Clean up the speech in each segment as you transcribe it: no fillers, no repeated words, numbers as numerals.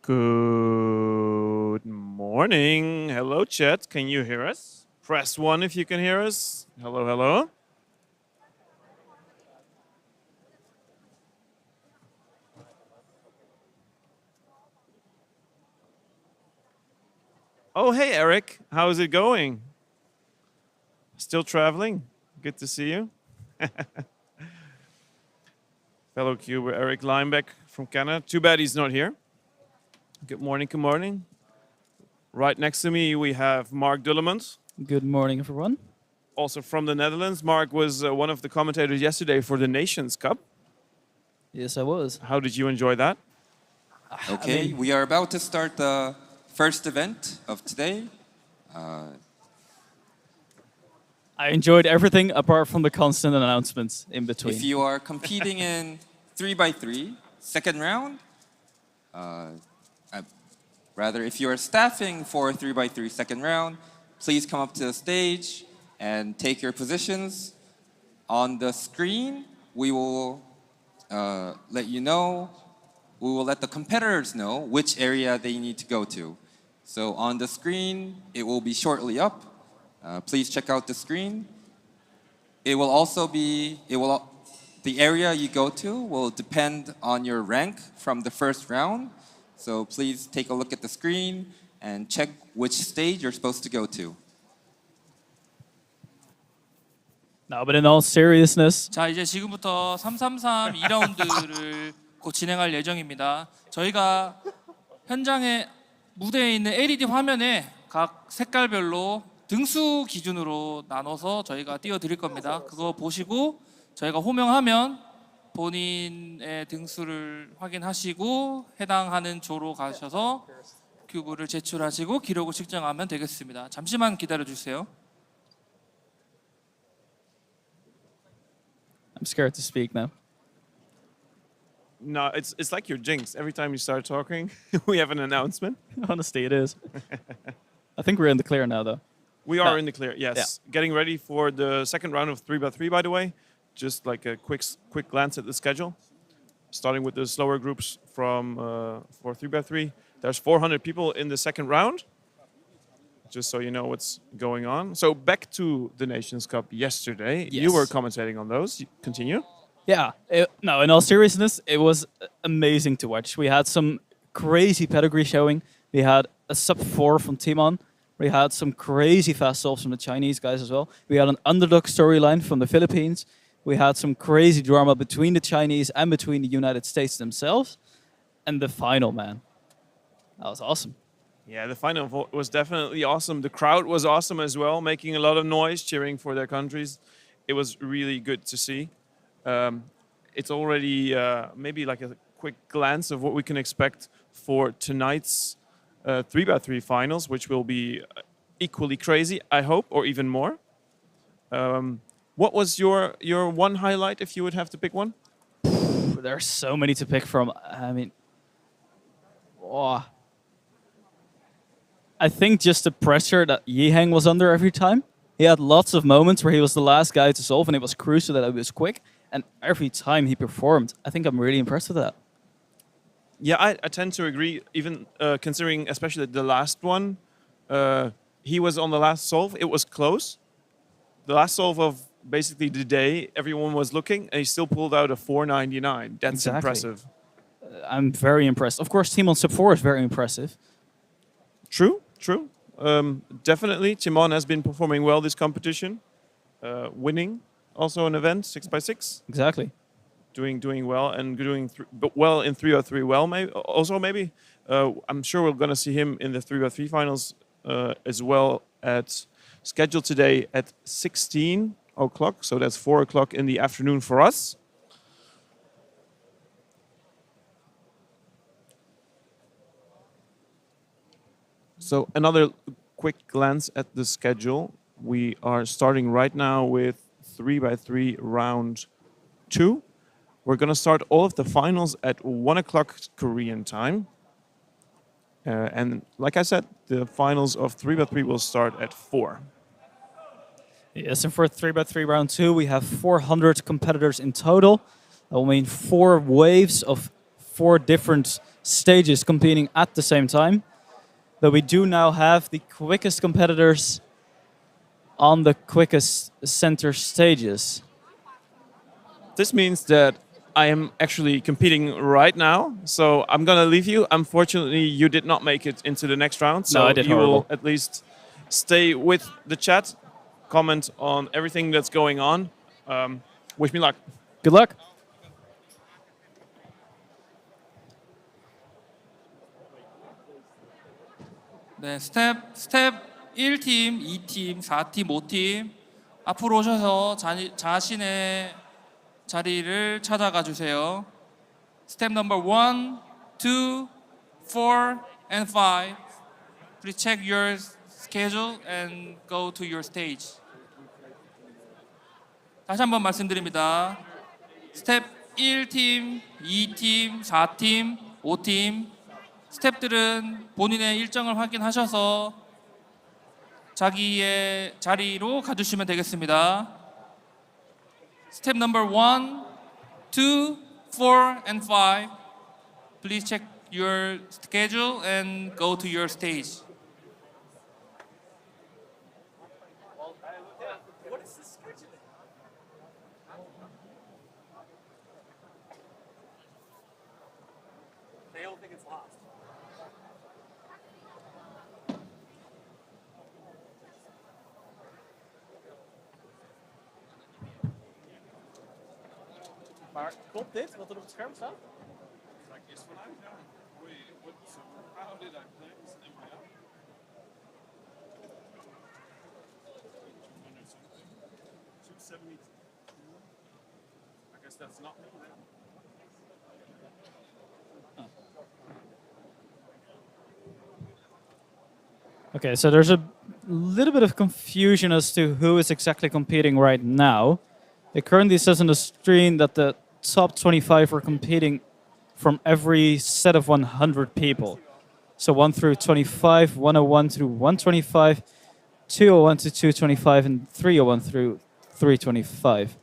Good morning. Hello, chat. Can you hear us? Press 1 if you can hear us. Hello, hello. Oh, hey, Eric. How is it going? Still traveling? Good to see you. Fellow Cuber Eric Linebeck from Canada. Too bad he's not here. Good morning, good morning. Right next to me, we have Mark Dullemans. Good morning, everyone. Also from the Netherlands. Mark was one of the commentators yesterday for the Nations Cup. Yes, I was. How did you enjoy that? Okay, we are about to start the first event of today. I enjoyed everything apart from the constant announcements in between. If you are competing in 3x3, second round, rather, if you are staffing for 3x3 second round, please come up to the stage and take your positions. On the screen, we will let you know, we will let the competitors know which area they need to go to. So on the screen, it will be shortly up. Please check out the screen. It will also be, the area you go to will depend on your rank from the first round. So please take a look at the screen and check which stage you're supposed to go to. No, but in all seriousness, 자, 이제 지금부터 333 2라운드를 곧 진행할 예정입니다. 저희가 현장에 무대에 있는 LED 화면에 각 색깔별로 등수 기준으로 나눠서 저희가 띄워드릴 겁니다. 그거 보시고 저희가 호명하면 본인의 등수를 확인하시고 해당하는 조로 가셔서 큐브를 제출하시고 기록을 측정하면 되겠습니다. 잠시만 기다려 주세요. I'm scared to speak now. No, it's like your jinx. Every time you start talking, we have an announcement. Honestly, it is. I think we're in the clear now, though. We are in the clear, yes. Yeah. Getting ready for the second round of 3x3, by the way. Just like a quick glance at the schedule. Starting with the slower groups from for 3x3. There's 400 people in the second round. Just so you know what's going on. So back to the Nations Cup yesterday. Yes. You were commentating on those. Continue. Yeah, no, in all seriousness, it was amazing to watch. We had some crazy pedigree showing. We had a sub-4 from Timon. We had some crazy fast solves from the Chinese guys as well. We had an underdog storyline from the Philippines. We had some crazy drama between the Chinese and between the United States themselves. And the final, man, that was awesome. Yeah, the final was definitely awesome. The crowd was awesome as well, making a lot of noise, cheering for their countries. It was really good to see. It's already maybe like a quick glance of what we can expect for tonight's 3x3 finals, which will be equally crazy, I hope, or even more. What was your one highlight, if you would have to pick one? There are so many to pick from. I mean, I think just the pressure that Yiheng was under every time. He had lots of moments where he was the last guy to solve, and it was crucial that it was quick. And every time he performed, I think I'm really impressed with that. Yeah, I tend to agree, even considering especially the last one. he was on the last solve. It was close. The last solve of basically the day, everyone was looking, and he still pulled out a 499. That's Exactly. impressive. I'm very impressed. Of course, team on sub 4 is very impressive. True. Definitely, Timon has been performing well this competition, winning also an event 6x6. Exactly. Doing well and doing well in 303. Well, maybe I'm sure we're gonna see him in the 303 finals as well. Scheduled today at 16 o'clock, so that's 4 o'clock in the afternoon for us. So another quick glance at the schedule. We are starting right now with 3x3 round 2. We're going to start all of the finals at 1 o'clock Korean time. And like I said, the finals of 3x3 will start at 4. Yes, and for 3x3 round 2, we have 400 competitors in total. That will mean 4 waves of 4 different stages competing at the same time. Though we do now have the quickest competitors on the quickest center stages. This means that I am actually competing right now, so I'm gonna leave you. Unfortunately, you did not make it into the next round, so No, I did you horrible. will at least stay with the chat, comment on everything that's going on. Wish me luck. Good luck. 네, 스텝 1팀, 2팀, 4팀, 5팀 앞으로 오셔서 자신의 자리를 찾아가 주세요. 스텝 넘버 1, 2, 4 and 5. Please check your schedule and go to your stage. 다시 한번 말씀드립니다. 스텝 1팀, 2팀, 4팀, 5팀 스텝들은 본인의 일정을 확인하셔서 자기의 자리로 가주시면 되겠습니다. 스텝 넘버 1, 2, 4 and 5. Please check your schedule and go to your stage. Maar klopt dit, wat er op het scherm staat? Okay, so there's a little bit of confusion as to who is exactly competing right now. It currently says on the screen that the top 25 are competing from every set of 100 people. So 1 through 25, 101 through 125, 201 to 225, and 301 through 325.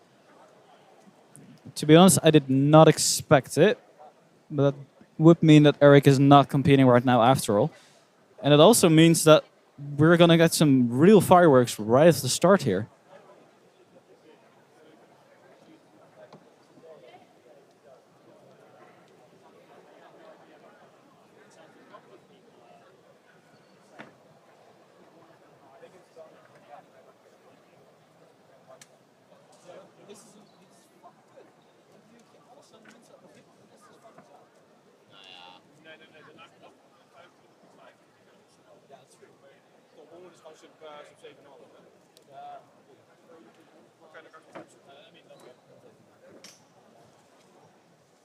To be honest, I did not expect it, but that would mean that Eric is not competing right now after all. And it also means that we're going to get some real fireworks right at the start here.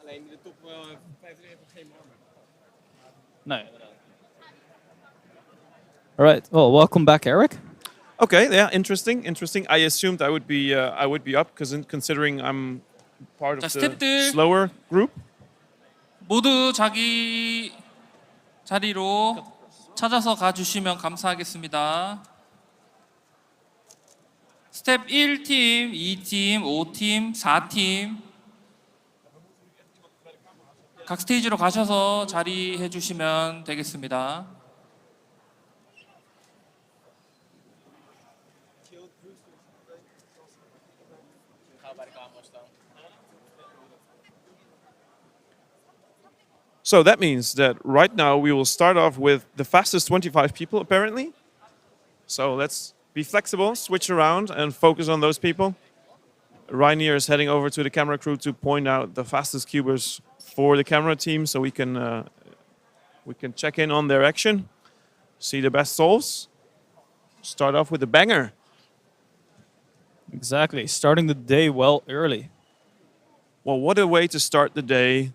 Alleen de top 5 heeft geen marmer. No. All right. Well, welcome back, Eric. Okay, yeah, interesting. I assumed I would be up because considering I'm part of 자, the 스텝들. slower group. 모두 자기 자리로 찾아서 가주시면 감사하겠습니다. 스텝 1팀, 2팀, 5팀, 4팀 각 스테이지로 가셔서 자리해 주시면 되겠습니다. So that means that right now we will start off with the fastest 25 people, apparently. So let's be flexible, switch around, and focus on those people. Rainier is heading over to the camera crew to point out the fastest cubers for the camera team, so we can check in on their action, see the best solves. Start off with a banger. Exactly. Starting the day well early. Well, what a way to start the day.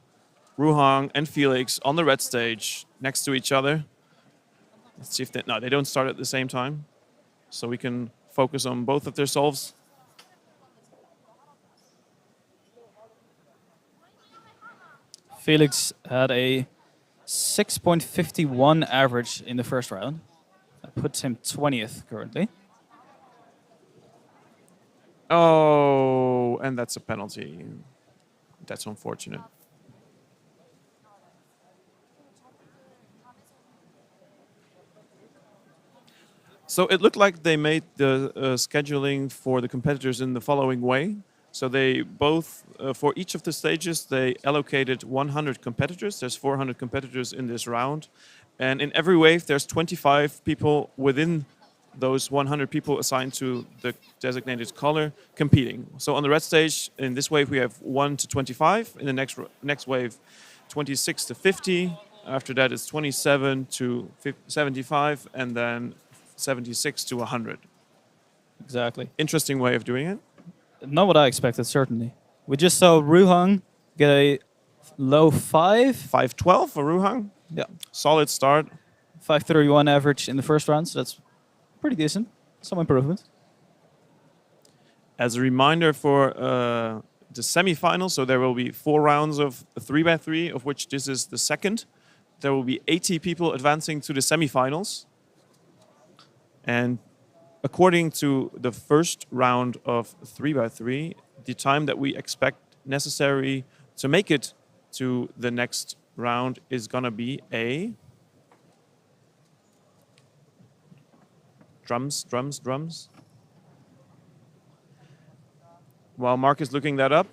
Ruhang and Felix on the red stage next to each other. Let's see if they... No, they don't start at the same time. So we can focus on both of their solves. Felix had a 6.51 average in the first round. That puts him 20th currently. Oh, and that's a penalty. That's unfortunate. So it looked like they made the scheduling for the competitors in the following way. So they both, for each of the stages, they allocated 100 competitors. There's 400 competitors in this round. And in every wave, there's 25 people within those 100 people assigned to the designated color competing. So on the red stage, in this wave, we have 1 to 25. In the next wave, 26 to 50. After that, it's 27 to 75. And then 76 to 100. Exactly. Interesting way of doing it. Not what I expected, certainly. We just saw Ruhang get a low 5. 512 for Ruhang. Yeah. Solid start. 531 average in the first round, so that's pretty decent. Some improvement. As a reminder for the semifinals, so there will be 4 rounds of 3x3, of which this is the second. There will be 80 people advancing to the semifinals. And according to the first round of 3x3, the time that we expect necessary to make it to the next round is going to be a... Drums. While Mark is looking that up,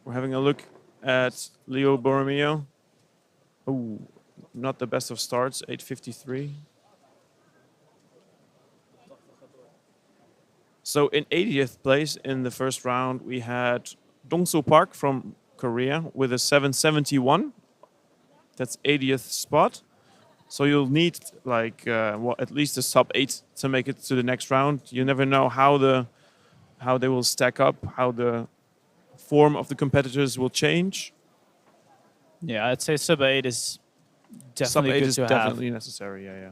we're having a look at Leo Borromeo. Oh, not the best of starts, 8:53. So in 80th place in the first round, we had Dongso Park from Korea with a 771. That's 80th spot. So you'll need like at least a sub 8 to make it to the next round. You never know how they will stack up, how the form of the competitors will change. Yeah, I'd say sub 8 is definitely Sub 8 good is to definitely have. necessary. Yeah.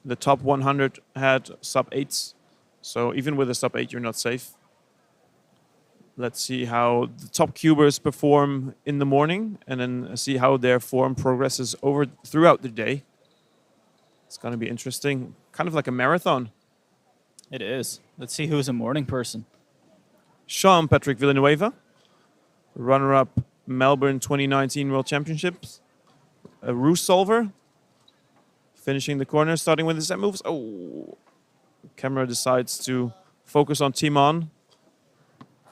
The top 100 had sub 8s, so even with a sub 8, you're not safe. Let's see how the top cubers perform in the morning, and then see how their form progresses throughout the day. It's going to be interesting, kind of like a marathon. It is. Let's see who's a morning person. Sean Patrick Villanueva, runner-up Melbourne 2019 World Championships. A Roos solver, finishing the corner, starting with the set moves. Oh, camera decides to focus on Timon.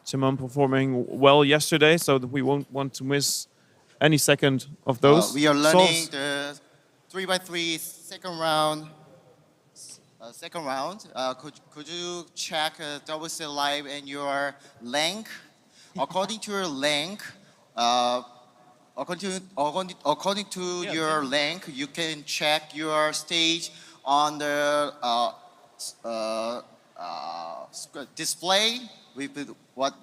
Timon performing well yesterday, so that we won't want to miss any second of those. We are learning solves. the 3x3 second round. Could you check WCA live and your link? According to your link, according to your link, you can check your stage on the display. What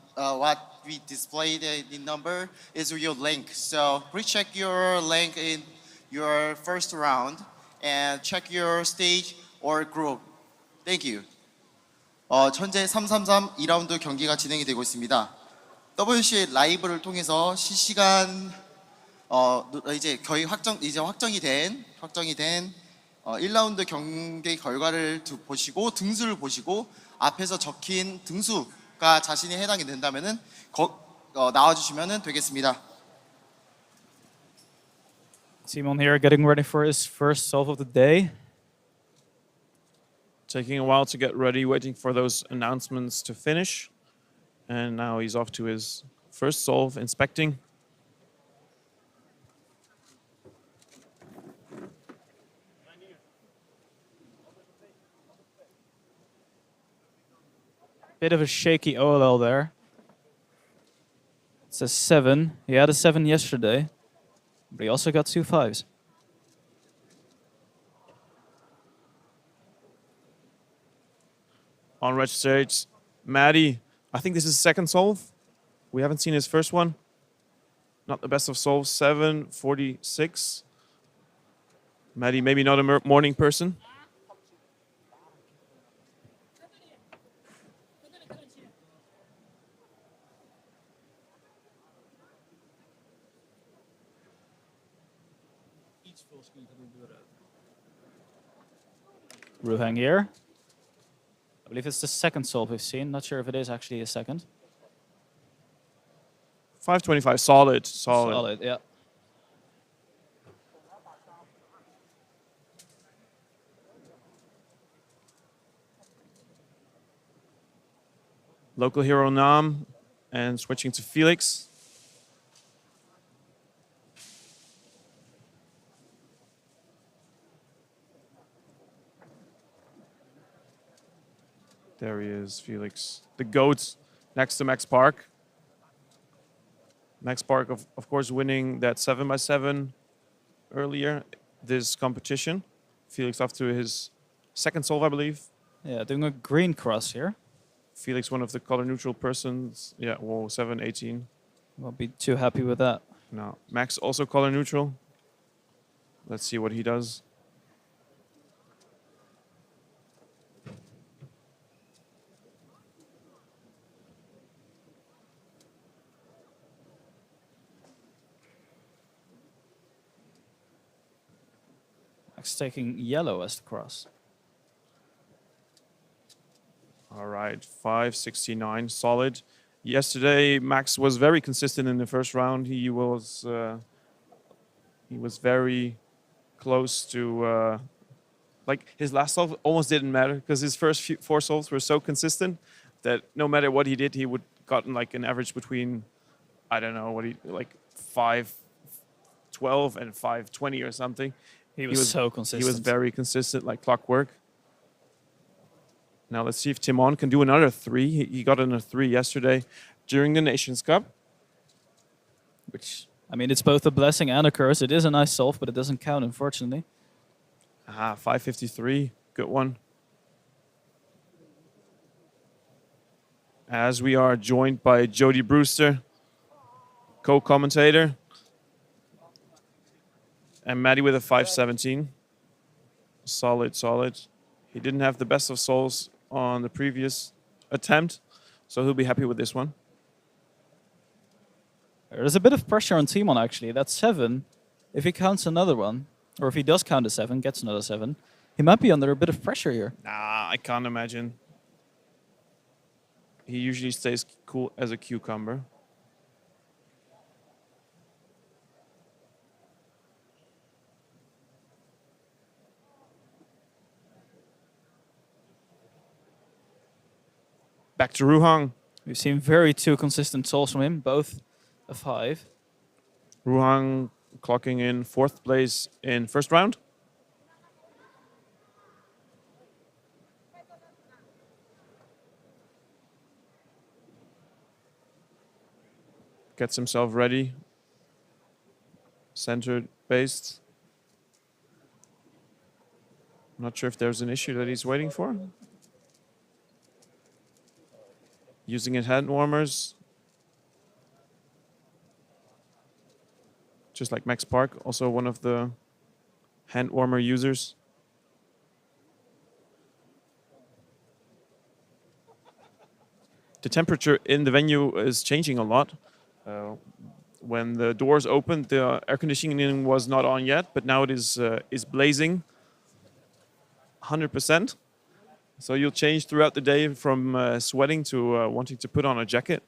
we displayed the number is your link. So please check your link in your first round and check your stage or group. Thank you. 현재 333 2라운드 경기가 진행이 되고 있습니다. WCA 라이브를 통해서 실시간 이제 거의 확정이 된 1라운드 경기 결과를 보시고 등수를 보시고 앞에서 적힌 등수가 자신이 해당이 된다면은 나와 주시면 되겠습니다. Timon here getting ready for his first solve of the day. Taking a while to get ready, waiting for those announcements to finish. And now he's off to his first solve, inspecting. Bit of a shaky OLL there. It's a 7. He had a 7 yesterday, but he also got 2 5s. On red stage, Maddie, I think this is second solve. We haven't seen his first one. Not the best of solves, 7.46. Maddie, maybe not a morning person. Ruhang here. I believe it's the second solve we've seen. Not sure if it is actually a second. 5.25, solid. Solid, yeah. Local hero Nam and switching to Felix. There he is, Felix. The GOAT next to Max Park. Max Park, of course, winning that 7x7 earlier this competition. Felix off to his second solve, I believe. Yeah, doing a green cross here. Felix, one of the color neutral persons. Yeah, whoa, 7.18. Won't be too happy with that. No, Max also color neutral. Let's see what he does. Max taking yellow as the cross. All right, 5.69, solid. Yesterday, Max was very consistent in the first round. He was very close to, like his last solve almost didn't matter because his first 4 solves were so consistent that no matter what he did, he would gotten like an average between, I don't know what like 5.12 and 5.20 or something. He was so consistent. He was very consistent, like clockwork. Now let's see if Timon can do another 3. He got in a 3 yesterday during the Nations Cup. Which, I mean, it's both a blessing and a curse. It is a nice solve, but it doesn't count, unfortunately. 5.53, good one. As we are joined by Jody Brewster, co-commentator. And Maddie with a 5.17. Solid, solid. He didn't have the best of souls on the previous attempt, so he'll be happy with this one. There's a bit of pressure on Timon, actually. That 7, if he counts another one, or if he does count a 7, gets another 7, he might be under a bit of pressure here. Nah, I can't imagine. He usually stays cool as a cucumber. Back to Ruhang. We've seen very 2 consistent solves from him, both a 5. Ruhang clocking in 4th place in first round. Gets himself ready. Centered, based. Not sure if there's an issue that he's waiting for. Using his hand warmers. Just like Max Park, also one of the hand warmer users. The temperature in the venue is changing a lot. When the doors opened, the air conditioning was not on yet, but now it is blazing 100%. So you'll change throughout the day from sweating to wanting to put on a jacket.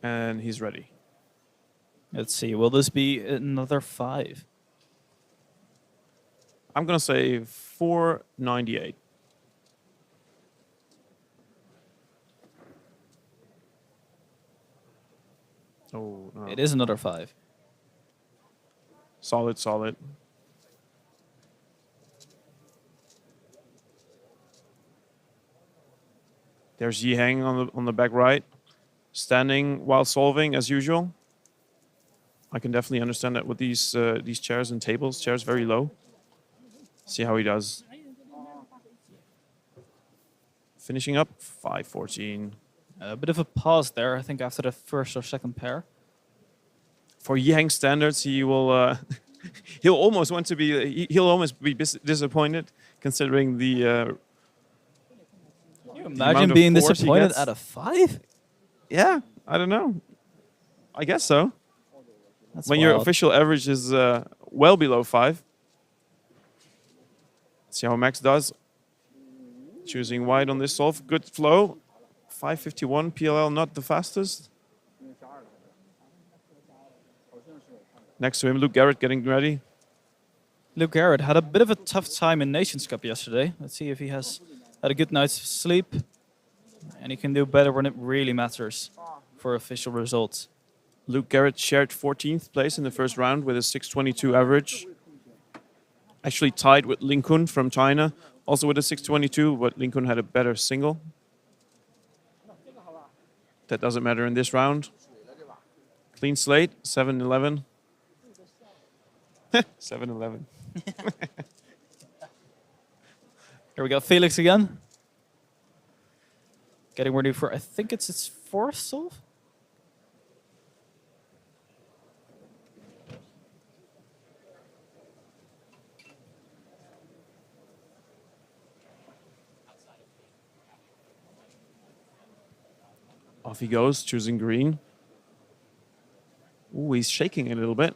And he's ready. Let's see, will this be another 5? I'm going to say 498. Oh, no. It is another 5. Solid, solid. There's Yihang on the back right, standing while solving as usual. I can definitely understand that with these chairs and tables. Chairs very low. See how he does. Finishing up 514. A bit of a pause there, I think, after the first or second pair. For Yihang standards, he will he'll almost want to be he'll almost be disappointed considering the. Imagine being force he disappointed gets. at a 5. Yeah, I don't know. I guess so. That's When your wild. official average is well below 5. See how Max does. Choosing wide on this solve. Good flow. 551 PLL, not the fastest. Next to him, Luke Garrett getting ready. Luke Garrett had a bit of a tough time in Nations Cup yesterday. Let's see if he has had a good night's sleep. And he can do better when it really matters for official results. Luke Garrett shared 14th place in the first round with a 622 average. Actually tied with Lin Kun from China, also with a 622, but Lin Kun had a better single. That doesn't matter in this round. Clean slate, 7-11. 7-11. Here we go, Felix again. Getting ready for, I think it's its 4th solve? Off he goes, choosing green. Ooh, he's shaking a little bit.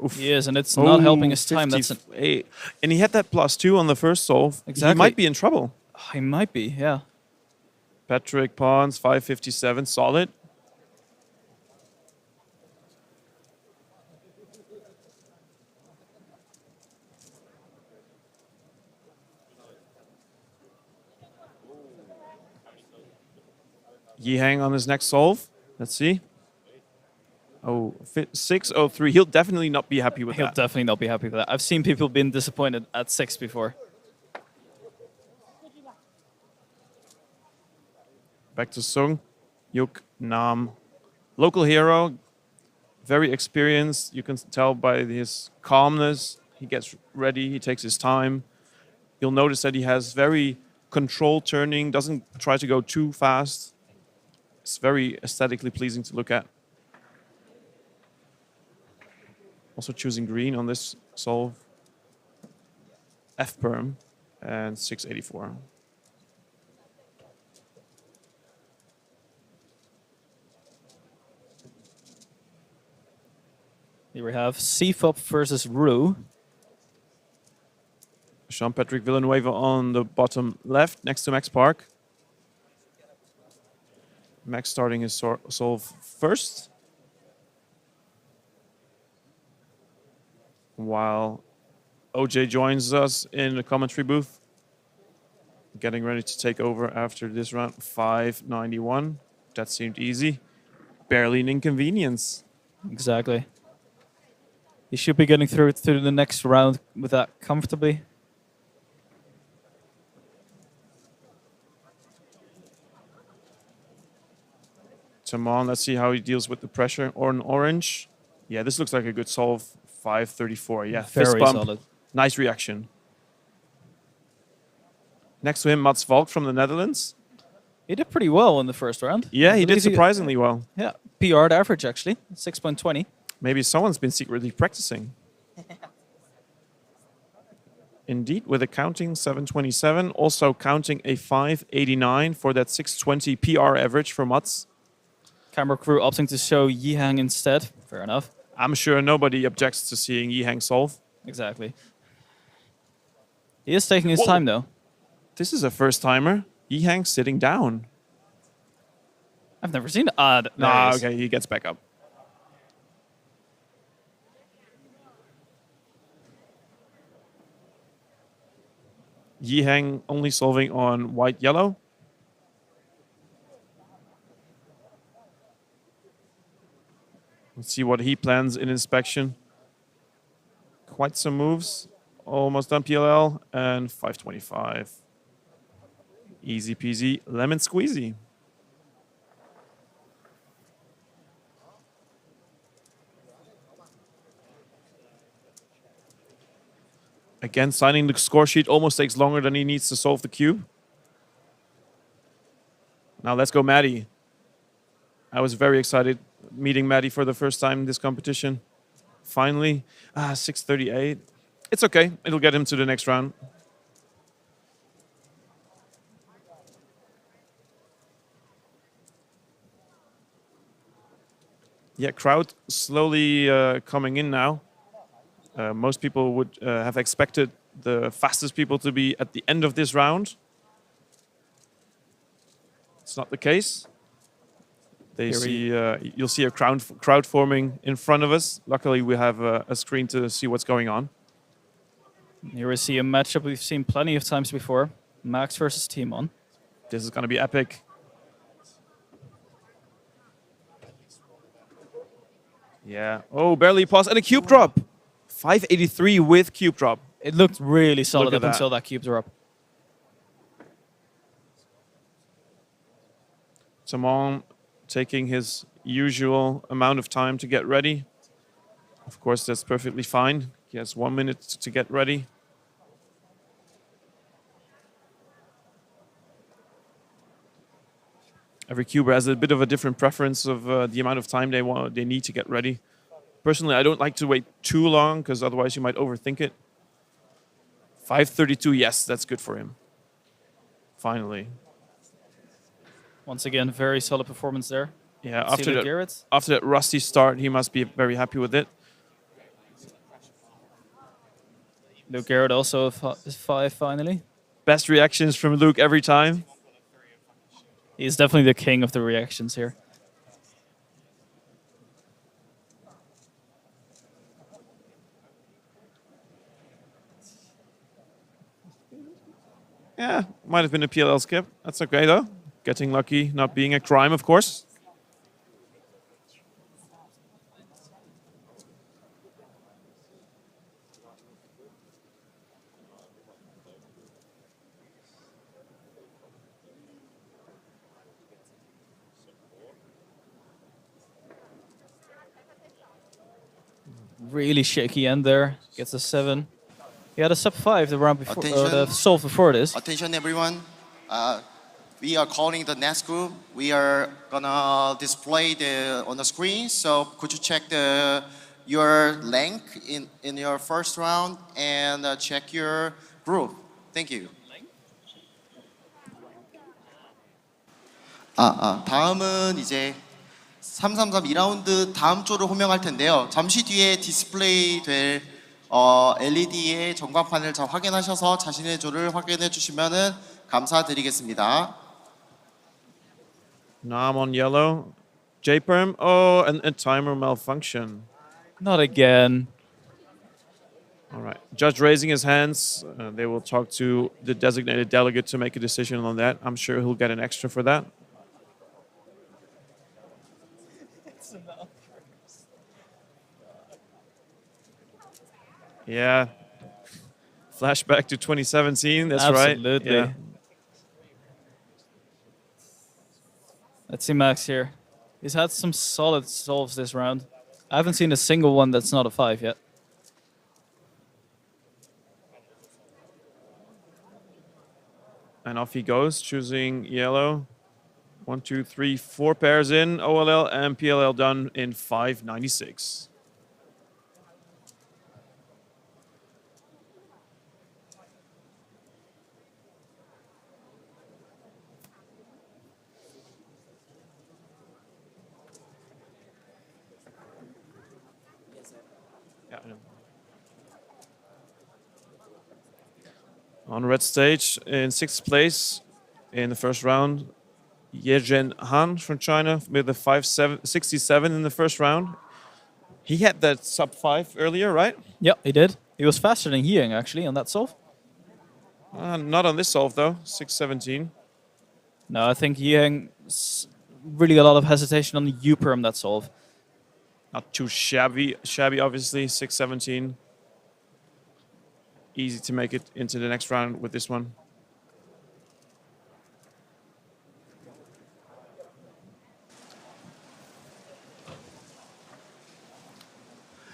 Oof. He is, and it's not helping his time. 58. And he had that +2 on the first solve. Exactly. He might be in trouble. He might be, yeah. Patrick Pons, 557, solid. Yihang on his next solve. Let's see. Oh, 603. He'll definitely not be happy with He'll that. definitely not be happy with that. I've seen people being disappointed at 6 before. Back to Sung. Yuk Nam. Local hero. Very experienced. You can tell by his calmness. He gets ready. He takes his time. You'll notice that he has very controlled turning. Doesn't try to go too fast. It's very aesthetically pleasing to look at. Also choosing green on this solve. F perm and 684. Here we have CFOP versus Ru. Jean-Patrick Villanueva on the bottom left, next to Max Park. Max starting his solve first. While OJ joins us in the commentary booth. Getting ready to take over after this round. 591. That seemed easy. Barely an inconvenience. Exactly. He should be getting through to the next round with that comfortably. Tamon, let's see how he deals with the pressure. Or an orange. Yeah, this looks like a good solve. 534. Yeah, fist Very bump. solid. Nice reaction. Next to him, Mats Valk from the Netherlands. He did pretty well in the first round. Yeah, I he did believe surprisingly well. Yeah, PR'd average actually, 6.20. Maybe someone's been secretly practicing. Indeed, with a counting 727, also counting a 589 for that 620 PR average for Mats. Camera crew opting to show Yihang instead. Fair enough. I'm sure nobody objects to seeing Yihang solve. Exactly. He is taking his Whoa. time though. This is a first timer. Yihang sitting down. I've never seen it. There Nah, he is. okay, he gets back up. Yihang only solving on white-yellow. Let's see what he plans in inspection. Quite some moves. Almost done PLL and 525. Easy peasy, lemon squeezy. Again, signing the score sheet almost takes longer than he needs to solve the cube. Now let's go Maddie. I was very excited meeting Maddie for the first time in this competition. Finally, 638. It's okay, it'll get him to the next round. Yeah, crowd slowly coming in now. Most people would have expected the fastest people to be at the end of this round. It's not the case. You'll see a crowd forming in front of us. Luckily, we have a screen to see what's going on. Here we see a matchup we've seen plenty of times before. Max versus Timon. This is going to be epic. Yeah. Oh, barely paused. And a cube drop. 583 with cube drop. It looked really solid Look at up until that cube drop. Timon taking his usual amount of time to get ready. Of course, that's perfectly fine. He has 1 minute to get ready. Every cuber has a bit of a different preference of the amount of time they need to get ready. Personally, I don't like to wait too long because otherwise you might overthink it. 532, yes, that's good for him. Finally. Once again, very solid performance there. Yeah, Delegates. after that rusty start, he must be very happy with it. Luke Garrett also is 5 finally. Best reactions from Luke every time. He's definitely the king of the reactions here. Yeah, might have been a PLL skip. That's okay though. Getting lucky, not being a crime, of course. Really shaky end there. Gets a 7. He had a sub 5 the round before, Attention. the solve before this. Attention, everyone. We are calling the next group. We are gonna display on the screen. So could you check your rank in your first round and check your group? Thank you. 다음은 이제 333 2라운드 다음 조를 호명할 텐데요. 잠시 뒤에 디스플레이 될 LED의 전광판을 잘 확인하셔서 자신의 조를 확인해 주시면은 감사드리겠습니다. Now I'm on yellow. J-Perm. Oh, and a timer malfunction. Not again. All right. Judge raising his hands. They will talk to the designated delegate to make a decision on that. I'm sure he'll get an extra for that. Yeah. Flashback to 2017. That's Absolutely. right. Yeah. Let's see Max here. He's had some solid solves this round. I haven't seen a single one that's not a 5 yet. And off he goes, choosing yellow. 1, 2, 3, 4 pairs in. OLL and PLL done in 596. On red stage, in 6th place in the first round, Yezhen Han from China with a 567 in the first round. He had that sub 5 earlier, right? Yeah, he did. He was faster than Yang actually on that solve. Not on this solve though. 6-17. No, I think Yang really a lot of hesitation on the U-perm that solve. Not too shabby, obviously. 6-17. Easy to make it into the next round with this one.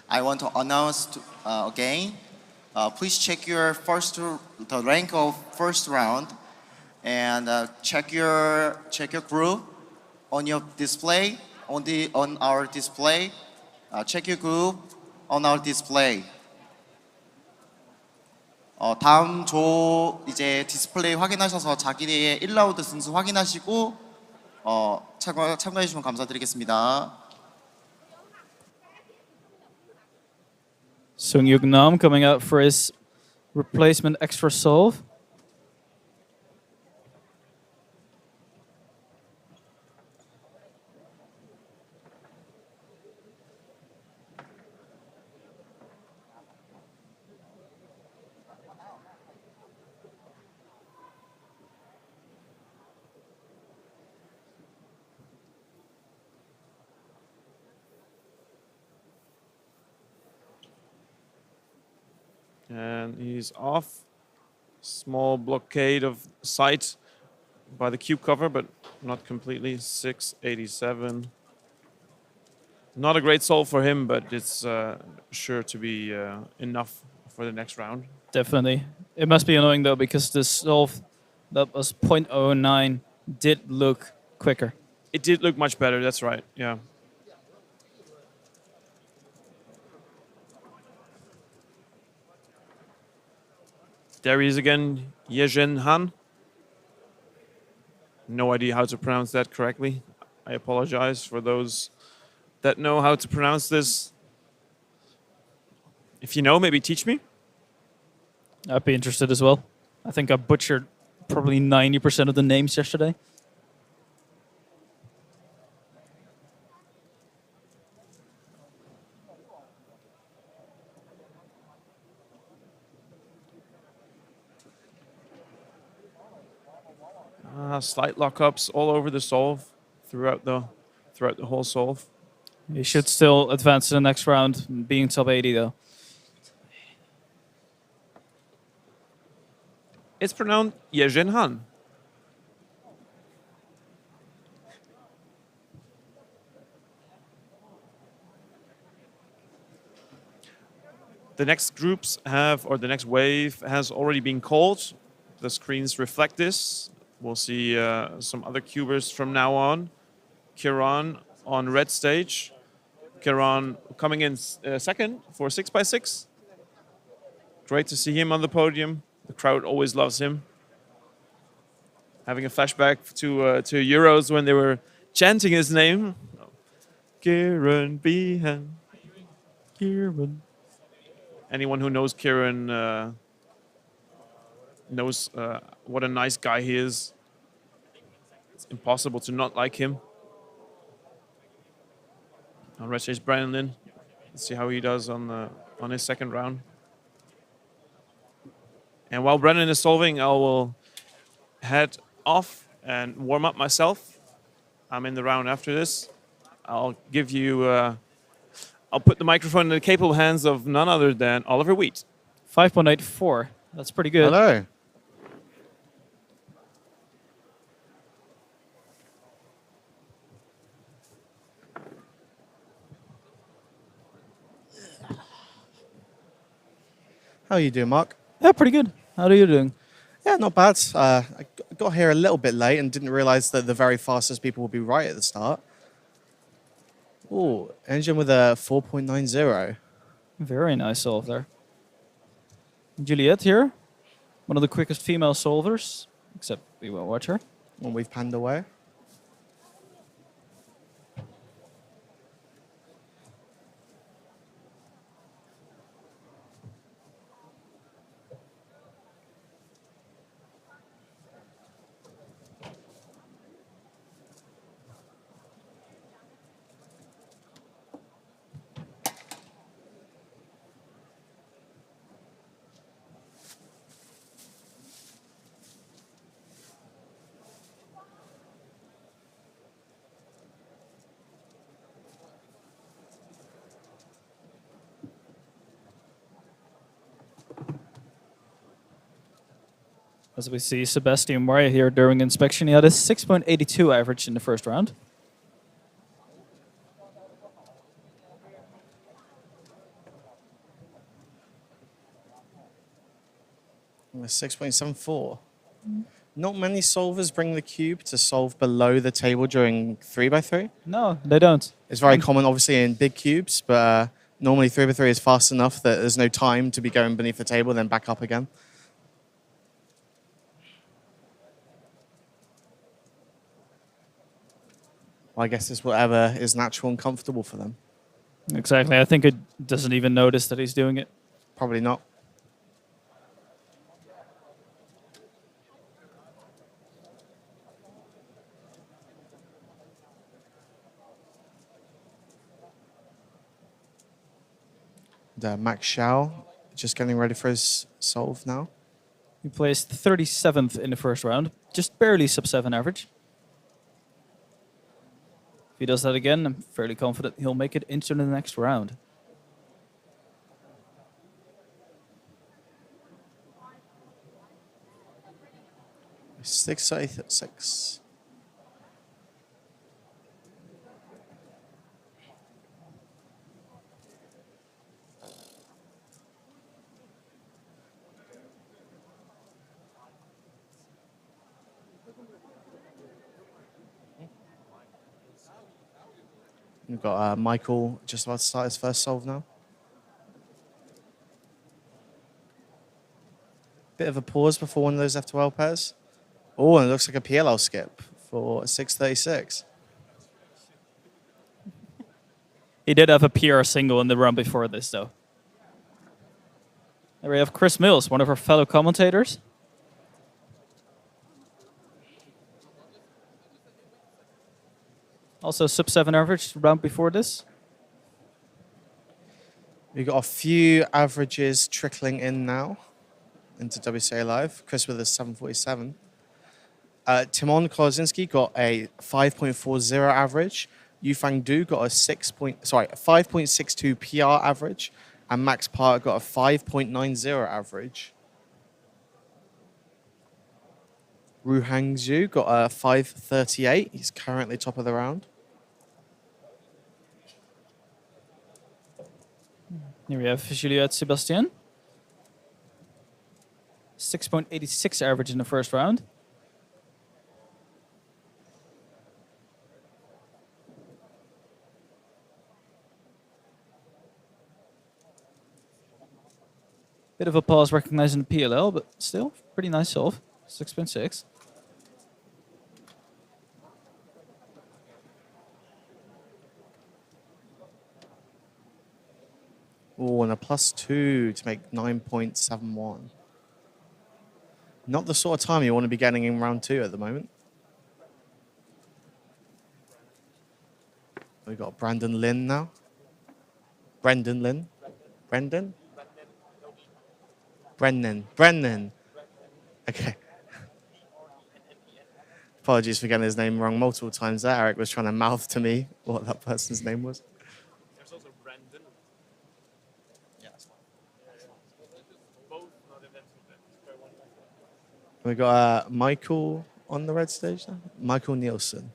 I want to announce again. Please check your the rank of first round, and check your group on your display on our display. Check your group on our display. 다음 조 이제 디스플레이 확인하셔서 자기의 1라운드 승수 확인하시고 참가해 주시면 감사드리겠습니다. Sung-yuk Nam coming out for his replacement extra solve. And he's off. Small blockade of sight by the cube cover, but not completely. 6-87. Not a great solve for him, but it's sure to be enough for the next round. Definitely. It must be annoying though, because the solve that was 0.09 did look quicker. It did look much better, that's right, yeah. There he is again, Yezhen Han. No idea how to pronounce that correctly. I apologize for those that know how to pronounce this. If you know, maybe teach me. I'd be interested as well. I think I butchered probably 90% of the names yesterday. Slight lockups all over the solve throughout the whole solve. He should still advance to the next round, being top 80 though. It's pronounced Yezhen Han. The next groups have, or the next wave has already been called. The screens reflect this. We'll see some other cubers from now on. Kiran on red stage. Kiran coming in second for 6x6. Great to see him on the podium. The crowd always loves him. Having a flashback to Euros when they were chanting his name. Kiran Bihan. Kiran. Anyone who knows Kiran knows what a nice guy he is. It's impossible to not like him. On red stage, Brandon. Let's see how he does on his second round. And while Brennan is solving, I will head off and warm up myself. I'm in the round after this. I'll give you. I'll put the microphone in the capable hands of none other than Oliver Wheat. 5.84. That's pretty good. Hello. How are you doing, Mark? Yeah, pretty good. How are you doing? Yeah, not bad. I got here a little bit late and didn't realize that the very fastest people would be right at the start. Oh, engine with a 4.90. Very nice solve there. Juliet here, one of the quickest female solvers, except we won't watch her. One we've panned away. As we see Sebastian right here during inspection, he had a 6.82 average in the first round. And a 6.74. Not many solvers bring the cube to solve below the table during 3x3. No, they don't. It's very common, obviously, in big cubes, but normally 3x3 is fast enough that there's no time to be going beneath the table, then back up again. Well, I guess it's whatever is natural and comfortable for them. Exactly. I think it doesn't even notice that he's doing it. Probably not. Max Xiao just getting ready for his solve now. He placed 37th in the first round, just barely sub-7 average. If he does that again, I'm fairly confident he'll make it into the next round. Six. We've got Michael just about to start his first solve now. Bit of a pause before one of those F12 pairs. Oh, and it looks like a PLL skip for 636. He did have a PR single in the round before this, though. There we have Chris Mills, one of our fellow commentators. Also sub-7 average round before this. We've got a few averages trickling in now into WCA Live. Chris with a 747. Timon Kolozinski got a 5.40 average. Yufang Du got a 5.62 PR average. And Max Park got a 5.90 average. Ru Hangzhu got a 5.38. He's currently top of the round. Here we have Juliette Sebastien. 6.86 average in the first round. Bit of a pause recognizing the PLL, but still pretty nice solve. 6.6. Oh, and a +2 to make 9.71. Not the sort of time you want to be getting in round 2 at the moment. We've got Brandon Lin now. Brendan Lin. Brendan? Brennan. Okay. Apologies for getting his name wrong multiple times there. Eric was trying to mouth to me what that person's name was. There's also Brandon. Yeah, that's fine. Both not invented. We got Michael on the red stage now. Michael Nielsen.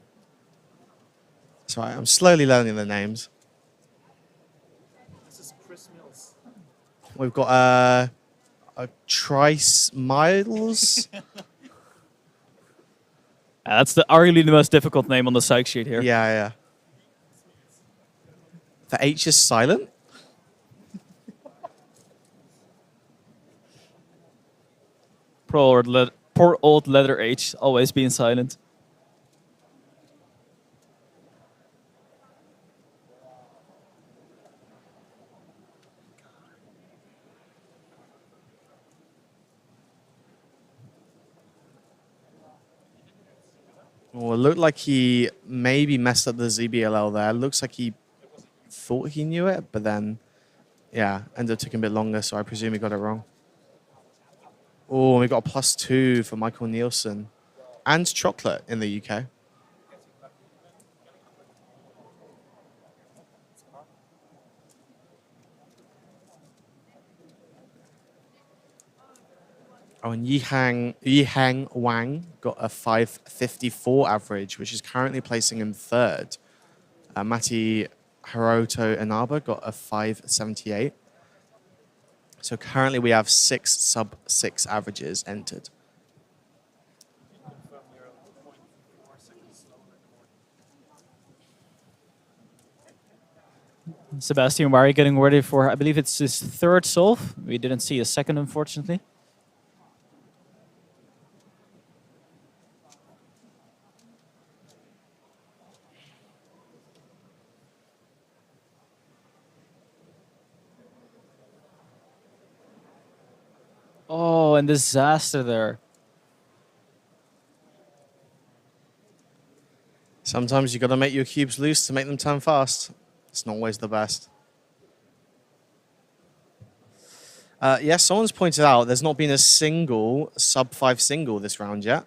Sorry, I'm slowly learning the names. This is Chris Mills. We've got a Trice Miles. That's arguably the most difficult name on the psych sheet here. Yeah. The H is silent. Poor old letter H, always being silent. Oh, it looked like he maybe messed up the ZBLL there. Looks like he thought he knew it, but then, yeah, ended up taking a bit longer, so I presume he got it wrong. Oh, we got a +2 for Michael Nielsen. And chocolate in the UK. Oh, and Yihang Wang got a 5.54 average, which is currently placing him third. Mati Hiroto Inaba got a 5.78. So currently we have 6 sub-6 averages entered. Sebastian Wari getting ready for, I believe it's his third solve. We didn't see a second, unfortunately. Oh, and disaster there. Sometimes you got to make your cubes loose to make them turn fast. It's not always the best. Yes, someone's pointed out there's not been a single sub-5 single this round yet.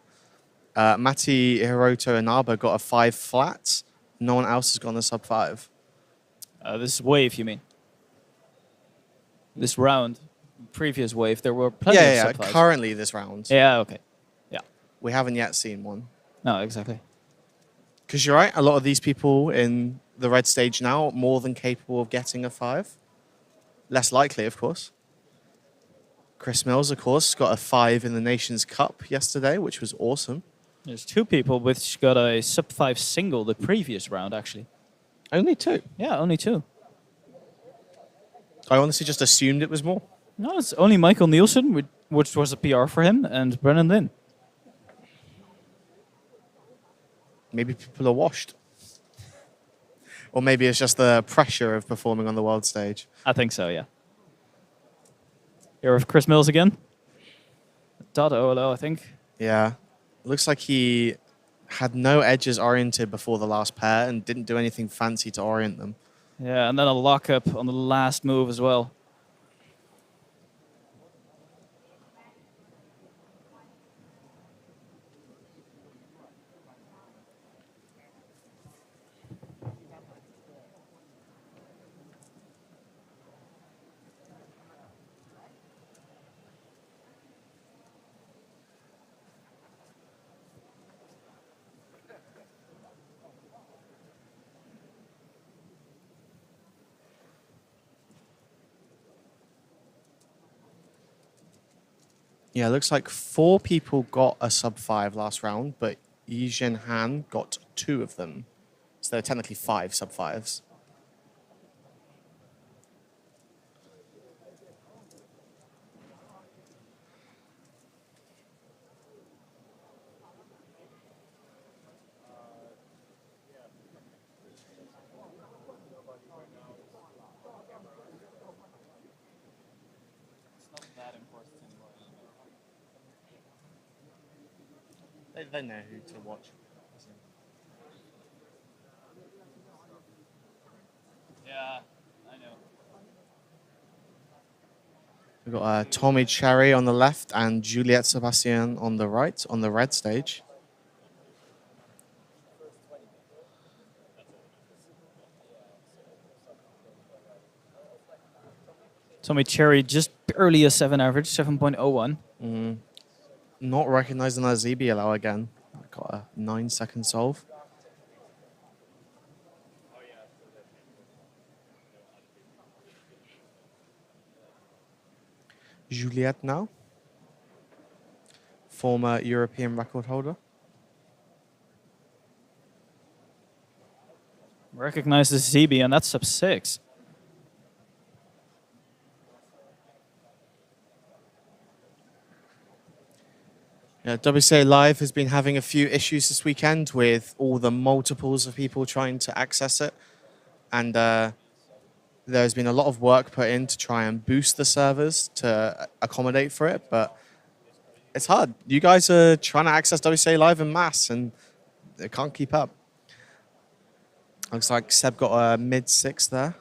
Mati Hiroto Inaba got a 5 flat. No one else has gone a sub-5. This wave, you mean? This round, previous wave, there were plenty Yeah, of sub-5s. currently this round. Yeah, okay. Yeah. We haven't yet seen one. No, exactly. Because you're right, a lot of these people in the red stage now are more than capable of getting a 5. Less likely, of course. Chris Mills, of course, got a 5 in the Nations Cup yesterday, which was awesome. There's 2 people which got a sub-5 single the previous round, actually. Only 2. Yeah, only 2. I honestly just assumed it was more. No, it's only Michael Nielsen, which was a PR for him, and Brennan Lynn. Maybe people are washed. Or maybe it's just the pressure of performing on the world stage. I think so, yeah. Here with Chris Mills again. Dot OLO, I think. Yeah. Looks like he had no edges oriented before the last pair and didn't do anything fancy to orient them. Yeah, and then a lockup on the last move as well. Yeah, looks like 4 people got a sub-5 last round, but Yijin Han got 2 of them. So there are technically 5 sub-5s. They know who to watch. Yeah, I know. We've got Tommy Cherry on the left and Juliette Sebastian on the right, on the red stage. Tommy Cherry just barely a 7 average, 7.01. Not recognizing that ZBLO again. Got a 9-second solve. Juliette now. Former European record holder. Recognize the ZB, and that's sub-6. Yeah, WCA Live has been having a few issues this weekend with all the multiples of people trying to access it. And there's been a lot of work put in to try and boost the servers to accommodate for it, but it's hard. You guys are trying to access WCA Live en masse and they can't keep up. Looks like Seb got a mid-6 there.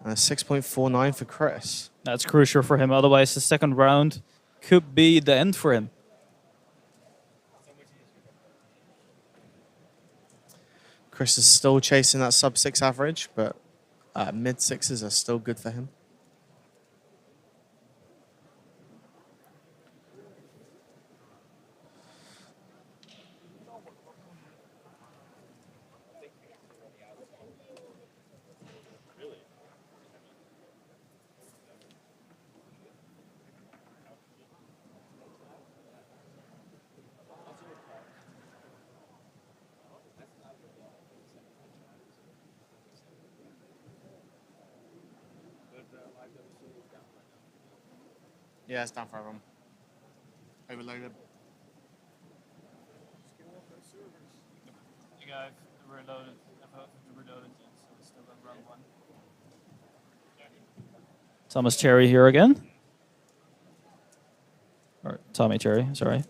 And a 6.49 for Chris. That's crucial for him, otherwise the second round could be the end for him. Chris is still chasing that sub-6 average, but mid-6s are still good for him. Yeah, it's down for everyone. Overloaded. You guys reloaded. Reloaded, so we still got round 1. Thomas Cherry here again. Or Tommy Cherry, sorry.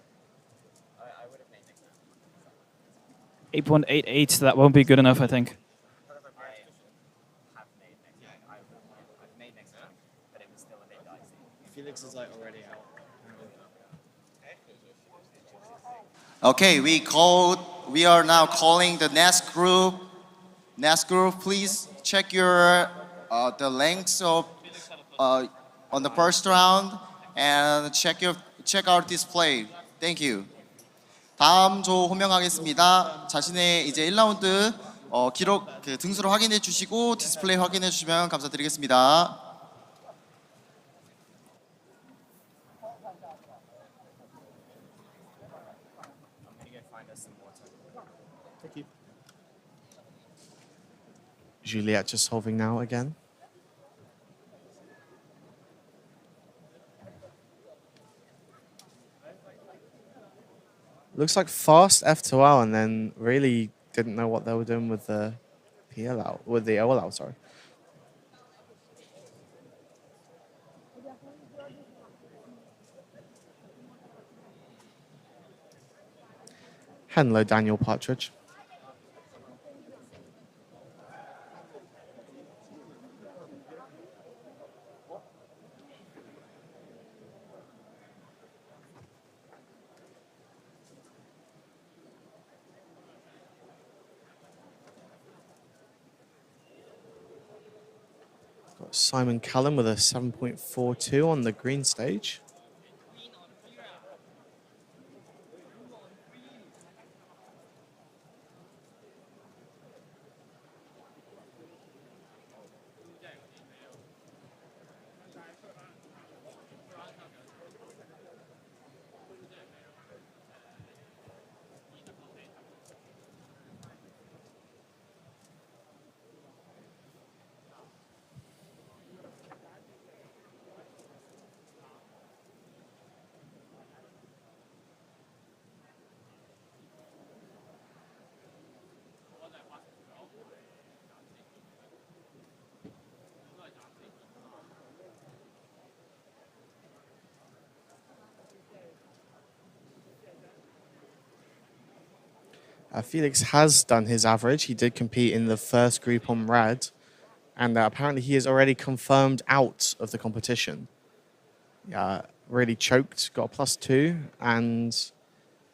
8.88, that won't be good enough, I think. Felix is like already out. Okay, we are now calling the next group. Next group, please check your the lengths of on the first round and check our display. Thank you. 다음 조 호명하겠습니다. 자신의 이제 1라운드 기록 그 등수를 확인해 주시고 디스플레이 확인해 주시면 감사드리겠습니다. Juliet just solving now again. Looks like fast F2L and then really didn't know what they were doing with the PL out, with the OL out, sorry. Hello, Daniel Partridge. Got Simon Callum with a 7.42 on the green stage. Felix has done his average. He did compete in the first group on RAD, and apparently he is already confirmed out of the competition. Really choked, got a +2, and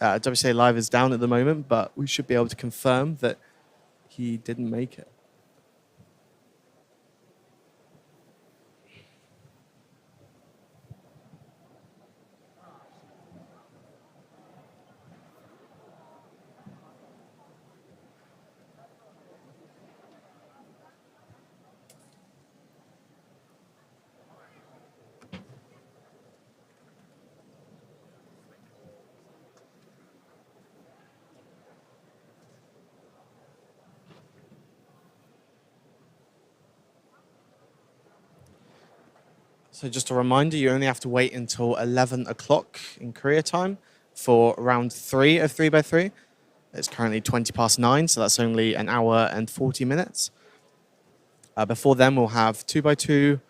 WCA Live is down at the moment, but we should be able to confirm that he didn't make it. So just a reminder, you only have to wait until 11 o'clock in Korea time for round 3 of 3x3. It's currently 9:20, so that's only an hour and 40 minutes. Before then, we'll have 2x2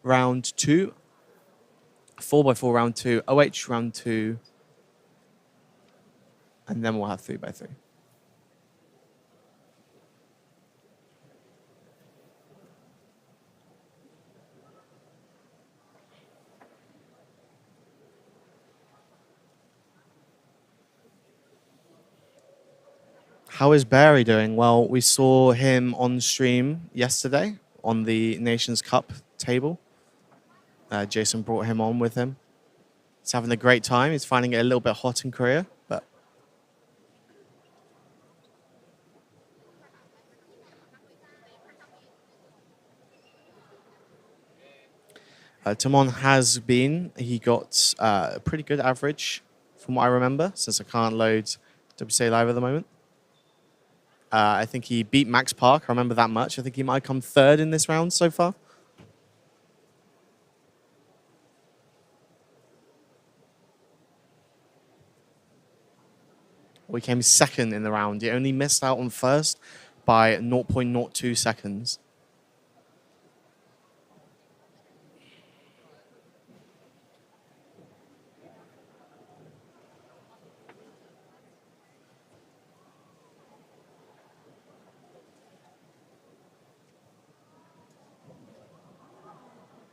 round 2, 4x4 round 2, OH round 2, and then we'll have 3x3. How is Barry doing? Well, we saw him on stream yesterday on the Nations Cup table. Jason brought him on with him. He's having a great time. He's finding it a little bit hot in Korea, but Timon has been. He got a pretty good average from what I remember, since I can't load WCA Live at the moment. I think he beat Max Park. I remember that much. I think he might have come third in this round so far. We came second in the round. He only missed out on first by 0.02 seconds.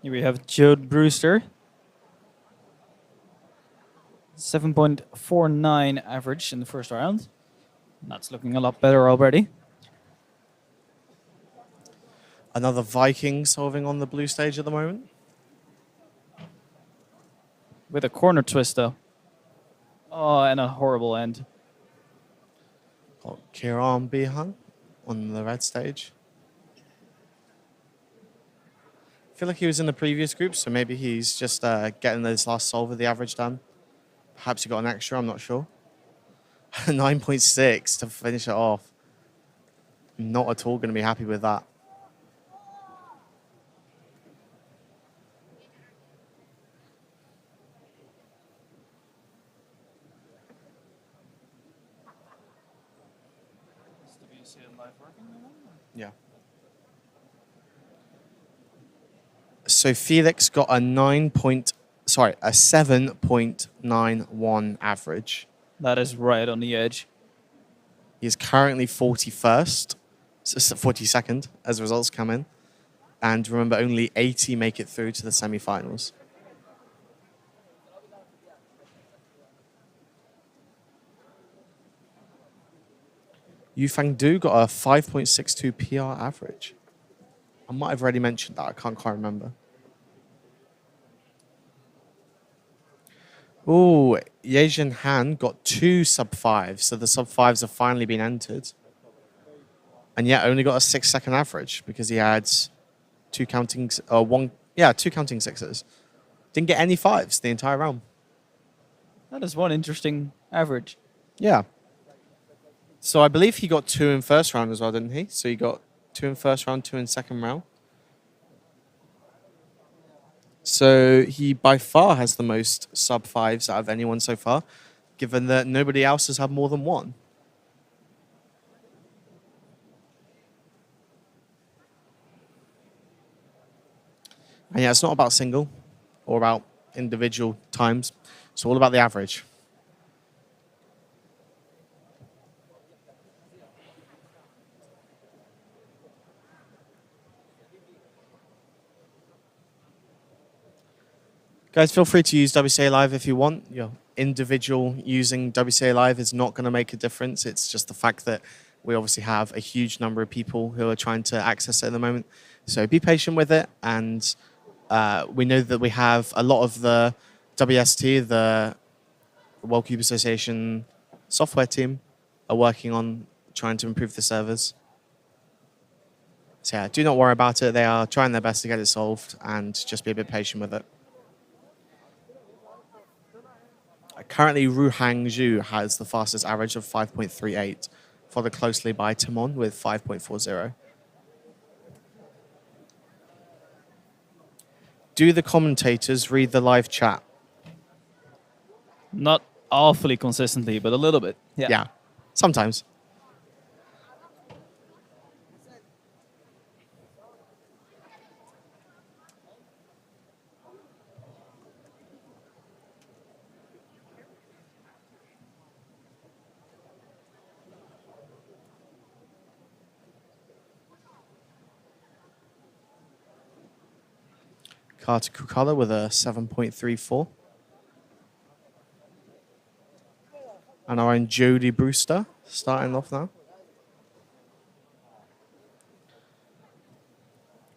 Here we have Joe Brewster. 7.49 average in the first round. That's looking a lot better already. Another Viking solving on the blue stage at the moment. With a corner twist though. Oh, and a horrible end. Got Kieran Bihang on the red stage. I feel like he was in the previous group, so maybe he's just getting this last solve of the average done. Perhaps he got an extra, I'm not sure. 9.6 to finish it off. Not at all going to be happy with that. Yeah. So Felix got a 7.91 average. That is right on the edge. He is currently 41st, 42nd as results come in. And remember, only 80 make it through to the semi-finals. Yufang Du got a 5.62 PR average. I might have already mentioned that. I can't quite remember. Ooh, Yejin Han got 2 sub-5s, so the sub-5s have finally been entered. And yet only got a 6-second average because he had two counting sixes. Didn't get any 5s the entire round. That is one interesting average. Yeah. So I believe he got 2 in first round as well, didn't he? So he got 2 in first round, 2 in second round. So he by far has the most sub-5s out of anyone so far, given that nobody else has had more than 1. And yeah, it's not about single or about individual times. It's all about the average. Guys, feel free to use WCA Live if you want. Your individual using WCA Live is not going to make a difference. It's just the fact that we obviously have a huge number of people who are trying to access it at the moment. So be patient with it. And we know that we have a lot of the WST, the World Cube Association software team, are working on trying to improve the servers. So yeah, do not worry about it. They are trying their best to get it solved, and just be a bit patient with it. Currently, Ru Hangzhu has the fastest average of 5.38, followed closely by Timon with 5.40. Do the commentators read the live chat? Not awfully consistently, but a little bit. Yeah, sometimes. Carter Kukala with a 7.34. And our own Jodie Brewster starting off now.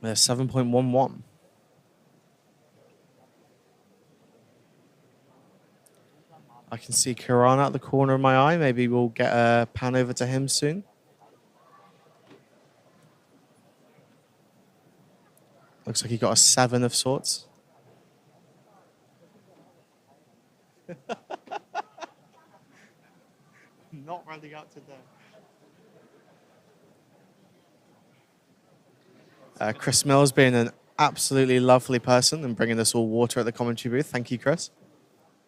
They're 7.11. I can see Kiran out the corner of my eye. Maybe we'll get a pan over to him soon. Looks like he got a 7 of sorts. Not running out today. Chris Mills being an absolutely lovely person and bringing us all water at the commentary booth. Thank you, Chris.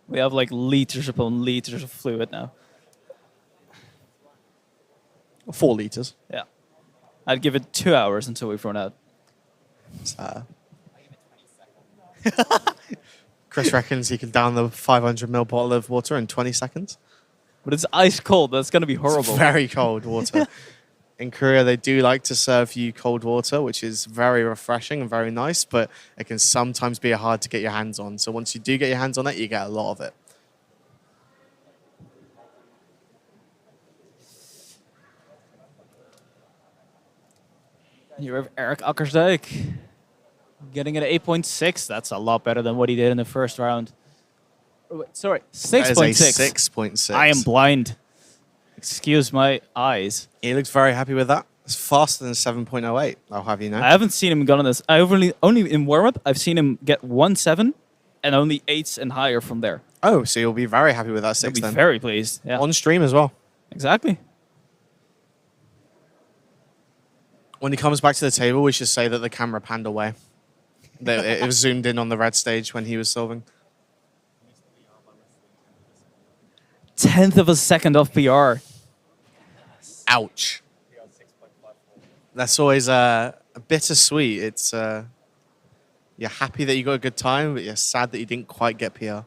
We have like liters upon liters of fluid now. 4 liters. Yeah. I'd give it 2 hours until we've run out. Chris reckons he can down the 500ml bottle of water in 20 seconds. But it's ice cold. That's going to be It's horrible. very cold water. In Korea, they do like to serve you cold water, which is very refreshing and very nice, but it can sometimes be hard to get your hands on. So once you do get your hands on it, you get a lot of it. You have Eric Akkersdijk getting it at 8.6. That's a lot better than what he did in the first round. Oh, wait, sorry, That is a 6.6. 6.6. I am blind. Excuse my eyes. He looks very happy with that. It's faster than 7.08, I'll have you know. I haven't seen him gun on this. I only in warm-up, I've seen him get 1.7 and only 8s and higher from there. Oh, so you'll be very happy with that I'll 6 be then. very pleased. Yeah, On stream as well. exactly. When he comes back to the table, we should say that the camera panned away. It was zoomed in on the red stage when he was solving. 10th of a second off PR. Ouch. That's always bittersweet. It's you're happy that you got a good time, but you're sad that you didn't quite get PR.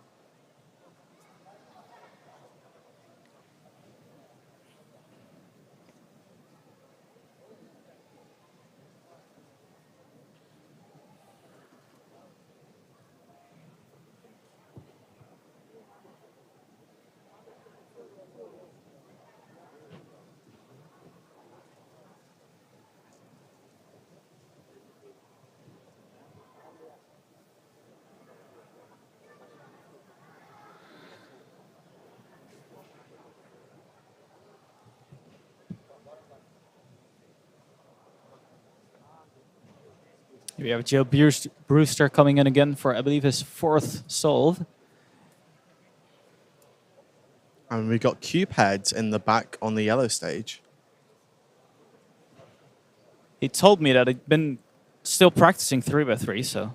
We have Joe Brewster coming in again for, I believe, his 4th solve. And we got Cube Heads in the back on the yellow stage. He told me that he'd been still practicing 3x3, so.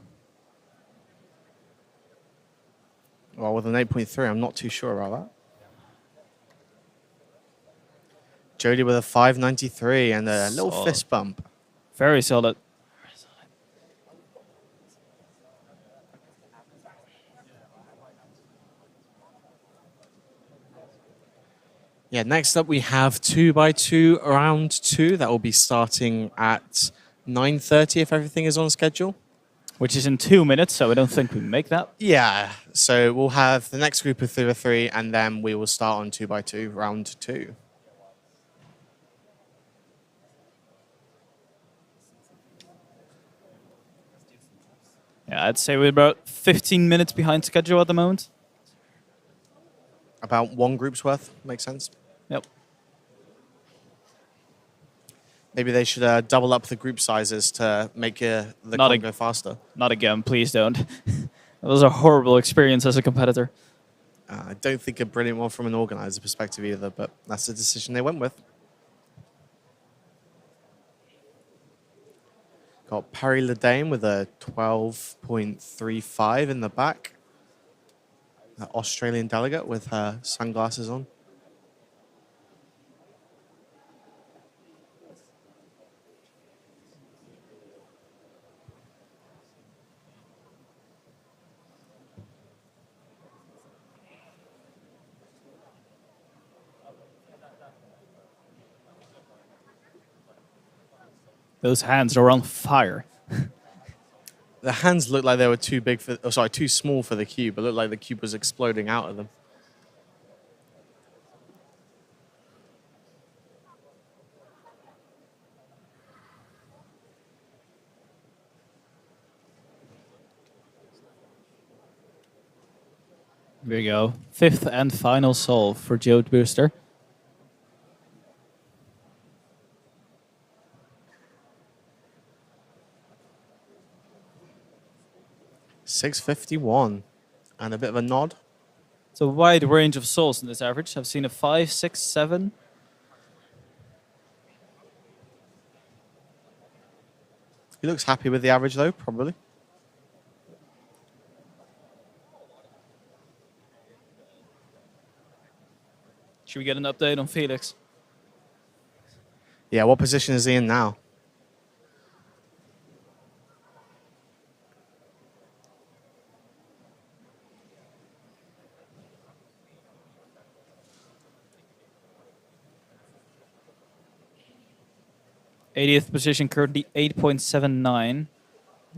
Well, with an 8.3, I'm not too sure about that. Jody with a 593 and a little Solid. fist bump. Very solid. Yeah, next up we have 2x2 round 2. That will be starting at 9:30 if everything is on schedule. Which is in 2 minutes, so I don't think we make that. Yeah, so we'll have the next group of 3x3 and then we will start on 2x2 round 2. Yeah, I'd say we're about 15 minutes behind schedule at the moment. About one group's worth, makes sense. Yep. Maybe they should double up the group sizes to make the Not comp go faster. Not again, please don't. That was a horrible experience as a competitor. I don't think a brilliant one from an organizer perspective either, but that's the decision they went with. Got Parry Ledame with a 12.35 in the back. That Australian delegate with her sunglasses on. Those hands are on fire. The hands looked like they were too big for, oh, sorry, too small for the cube. It looked like the cube was exploding out of them. Here we go. Fifth and final solve for Joe Booster. $651 and a bit of a nod. It's a wide range of solves in this average. I've seen a 5, 6, 7. He looks happy with the average though, probably. Should we get an update on Felix? Yeah, what position is he in now? '80th position, currently 8.79.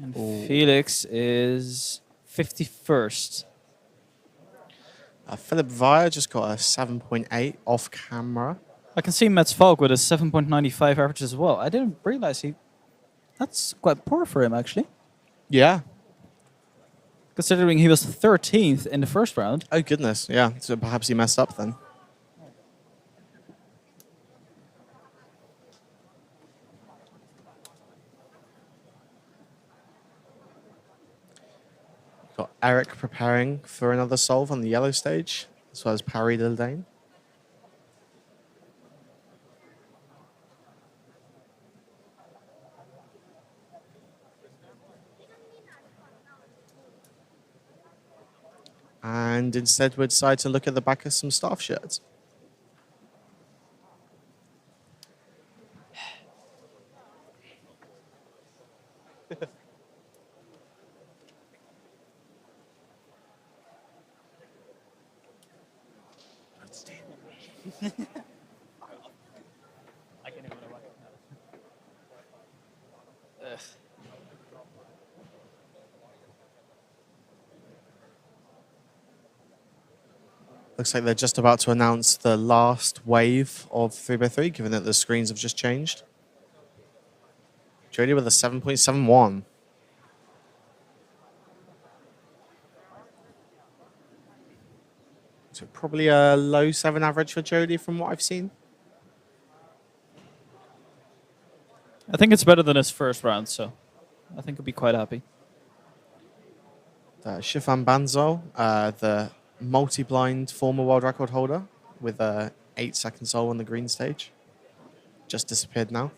And Felix is 51st. Philip Vire just got a 7.8 off camera. I can see Mats Falk with a 7.95 average as well. I didn't realize that's quite poor for him, actually. Yeah. Considering he was 13th in the first round. Oh, goodness. Yeah. So perhaps he messed up then. Got Eric preparing for another solve on the yellow stage, as well as Parry Dildane. And instead we'll decide to look at the back of some staff shirts. Looks like they're just about to announce the last wave of 3x3, given that the screens have just changed. Jody with a 7.71. So probably a low 7 average for Jody from what I've seen. I think it's better than his first round, so I think he'll be quite happy. Shifan Banzo, the multi-blind former world record holder with a 8-second sole on the green stage. Just disappeared now.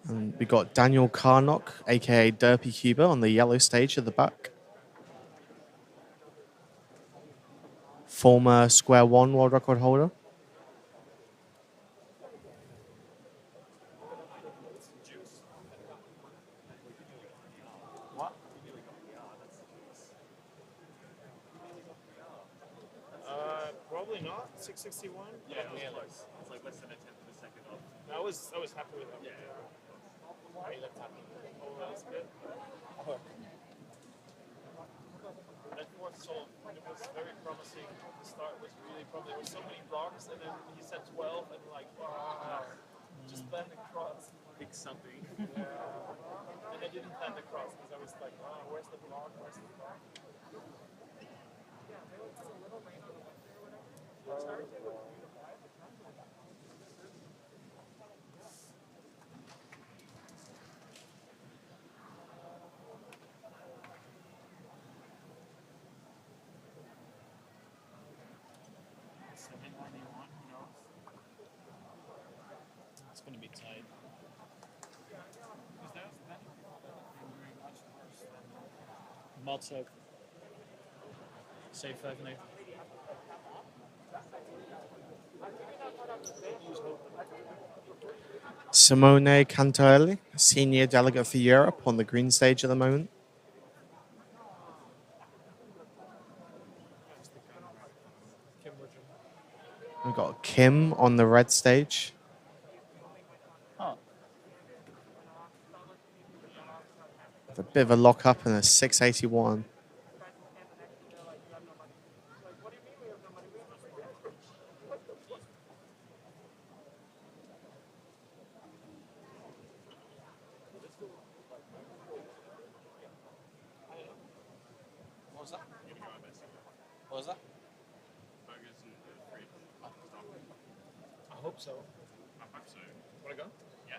And we got Daniel Karnock, aka Derpy Cuba, on the yellow stage at the back. Former Square One world record holder. Probably not. 661. Yeah, it's like less than a tenth of a second off. I was happy with him. Yeah. He looked happy. Oh, that's good. That fourth solo, it was very promising. The start was really promising. There were so many blocks, and then he said 12, and like, wow, just land the cross. Pick something. Yeah. And I didn't land the cross because I was like, oh, where's the block? Where's the block? It's going to be tight. Matsok. Save 5 and 8. Simone Cantarelli, senior delegate for Europe, on the green stage at the moment. We've got Kim on the red stage. Oh. With a bit of a lock up and a 681. hope so. Want to go? Yeah.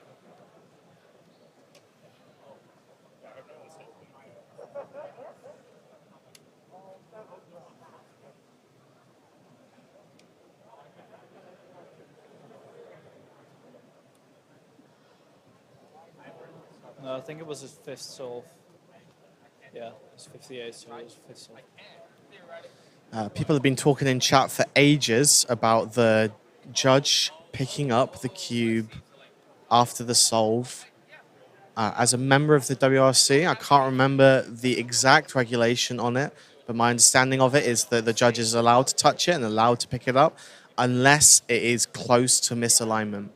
No, I think it was his fifth solve. Yeah, it's 58, so it was fifth solve. People have been talking in chat for ages about the judge picking up the cube after the solve. As a member of the WRC, I can't remember the exact regulation on it, but my understanding of it is that the judge is allowed to touch it and allowed to pick it up unless it is close to misalignment.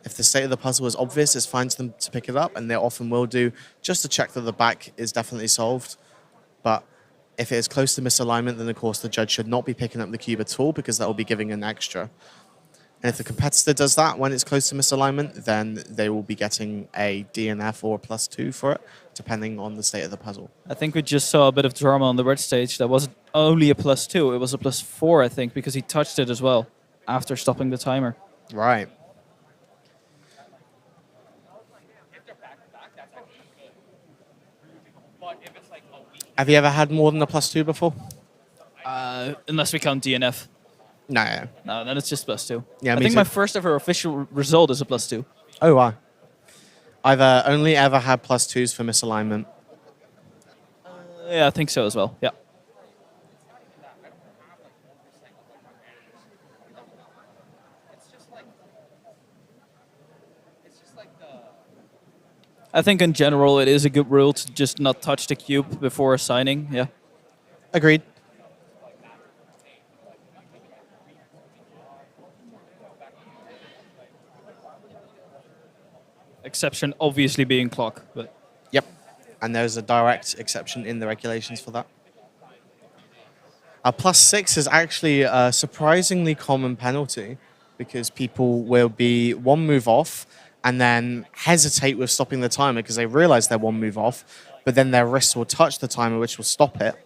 If the state of the puzzle is obvious, it's fine for them to pick it up, and they often will do, just to check that the back is definitely solved. But if it is close to misalignment, then of course the judge should not be picking up the cube at all, because that will be giving an extra. And if the competitor does that when it's close to misalignment, then they will be getting a DNF or a +2 for it, depending on the state of the puzzle. I think we just saw a bit of drama on the red stage. That wasn't only a +2, it was a +4, I think, because he touched it as well after stopping the timer. Right. Have you ever had more than a +2 before? Unless we count DNF. No. No, then it's just +2. Yeah, I me think too. my first ever official result is a +2. Oh, wow. I've only ever had +2s for misalignment. Yeah, I think so as well. Yeah. I think in general it is a good rule to just not touch the cube before signing. Yeah. Agreed. Exception obviously being clock, but Yep. And there's a direct exception in the regulations for that. A +6 is actually a surprisingly common penalty because people will be one move off and then hesitate with stopping the timer because they realize they're one move off, but then their wrists will touch the timer, which will stop it.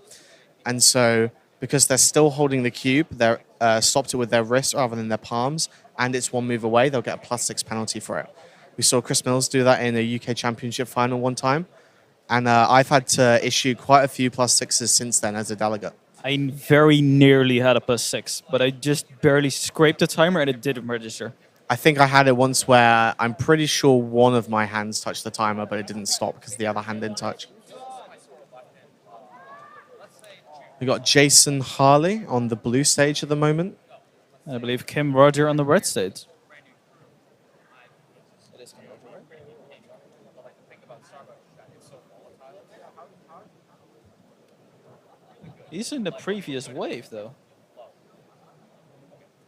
And so because they're still holding the cube, they're stopped it with their wrists rather than their palms, and it's one move away, they'll get a +6 penalty for it. We saw Chris Mills do that in a UK Championship final one time, and I've had to issue quite a few +6s since then as a delegate. I very nearly had a +6, but I just barely scraped the timer and it didn't register. I think I had it once where I'm pretty sure one of my hands touched the timer, but it didn't stop because the other hand didn't touch. We got Jason Harley on the blue stage at the moment. And I believe Kim Roger on the red stage. He's in the previous wave, though.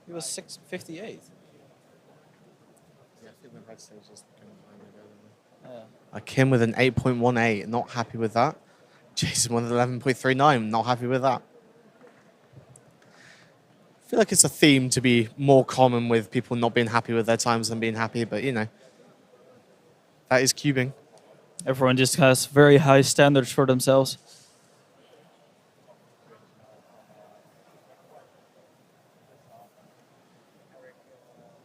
He was 658. Kim with an 8.18, not happy with that. Jason with 11.39, not happy with that. I feel like it's a theme to be more common with people not being happy with their times than being happy, but you know, that is cubing. Everyone just has very high standards for themselves.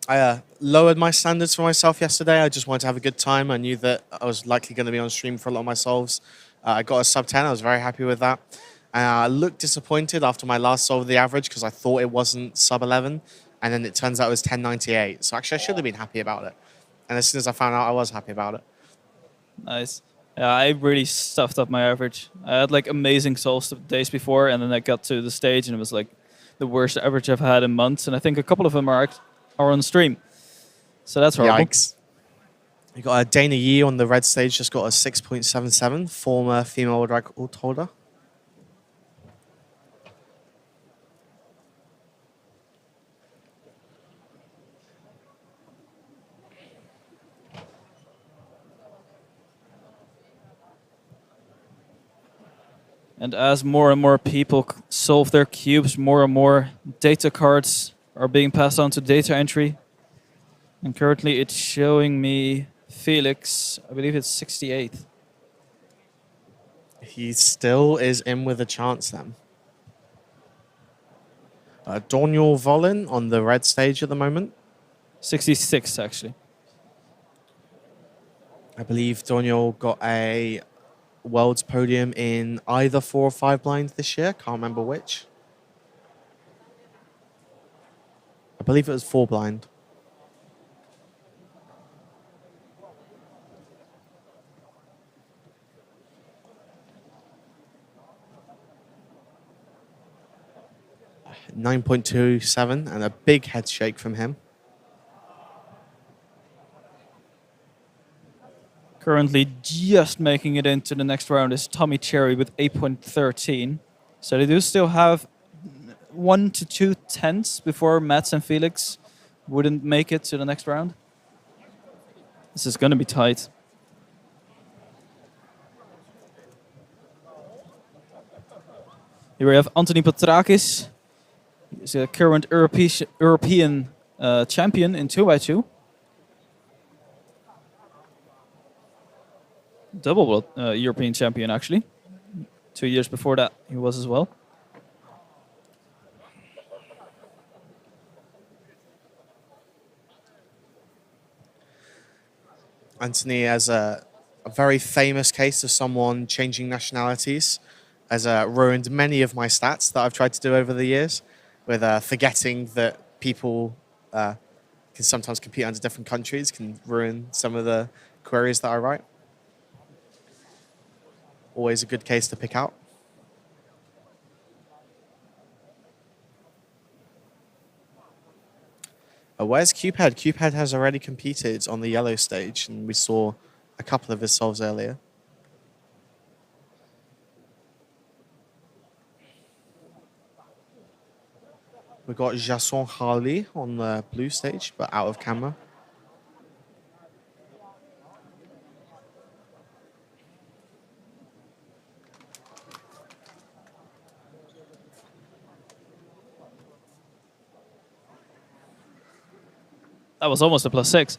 I lowered my standards for myself yesterday. I just wanted to have a good time. I knew that I was likely going to be on stream for a lot of my solves. I got a sub 10. I was very happy with that. I looked disappointed after my last solve of the average because I thought it wasn't sub 11. And then it turns out it was 10.98. So actually, I should have been happy about it. And as soon as I found out, I was happy about it. Nice. Yeah, I really stuffed up my average. I had like amazing solves the days before, and then I got to the stage and it was like the worst average I've had in months. And I think a couple of them are on stream. So that's horrible. Yikes. You got a Dana Yee on the red stage, just got a 6.77, former female world record holder. And as more and more people solve their cubes, more and more data cards are being passed on to data entry. And currently it's showing me Felix, I believe it's 68th. He still is in with a chance then. Daniel Volin on the red stage at the moment. 66 actually. I believe Daniel got a World's podium in either 4 or 5 blind this year. Can't remember which. I believe it was 4 blind. .927 and a big head shake from him. Currently just making it into the next round is Tommy Cherry with 8.13. So they do still have 1 to 2 tenths before Mats and Felix wouldn't make it to the next round. This is going to be tight. Here we have Anthony Petrakis. He's a current European champion in 2x2. Double European champion, actually. 2 years before that, he was as well. Anthony has a very famous case of someone changing nationalities, has ruined many of my stats that I've tried to do over the years, with forgetting that people can sometimes compete under different countries, can ruin some of the queries that I write. Always a good case to pick out. Where's Cuphead? Cuphead has already competed on the yellow stage, and we saw a couple of his solves earlier. We've got Jason Harley on the blue stage, but out of camera. That was almost a +6.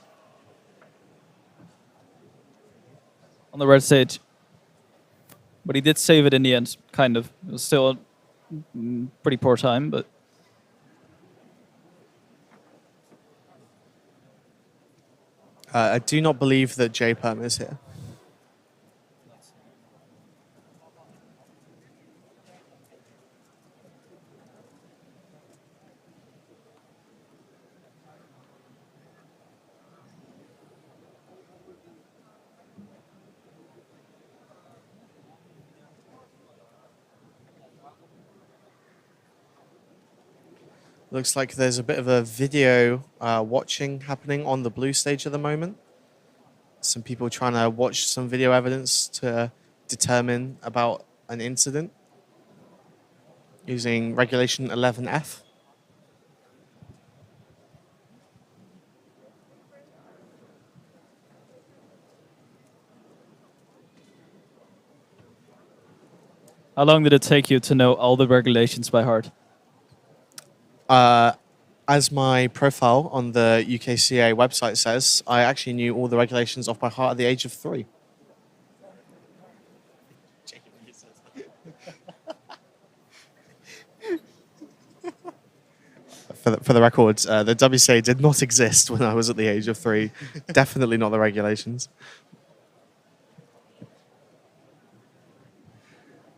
On the red stage. But he did save it in the end, kind of. It was still a pretty poor time, but... I do not believe that J-Perm is here. Looks like there's a bit of a video watching happening on the blue stage at the moment. Some people trying to watch some video evidence to determine about an incident using regulation 11F. How long did it take you to know all the regulations by heart? As my profile on the UKCA website says, I actually knew all the regulations off by heart at the age of 3. For the record, the WCA did not exist when I was at the age of 3. Definitely not the regulations.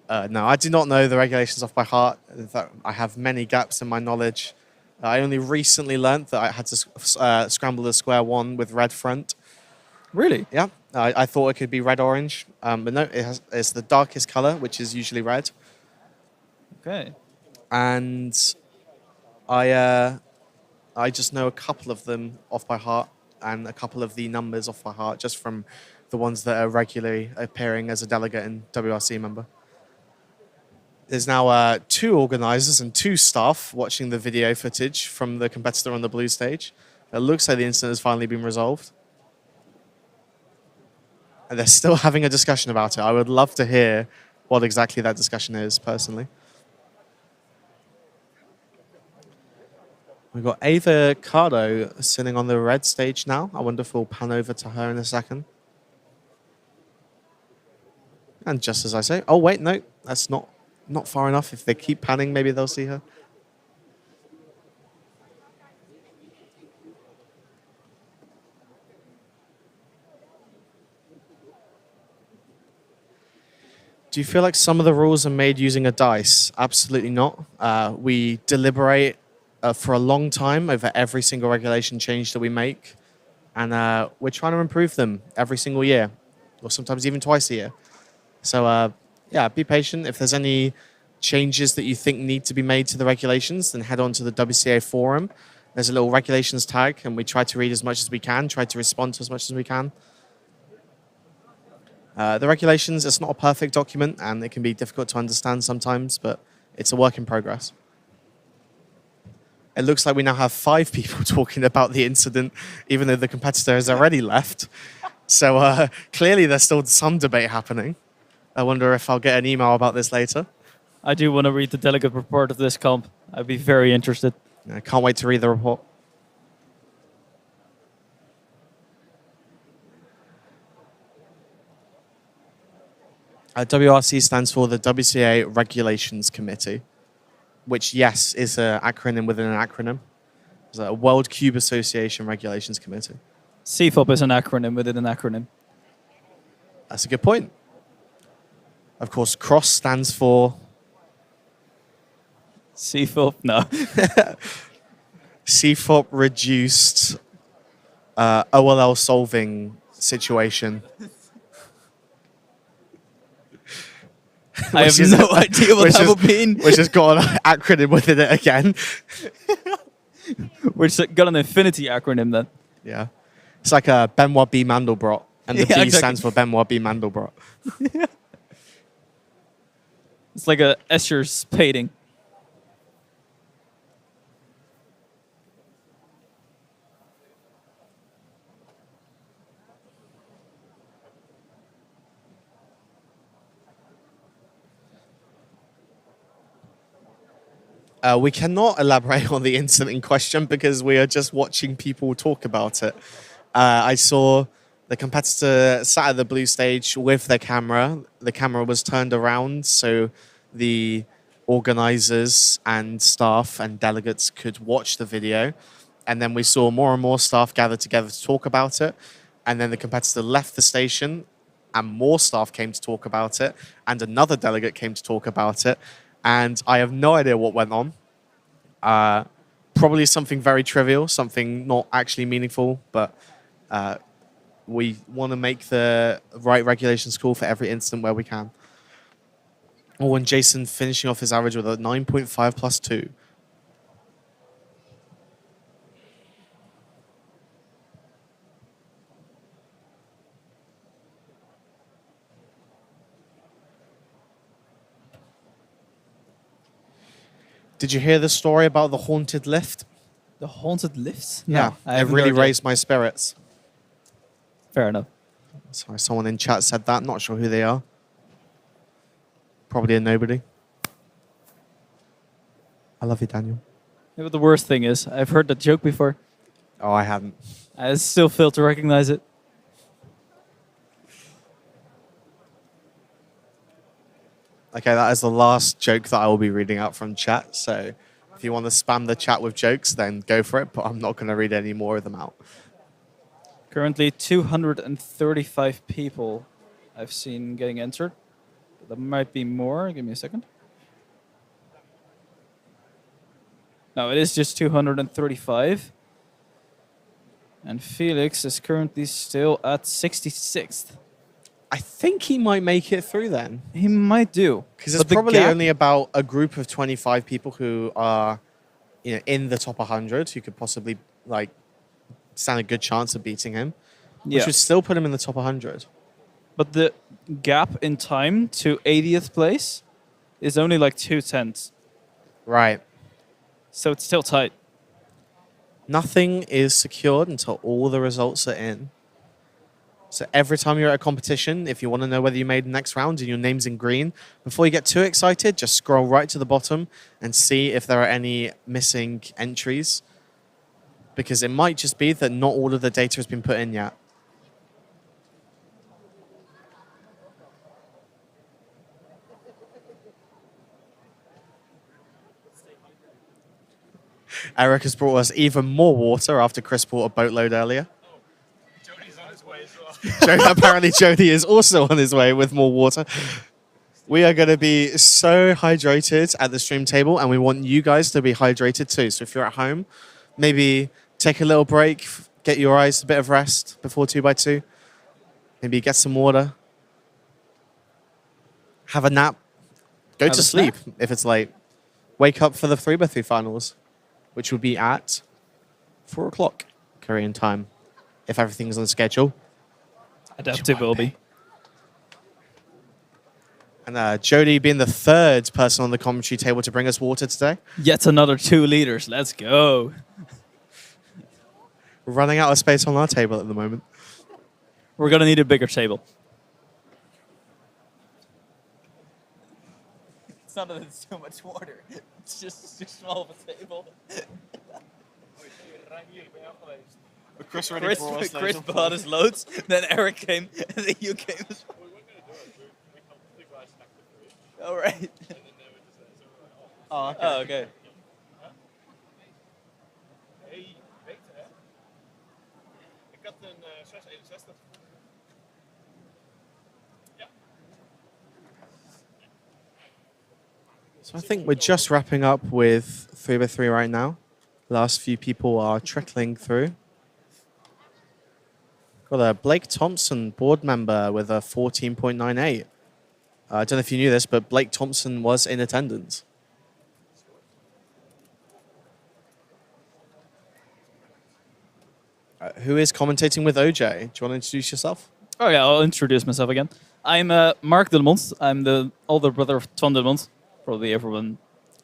No, I do not know the regulations off by heart. In fact, I have many gaps in my knowledge. I only recently learnt that I had to scramble the square 1 with red front. Really? Yeah, I thought it could be red-orange, but no, it's the darkest color, which is usually red. Okay. And I just know a couple of them off by heart and a couple of the numbers off by heart, just from the ones that are regularly appearing as a delegate and WRC member. There's now 2 organizers and 2 staff watching the video footage from the competitor on the blue stage. It looks like the incident has finally been resolved. And they're still having a discussion about it. I would love to hear what exactly that discussion is, personally. We've got Ava Cardo sitting on the red stage now. I wonder if we'll pan over to her in a second. And just as I say, oh wait, no, that's not far enough. If they keep panning, maybe they'll see her. Do you feel like some of the rules are made using a dice? Absolutely not. We deliberate for a long time over every single regulation change that we make. And we're trying to improve them every single year, or sometimes even twice a year. So, yeah, be patient. If there's any changes that you think need to be made to the regulations, then head on to the WCA forum. There's a little regulations tag, and we try to read as much as we can, try to respond to as much as we can. The regulations, it's not a perfect document, and it can be difficult to understand sometimes, but it's a work in progress. It looks like we now have 5 people talking about the incident, even though the competitor has already left. So clearly there's still some debate happening. I wonder if I'll get an email about this later. I do want to read the delegate report of this comp. I'd be very interested. I can't wait to read the report. WRC stands for the WCA Regulations Committee, which, yes, is an acronym within an acronym. It's a World Cube Association Regulations Committee. CFOP is an acronym within an acronym. That's a good point. Of course, CROSS stands for... CFOP? No. CFOP Reduced OLL Solving Situation. I have no idea what that would mean. Which has got an acronym within it again. Which got an infinity acronym then. Yeah. It's like a Benoit B. Mandelbrot. And the B exactly. stands for Benoit B. Mandelbrot. It's like a Escher's painting. We cannot elaborate on the incident in question because we are just watching people talk about it. I saw the competitor sat at the blue stage with their camera. The camera was turned around so the organizers and staff and delegates could watch the video. And then we saw more and more staff gather together to talk about it. And then the competitor left the station and more staff came to talk about it. And another delegate came to talk about it. And I have no idea what went on. Probably something very trivial, something not actually meaningful, but we want to make the right regulations call for every incident where we can. Oh, and Jason finishing off his average with a 9.5 plus 2. Did you hear the story about the haunted lift? The haunted lifts? Yeah, I it haven't really heard that. raised my spirits. Fair enough. Sorry, someone in chat said that. Not sure who they are. Probably a nobody. I love you, Daniel. Yeah, but the worst thing is, I've heard that joke before. Oh, I haven't. I still fail to recognize it. Okay, that is the last joke that I will be reading out from chat. So if you want to spam the chat with jokes, then go for it. But I'm not going to read any more of them out. Currently 235 people I've seen getting entered. There might be more. Give me a second. No, it is just 235. And Felix is currently still at 66th. I think he might make it through then. He might do. Because it's probably only about a group of 25 people who are in the top 100 who could possibly stand a good chance of beating him. Which would still put him in the top 100. But the gap in time to 80th place is only like 2/10. Right. So it's still tight. Nothing is secured until all the results are in. So every time you're at a competition, if you want to know whether you made the next round and your name's in green, before you get too excited, just scroll right to the bottom and see if there are any missing entries. Because it might just be that not all of the data has been put in yet. Eric has brought us even more water after Chris brought a boatload earlier. Jody's on his way as well. Apparently Jody is also on his way with more water. We are going to be so hydrated at the stream table, and we want you guys to be hydrated too. So if you're at home, maybe take a little break, get your eyes a bit of rest before 2x2. Maybe get some water, have a nap, go Have to a sleep if it's late. Wake up for the 3x3 finals, which will be at 4 o'clock Korean time, if everything's on schedule. Adaptive will be. And Jody being the third person on the commentary table to bring us water today. Yet another 2 liters. Let's go. We're running out of space on our table at the moment. We're going to need a bigger table. It's not that it's too much water. It's just too small of a table. Chris bought his loads, then Eric came, and then you came as well. All right. Oh, okay. Oh, okay. So I think we're just wrapping up with 3x3 right now. Last few people are trickling through. Got a Blake Thompson board member with a 14.98. I don't know if you knew this, but Blake Thompson was in attendance. Who is commentating with OJ? Do you want to introduce yourself? Oh yeah, I'll introduce myself again. I'm Mark Delmont. I'm the older brother of Twan Delmont. Probably everyone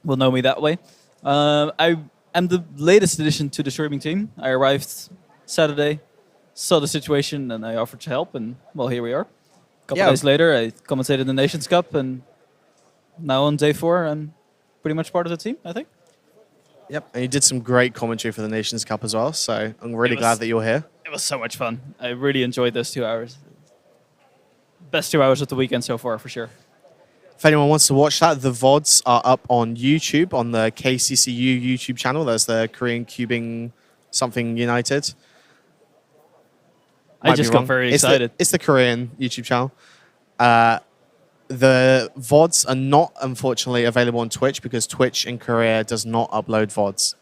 will know me that way. I am the latest addition to the streaming team. I arrived Saturday, saw the situation, and I offered to help, and well, here we are. A couple days later, I commentated the Nations Cup, and now on day 4, I'm pretty much part of the team, I think. Yep, and you did some great commentary for the Nations Cup as well, so I'm really glad that you're here. It was so much fun. I really enjoyed those 2 hours. Best 2 hours of the weekend so far, for sure. If anyone wants to watch that, the VODs are up on YouTube, on the KCCU YouTube channel. That's the Korean Cubing Something United. I just got very excited. It's the Korean YouTube channel. The VODs are not, unfortunately, available on Twitch because Twitch in Korea does not upload VODs.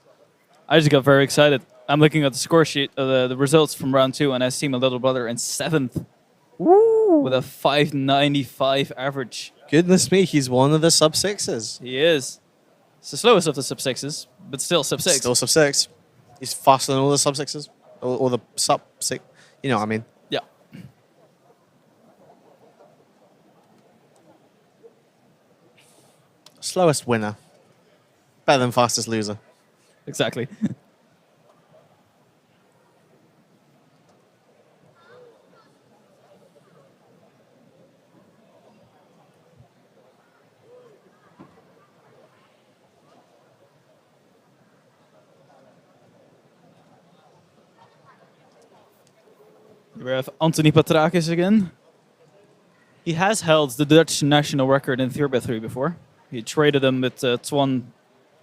I just got very excited. I'm looking at the score sheet, the results from round 2, and I see my little brother in 7th. Woo! With a 595 average. Goodness me, he's one of the sub-6s. He is. It's the slowest of the sub-6s, but still sub-6. Still sub-6. He's faster than all the sub-6s. Or the sub-6. You know what I mean. Yeah. Slowest winner. Better than fastest loser. Exactly. We have Anthony Patrakis again. He has held the Dutch national record in 3x3 before. He traded him with Twan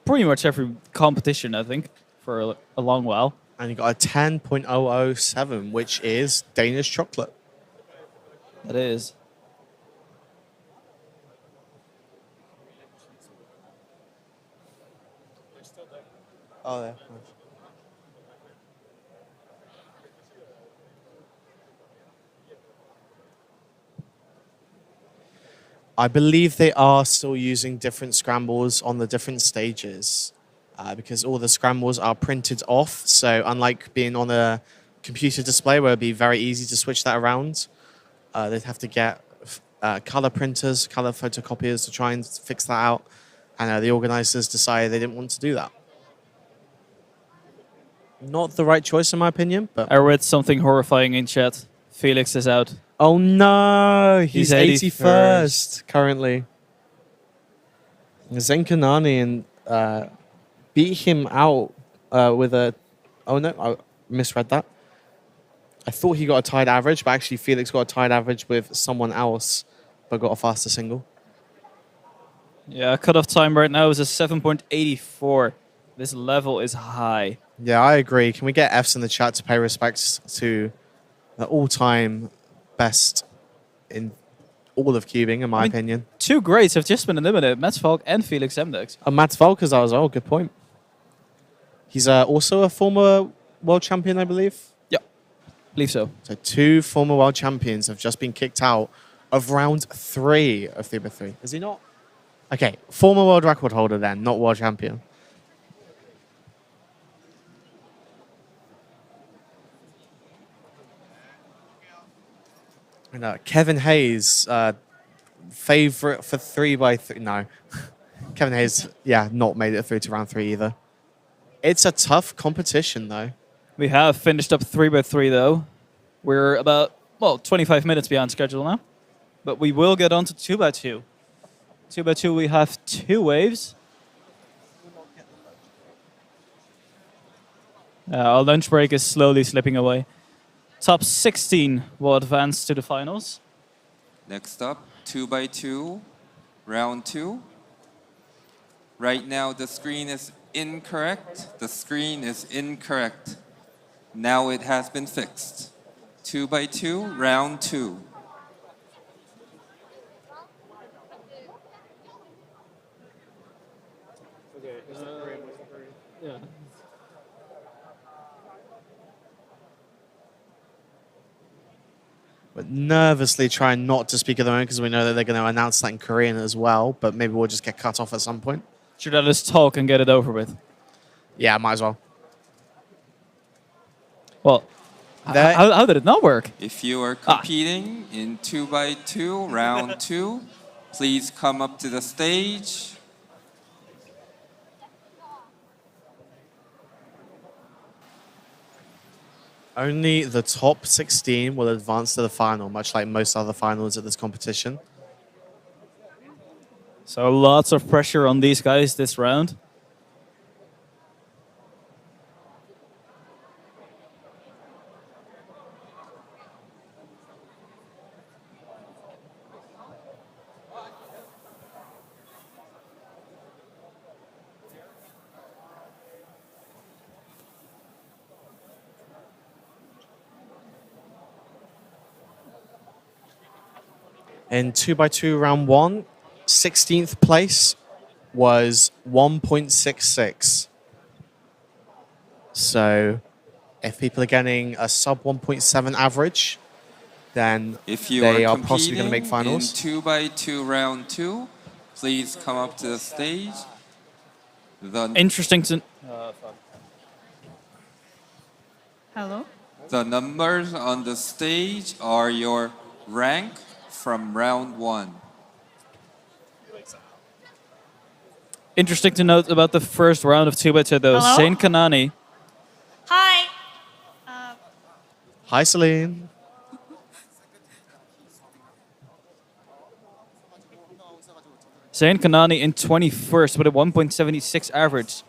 pretty much every competition, I think, for a long while. And he got a 10.007, which is Danish chocolate. That is. Oh, yeah. I believe they are still using different scrambles on the different stages because all the scrambles are printed off. So unlike being on a computer display where it'd be very easy to switch that around, they'd have to get color printers, color photocopiers to try and fix that out. And the organizers decided they didn't want to do that. Not the right choice in my opinion, but I read something horrifying in chat. Felix is out. oh no, he's 81st 81st currently. Zenkanani beat him out with a... Oh no, I misread that. I thought he got a tied average, but actually Felix got a tied average with someone else, but got a faster single. Yeah, cutoff time right now is a 7.84. This level is high. Yeah, I agree. Can we get Fs in the chat to pay respects to the all-time best in all of cubing, in my mean, opinion. Two greats have just been eliminated, Mats Falk and Felix Zemdex. Mats Volkers as well, good point. He's also a former world champion, I believe. Yeah, believe so. So 2 former world champions have just been kicked out of round 3 of 3x3. Is he not? Okay, former world record holder then, not world champion. And Kevin Hayes, favorite for 3x3. No, Kevin Hayes, yeah, not made it through to round 3 either. It's a tough competition though. We have finished up 3x3 though. We're about, 25 minutes behind schedule now. But we will get on to 2x2. 2x2, we have 2 waves. Our lunch break is slowly slipping away. Top 16 will advance to the finals. Next up, 2x2, round 2. Right now, the screen is incorrect. The screen is incorrect. Now it has been fixed. 2x2, round 2. But nervously trying not to speak at the moment because we know that they're going to announce that in Korean as well. But maybe we'll just get cut off at some point. Should I just talk and get it over with? Yeah, might as well. Well, how did it not work? If you are competing in 2x2, round 2, please come up to the stage. Only the top 16 will advance to the final, much like most other finals at this competition. So lots of pressure on these guys this round. In 2x2 round 1, 16th place was 1.66. So if people are getting a sub 1.7 average, then If you they are are possibly going to make competing in finals. 2x2, round 2, please come up to the stage. Interesting to... Hello? The numbers on the stage are your rank from round 1. Interesting to note about the first round of 2x2 though. Hello? Saint Kanani. Hi. Hi, Celine. Saint Kanani in 21st with a 1.76 average.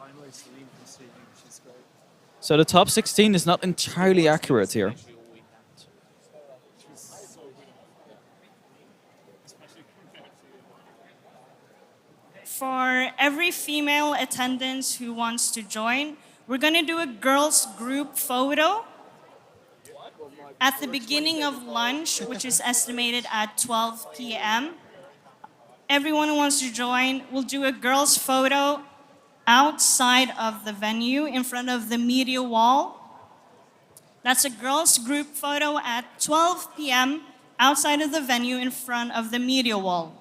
So the top 16 is not entirely accurate here. For every female attendant who wants to join, we're going to do a girls group photo at the beginning of lunch, which is estimated at 12 p.m. Everyone who wants to join will do a girls photo outside of the venue in front of the media wall. That's a girls group photo at 12 p.m. outside of the venue in front of the media wall.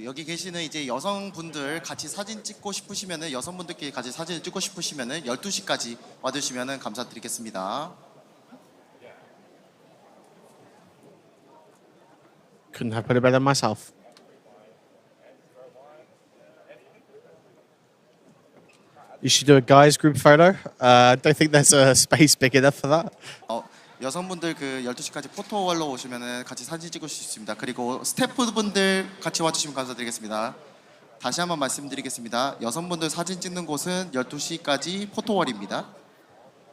여기 계시는 이제 여성분들 같이 사진 찍고 싶으시면은 여성분들끼리 같이 사진을 찍고 싶으시면은 12시까지 와주시면은 감사드리겠습니다. Couldn't have put it better myself. You should do a guys group photo. I don't think there's a space big enough for that. 여성분들 그 12시까지 포토월로 오시면은 같이 사진 찍을 수 있습니다. 그리고 스태프분들 같이 와주시면 감사드리겠습니다. 다시 한번 말씀드리겠습니다. 여성분들 사진 찍는 곳은 12시까지 포토월입니다.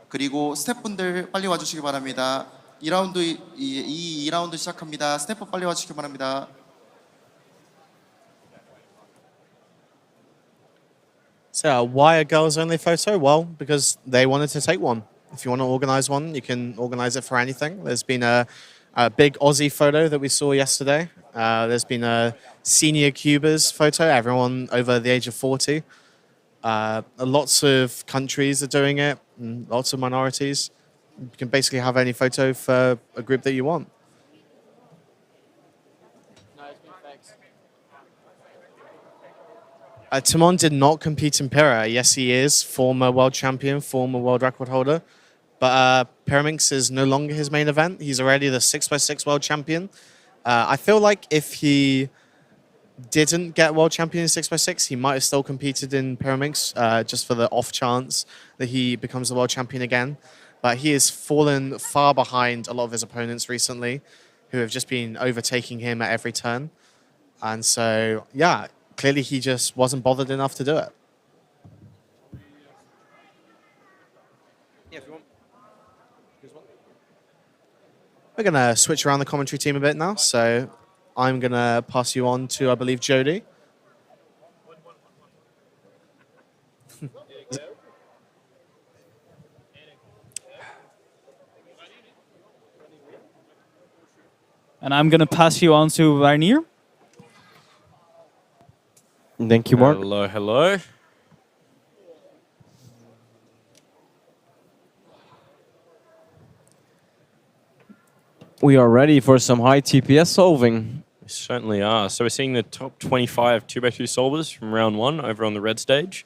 그리고 스태프분들 빨리 와주시기 바랍니다. 2라운드 시작합니다. 스태프 빨리 와주시기 바랍니다. So why a girls only photo? Well, because they wanted to take one. If you want to organize one, you can organize it for anything. There's been a big Aussie photo that we saw yesterday. There's been a senior Cubers photo, everyone over the age of 40. Lots of countries are doing it, and lots of minorities. You can basically have any photo for a group that you want. Timon did not compete in Pira. Yes, he is former world champion, former world record holder. But Pyraminx is no longer his main event. He's already the 6x6 world champion. I feel like if he didn't get world champion in 6x6, he might have still competed in Pyraminx just for the off chance that he becomes the world champion again. But he has fallen far behind a lot of his opponents recently, who have just been overtaking him at every turn. And so, yeah, clearly he just wasn't bothered enough to do it. Yeah, if you want. We're going to switch around the commentary team a bit now. So I'm going to pass you on to, I believe, Jody. And I'm going to pass you on to Warnier. Thank you, Mark. Hello, hello. We are ready for some high TPS solving. We certainly are. So we're seeing the top 25 2x2 solvers from round 1 over on the red stage.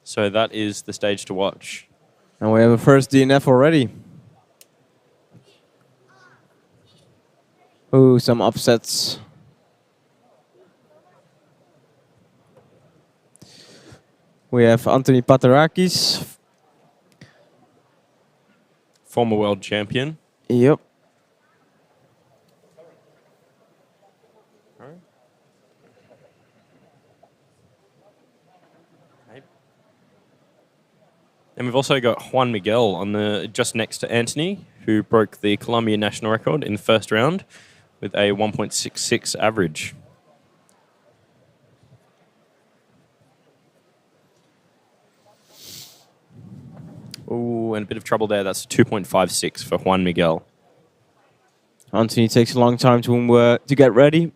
So that is the stage to watch. And we have a first DNF already. Ooh, some upsets. We have Anthony Paterakis. Former world champion. Yep. And we've also got Juan Miguel on the just next to Anthony, who broke the Colombia national record in the first round with a 1.66 average. Ooh, and a bit of trouble there. That's 2.56 for Juan Miguel. Anthony takes a long time to get ready.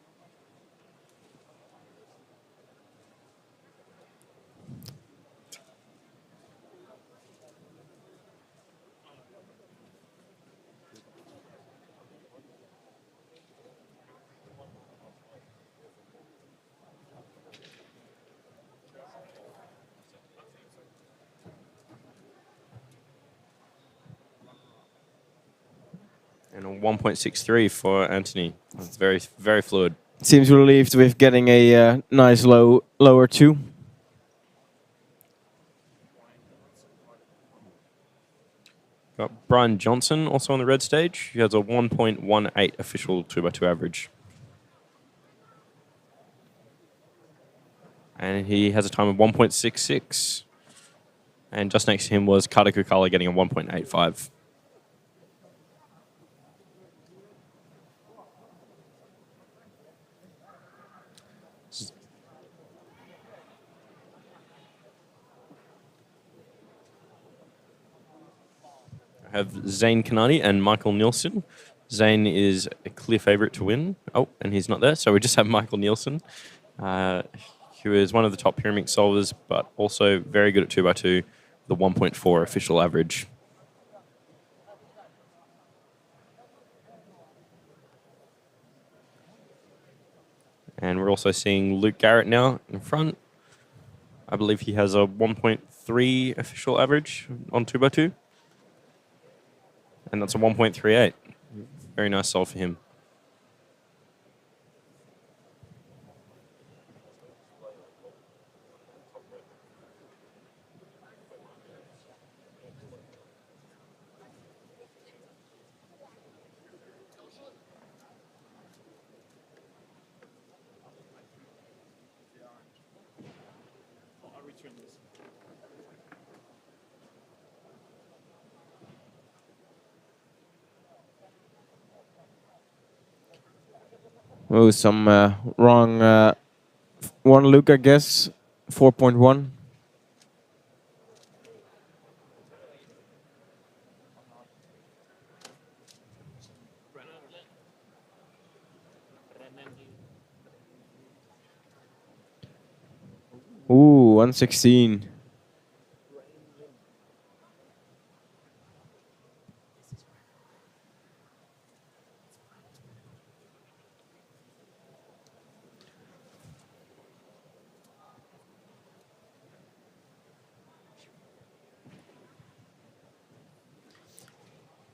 And a 1.63 for Anthony. That's very, very fluid. Seems relieved with getting a nice lower 2. Got Brian Johnson also on the red stage. He has a 1.18 official 2x2 average. And he has a time of 1.66. And just next to him was Kata Kukala getting a 1.85. I have Zane Kanani and Michael Nielsen. Zane is a clear favourite to win. Oh, and he's not there, so we just have Michael Nielsen, who is one of the top pyramid solvers, but also very good at 2x2, the 1.4 official average. And we're also seeing Luke Garrett now in front. I believe he has a 1.3 official average on 2x2. And that's a 1.38. Very nice solve for him. Oh, some wrong one look, I guess. 4.1. Ooh, 116.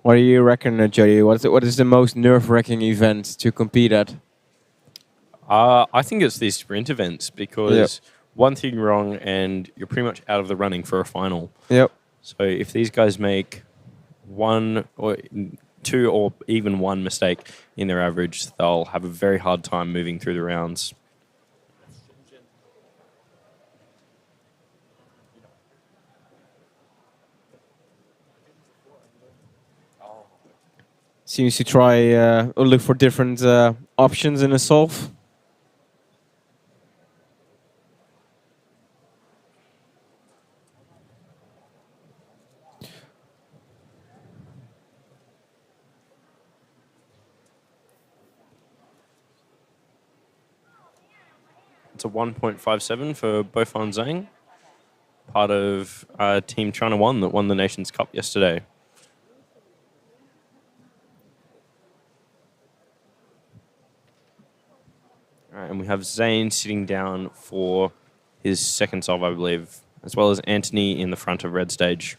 What do you reckon, Jody? What is the most nerve-wracking event to compete at? I think it's these sprint events because one thing wrong and you're pretty much out of the running for a final. Yep. So if these guys make one or two or even one mistake in their average, they'll have a very hard time moving through the rounds. Seems to try or look for different options in a solve. It's a 1.57 for Bofan Zhang, part of Team China 1 that won the Nations Cup yesterday. All right, and we have Zane sitting down for his second solve, I believe, as well as Anthony in the front of red stage.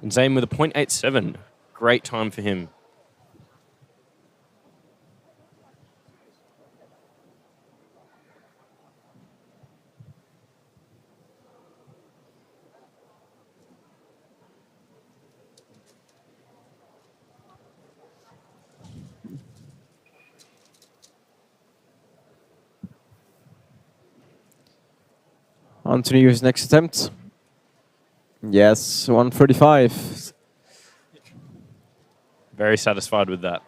And Zane with a 0.87. Great time for him. Anthony, his next attempt. Yes, 135. Very satisfied with that.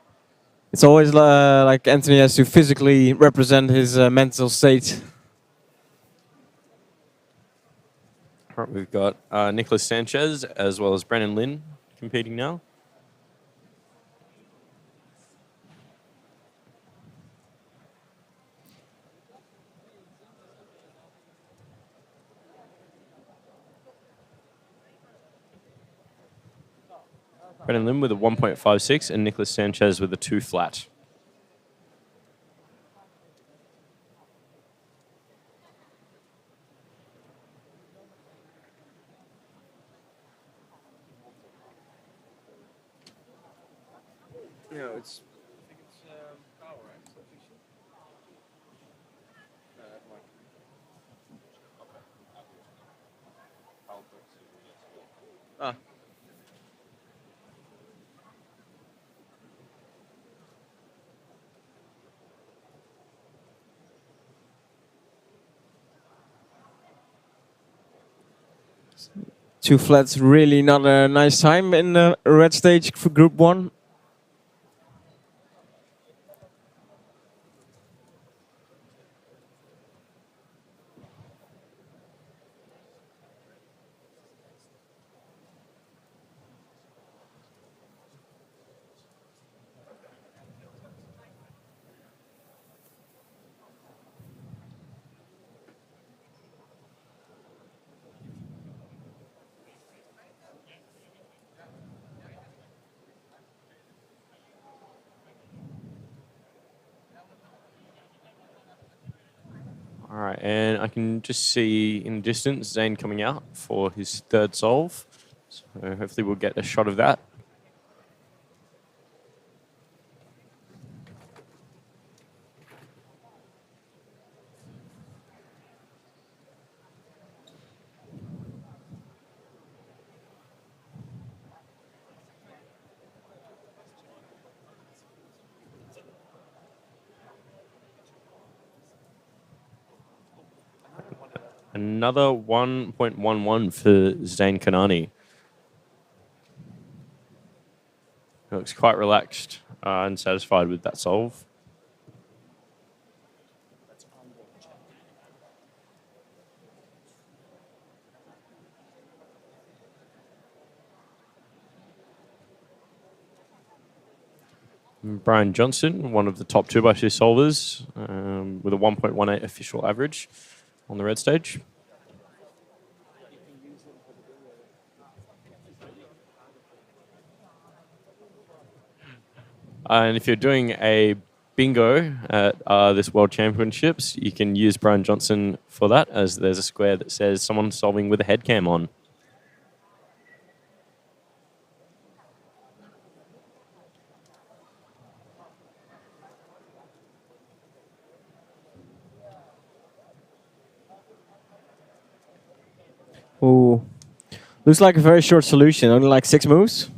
It's always like Anthony has to physically represent his mental state. All right, we've got Nicholas Sanchez as well as Brennan Lin competing now. Brennan Lim with a 1.56 and Nicholas Sanchez with a 2 flat. No, it's. I think it's power, right? Ah. Two flats, really not a nice time in the red stage for Group 1. All right, and I can just see in the distance Zane coming out for his third solve. So hopefully we'll get a shot of that. Another 1.11 for Zane Kanani. He looks quite relaxed and satisfied with that solve. Brian Johnson, one of the top 2x2 solvers, with a 1.18 official average on the red stage. And if you're doing a bingo at this World Championships, you can use Brian Johnson for that, as there's a square that says someone solving with a head cam on. Ooh. Looks like a very short solution, only like 6 moves.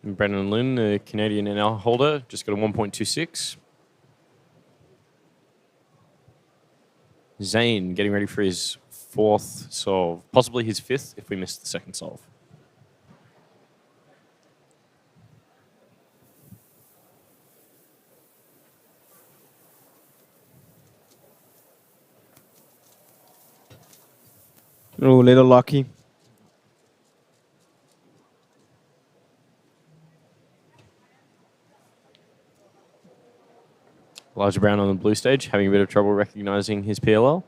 And Brendan Lynn, the Canadian NL holder, just got a 1.26. Zane getting ready for his 4th solve, possibly his 5th if we miss the 2nd solve. Oh, little lucky. Elijah Brown on the blue stage, having a bit of trouble recognizing his PLL.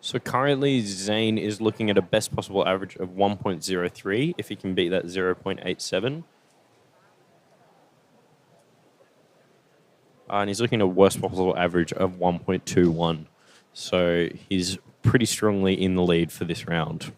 So currently, Zane is looking at a best possible average of 1.03 if he can beat that 0.87. And he's looking at a worst possible average of 1.21. So he's pretty strongly in the lead for this round.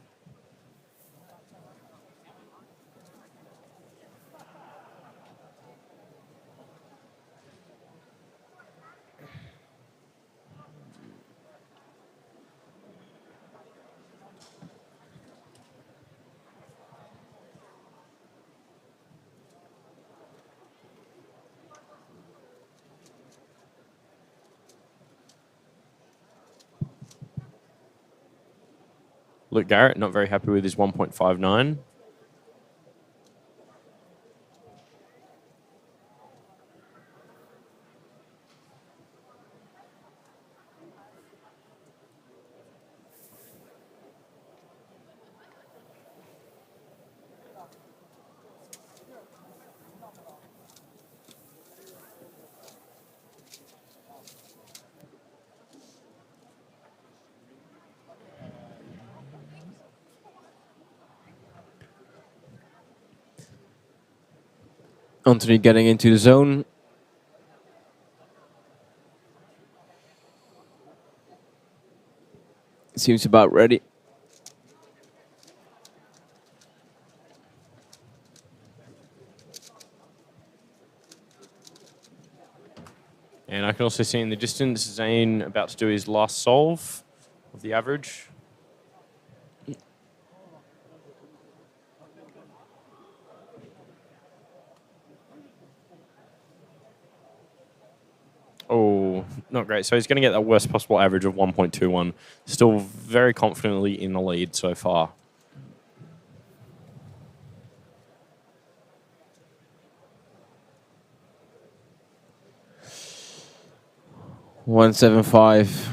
Luke Garrett, not very happy with his 1.59. Anthony getting into the zone. Seems about ready. And I can also see in the distance, Zane about to do his last solve of the average. Oh, not great. So he's going to get that worst possible average of 1.21. Still very confidently in the lead so far. $175.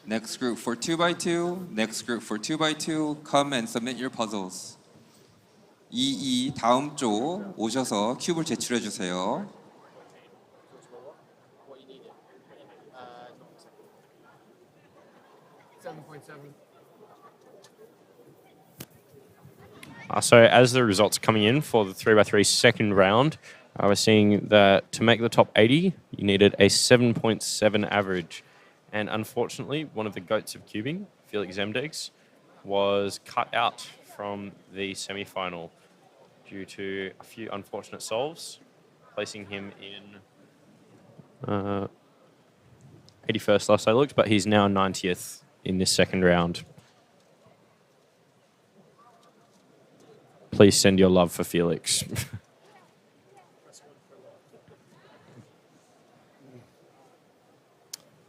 Next group for 2x2, next group for 2x2, come and submit your puzzles. 22 다음 조 오셔서 큐브를 제출해 주세요. So as the results are coming in for the 3x3 second round, we're seeing that to make the top 80, you needed a 7.7 average. And unfortunately, one of the goats of cubing, Felix Zemdegs, was cut out from the semi-final due to a few unfortunate solves, placing him in 81st last I looked, but he's now 90th in this second round. Please send your love for Felix.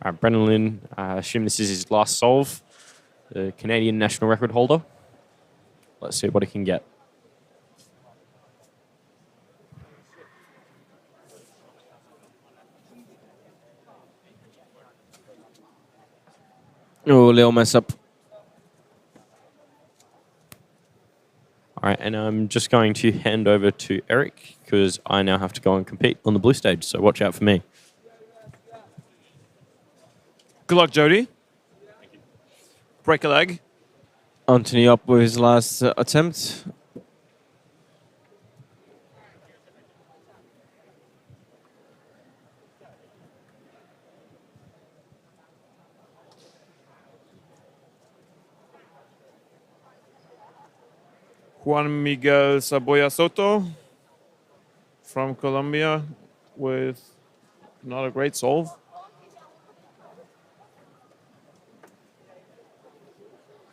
All right, Brennan Lynn, I assume this is his last solve. The Canadian national record holder. Let's see what he can get. Oh, little mess up. All right, and I'm just going to hand over to Eric because I now have to go and compete on the blue stage, so watch out for me. Good luck, Jody. Break a leg. Anthony up with his last attempt. Juan Miguel Saboya Soto from Colombia with not a great solve.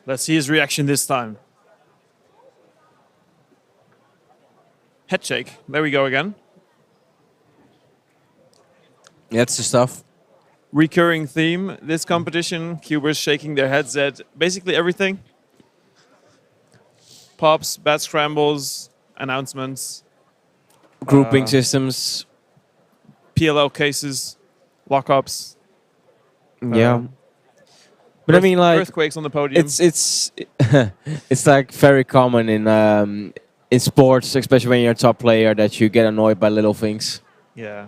Let's see his reaction this time. Head shake. There we go again. That's the stuff. Recurring theme this competition. Cubers shaking their heads at basically everything. Pops, bad scrambles, announcements. Grouping systems. PLL cases, lockups. Yeah. But I mean, like, earthquakes on the podium. It's it's like very common in sports, especially when you're a top player, that you get annoyed by little things. Yeah.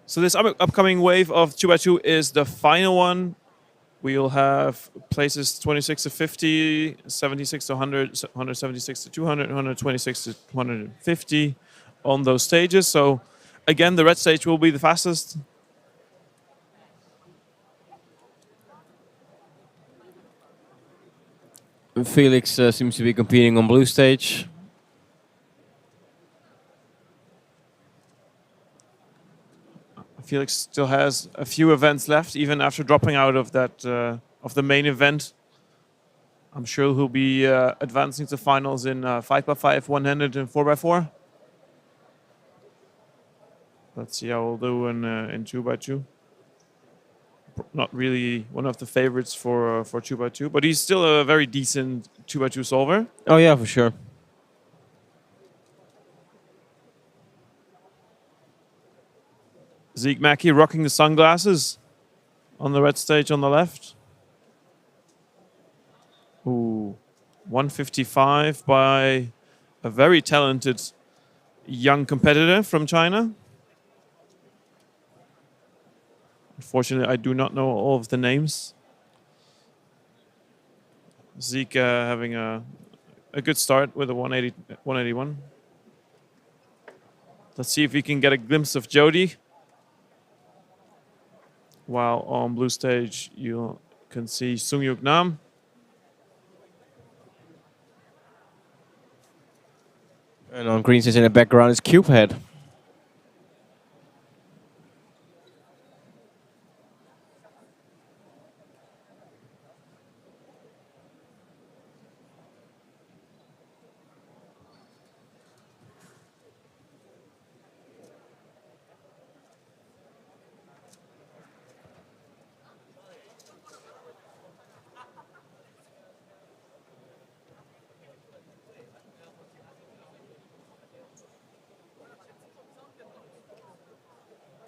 So this upcoming wave of 2x2 is the final one. We'll have places 26 to 50, 76 to 100, 176 to 200, 126 to 150 on those stages. So again, the red stage will be the fastest. Felix seems to be competing on blue stage. Felix still has a few events left, even after dropping out of that of the main event. I'm sure he'll be advancing to finals in 5x5, one-handed, and 4x4. Let's see how we'll do in 2x2. Not really one of the favorites for 2x2, but he's still a very decent 2x2 solver. Oh yeah, for sure. Zeke Mackey rocking the sunglasses on the red stage on the left. Ooh, 155 by a very talented young competitor from China. Unfortunately, I do not know all of the names. Zeke having a good start with a 181. Let's see if we can get a glimpse of Jody. While on blue stage, you can see Sungyuk Nam. And on green stage in the background is Cubehead.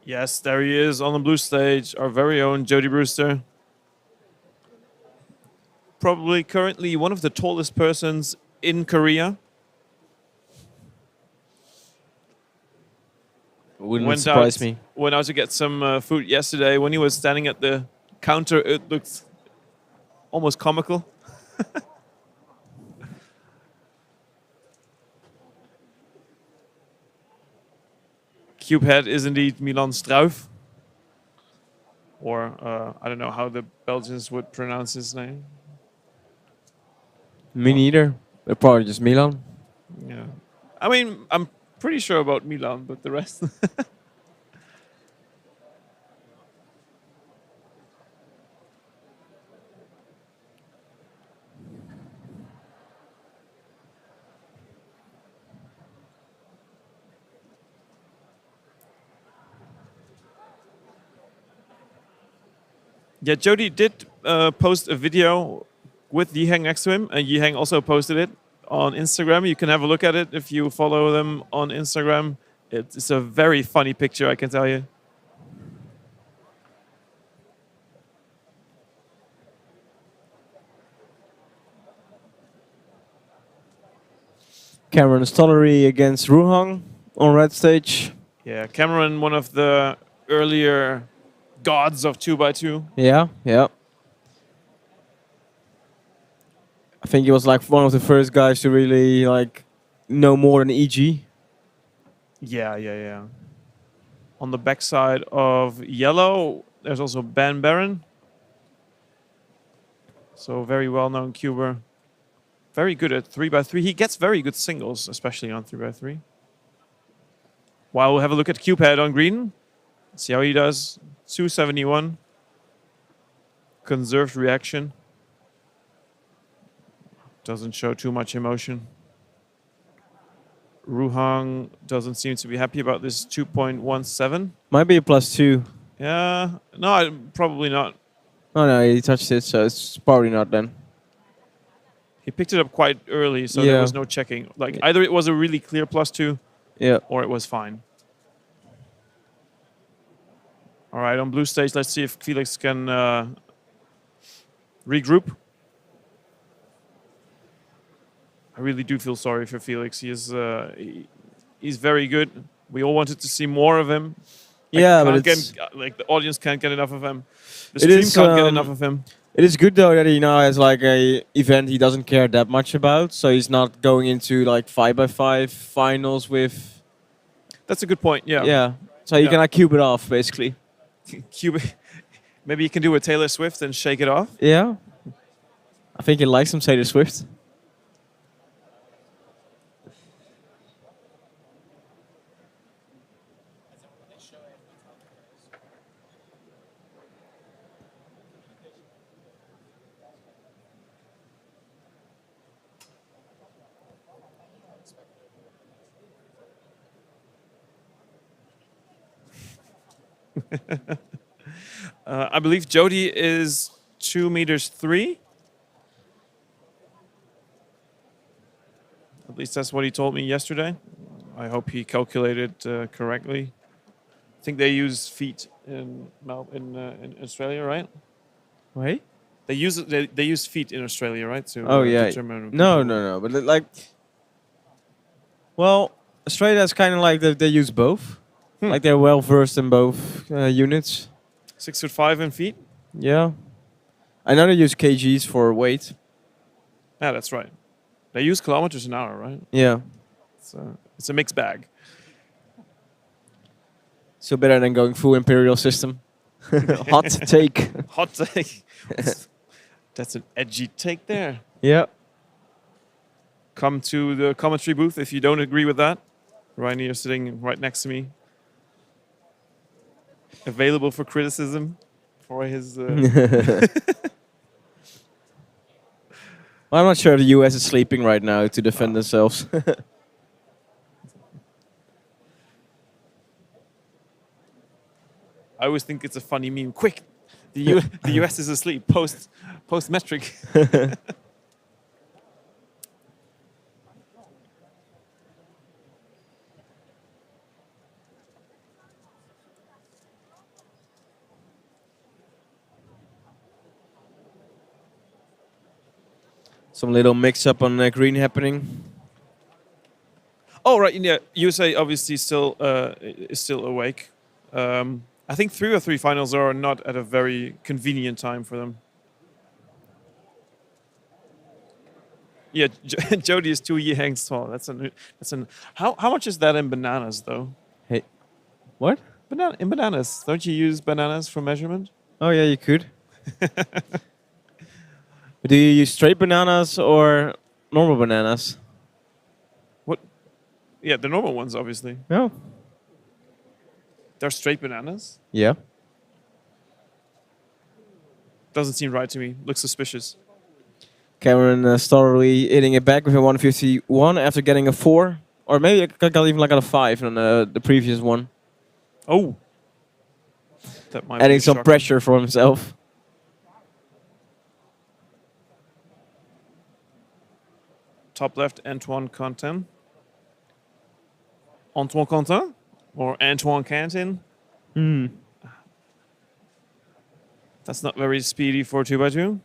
Yes, there he is on the blue stage, our very own Jody Brewster. Probably currently one of the tallest persons in Korea. Wouldn't surprise me. Went out to get some food yesterday. When he was standing at the counter, it looked almost comical. Cube head is indeed Milan Struif. Or I don't know how the Belgians would pronounce his name. Me neither. They're probably just Milan. Yeah. I mean, I'm pretty sure about Milan, but the rest. Yeah, Jody did post a video with Yiheng next to him, and Yiheng also posted it on Instagram. You can have a look at it if you follow them on Instagram. It's a very funny picture, I can tell you. Cameron Stollery against Ruhang on red stage. Yeah, Cameron, one of the earlier gods of 2x2. Yeah, yeah. I think he was like one of the first guys to really like know more than EG. Yeah. On the backside of yellow, there's also Ben Barron. So very well-known cuber. Very good at 3x3. He gets very good singles, especially on 3x3. While we'll have a look at Cubehead on green. See how he does. 271. Conserved reaction. Doesn't show too much emotion. Ruhang doesn't seem to be happy about this 2.17. Might be a +2. Yeah, no, probably not. Oh no, he touched it, so it's probably not then. He picked it up quite early, so there was no checking. Like either it was a really clear +2, or it was fine. All right, on blue stage, let's see if Felix can regroup. I really do feel sorry for Felix. He is he's very good. We all wanted to see more of him. But it's, like the audience can't get enough of him. The stream can't get enough of him. It is good though that he now has like a event he doesn't care that much about, so he's not going into like 5x5 finals with. That's a good point. Yeah. Yeah. So you can like cube it off basically. Cube. Maybe you can do a Taylor Swift and shake it off. Yeah. I think he likes some Taylor Swift. I believe Jody is 2.3 meters. At least that's what he told me yesterday. I hope he calculated correctly. I think they use feet in Australia, right? Wait. They use feet in Australia, right? To, determine No. But like, well, Australia is kind of like they use both. Like they're well versed in both units. 6'5" in feet. Yeah, I know they use kgs for weight. Yeah, that's right. They use kilometers an hour, right? Yeah. It's a mixed bag. So better than going full imperial system. Hot take. Hot take. That's an edgy take there. Yeah. Come to the commentary booth if you don't agree with that. Rainier sitting right next to me. Available for criticism for his... Well, I'm not sure the US is sleeping right now to defend themselves. I always think it's a funny meme. Quick, the US is asleep. Post metric. Some little mix-up on the green happening. Oh right, yeah. USA obviously still is still awake. I think 3-3 finals are not at a very convenient time for them. Yeah, Jody is 2 yangs tall. That's an. How much is that in bananas though? Hey, what? In bananas, don't you use bananas for measurement? Oh yeah, you could. Do you use straight bananas or normal bananas? What? Yeah, the normal ones obviously. No. They're straight bananas. Yeah. Doesn't seem right to me. Looks suspicious. Cameron Storey hitting it back with a 151 after getting a 4. Or maybe I got even like a 5 on the previous one. Oh. That might Adding be some shocking. pressure for himself. Top left, Antoine Quentin. Antoine Quentin? Or Antoine Cantin? That's not very speedy for 2x2.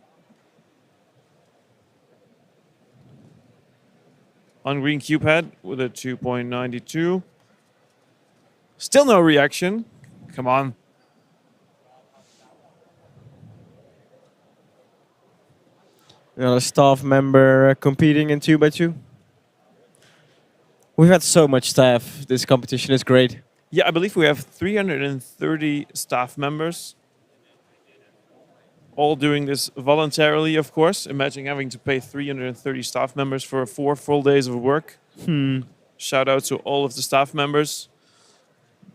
On green cue pad with a 2.92. Still no reaction. Come on. Another staff member competing in 2x2. We've had so much staff. This competition is great. Yeah, I believe we have 330 staff members. All doing this voluntarily, of course. Imagine having to pay 330 staff members for 4 full days of work. Shout out to all of the staff members.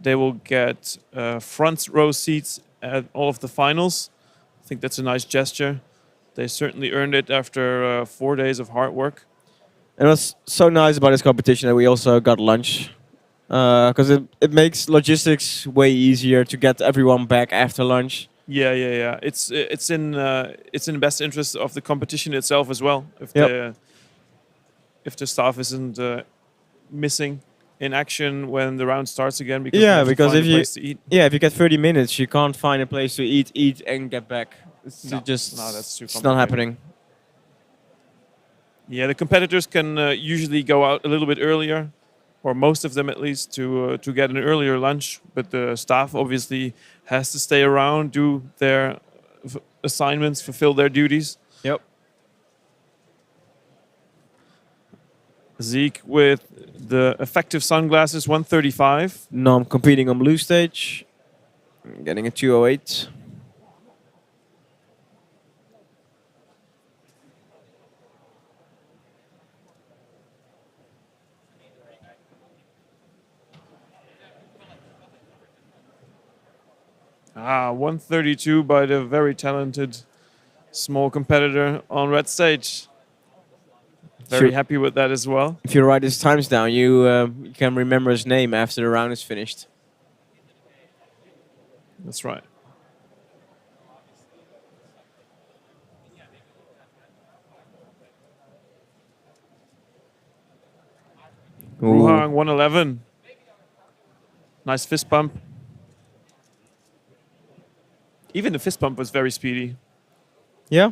They will get front row seats at all of the finals. I think that's a nice gesture. They certainly earned it after 4 days of hard work. And what's so nice about this competition that we also got lunch. Because it makes logistics way easier to get everyone back after lunch. Yeah. It's in the best interest of the competition itself as well. If the staff isn't missing in action when the round starts again, because if you get 30 minutes, you can't find a place to eat and get back. It's No, that's too it's not happening. Yeah, the competitors can usually go out a little bit earlier, or most of them at least, to get an earlier lunch. But the staff obviously has to stay around, do their assignments, fulfill their duties. Yep. Zeke with the effective sunglasses, 135. No, I'm competing on blue stage. Getting a 208. Ah, 132 by the very talented small competitor on red stage. Very happy with that as well. If you write his times down, you can remember his name after the round is finished. That's right. Ruhang 111. Nice fist bump. Even the fist bump was very speedy. Yeah.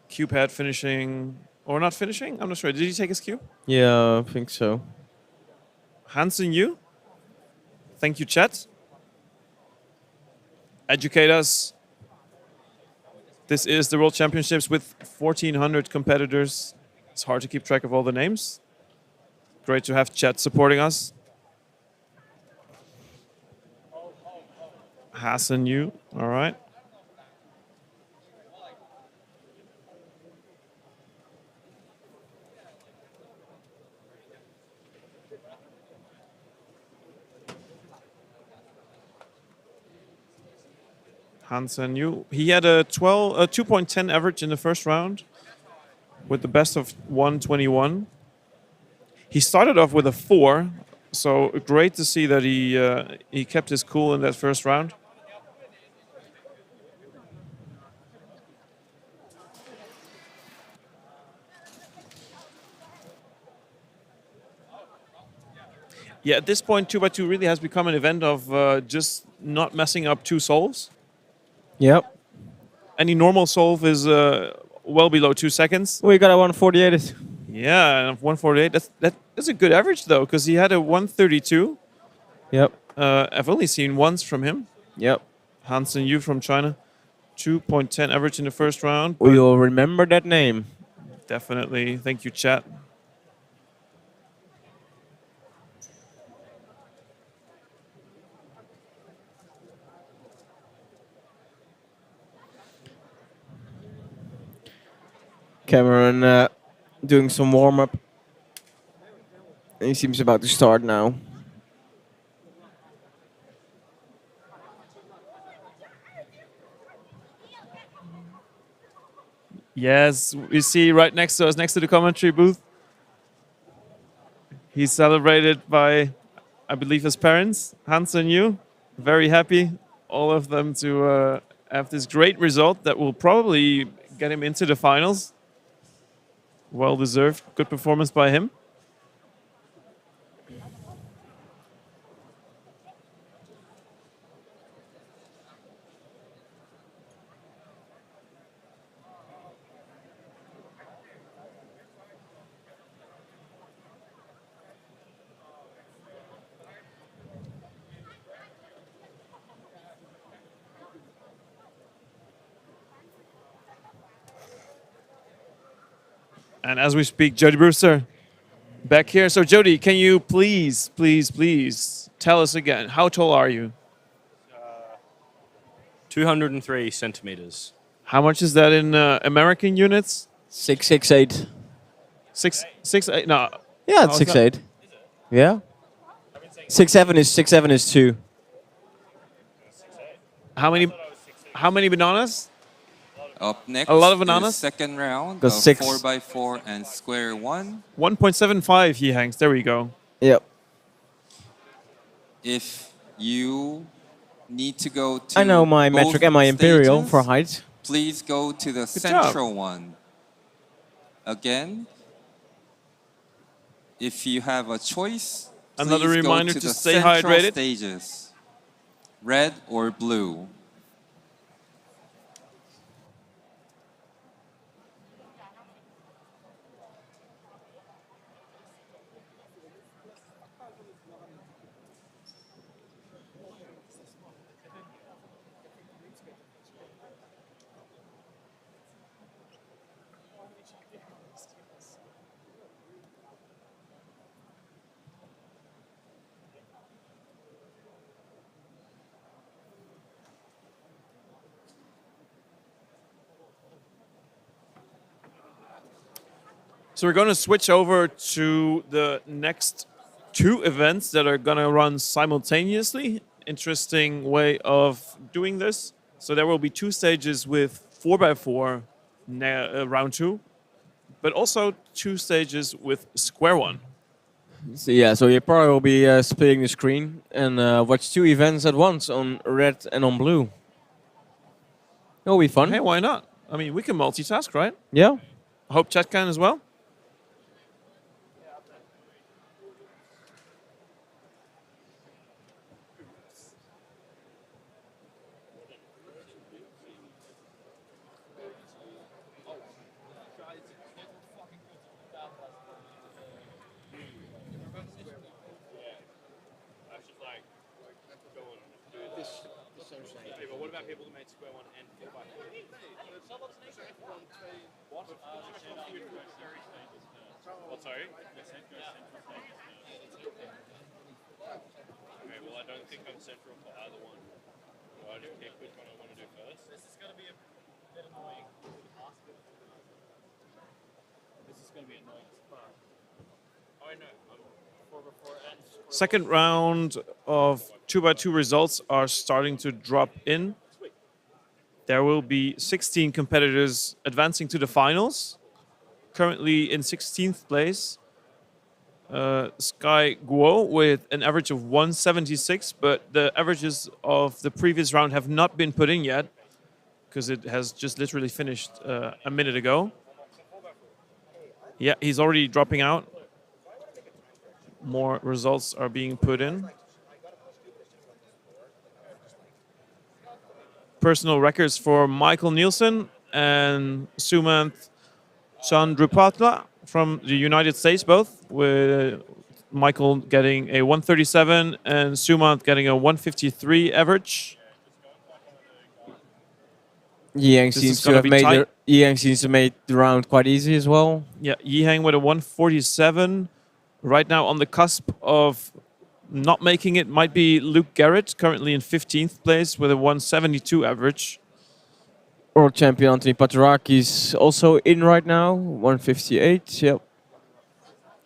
Cue pad finishing, or not finishing? I'm not sure. Did he take his cue? Yeah, I think so. Hansen Yu. Thank you, chat. Educate us. This is the World Championships with 1,400 competitors. It's hard to keep track of all the names. Great to have chat supporting us. Hassan Yu, all right. Hansen Yu. He had a 2.10 average in the first round with the best of 121. He started off with a 4, so great to see that he kept his cool in that first round. Yeah, at this point, 2x2 really has become an event of just not messing up two solves. Yep. Any normal solve is well below 2 seconds. We got a 148. Yeah, and 148. That's a good average though, because he had a 132. Yep. I've only seen once from him. Yep. Hansen Yu from China, 2.10 average in the first round. We will remember that name. Definitely. Thank you, chat. Cameron doing some warm up. He seems about to start now. Yes, we see right next to us, next to the commentary booth. He's celebrated by, I believe, his parents, Hansen Yu. Very happy, all of them, to have this great result that will probably get him into the finals. Well deserved. Good performance by him. And as we speak, Jody Brewster back here. So Jody, can you please tell us again, how tall are you? 203 centimeters. How much is that in American units? 6'8". 6'8". No. Yeah, How's it's that? 6'8". Yeah. 6'7" is 2. How many bananas? Up next, A lot of is bananas? second round Got of 6. 4x4 and square one. 1.75 he hangs. There we go. Yep. If you need to go to I know my both metric and my imperial stages, for height. please go to the job. central one. Again, if you have a choice, Another please reminder go to the stay central hydrated. stages, red or blue. So we're going to switch over to the next two events that are going to run simultaneously. Interesting way of doing this. So there will be two stages with 4x4 round 2, but also two stages with square one. So yeah, so you probably will be splitting the screen and watch two events at once on red and on blue. It'll be fun. Hey, why not? I mean, we can multitask, right? Yeah. I hope chat can as well. Second round of 2x2 results are starting to drop in. There will be 16 competitors advancing to the finals. Currently in 16th place, Sky Guo with an average of 176, but the averages of the previous round have not been put in yet because it has just literally finished a minute ago. Yeah, he's already dropping out. More results are being put in. Personal records for Michael Nielsen and Sumant Chandrupatla from the United States, both, with Michael getting a 137 and Sumant getting a 153 average. Yang This seems is to gonna have be made tight. Yang seems to make the round quite easy as well. Yeah, Yihang with a 147. Right now on the cusp of not making it might be Luke Garrett, currently in 15th place with a 172 average. World champion Anthony Paterakis also in right now, 158. Yep.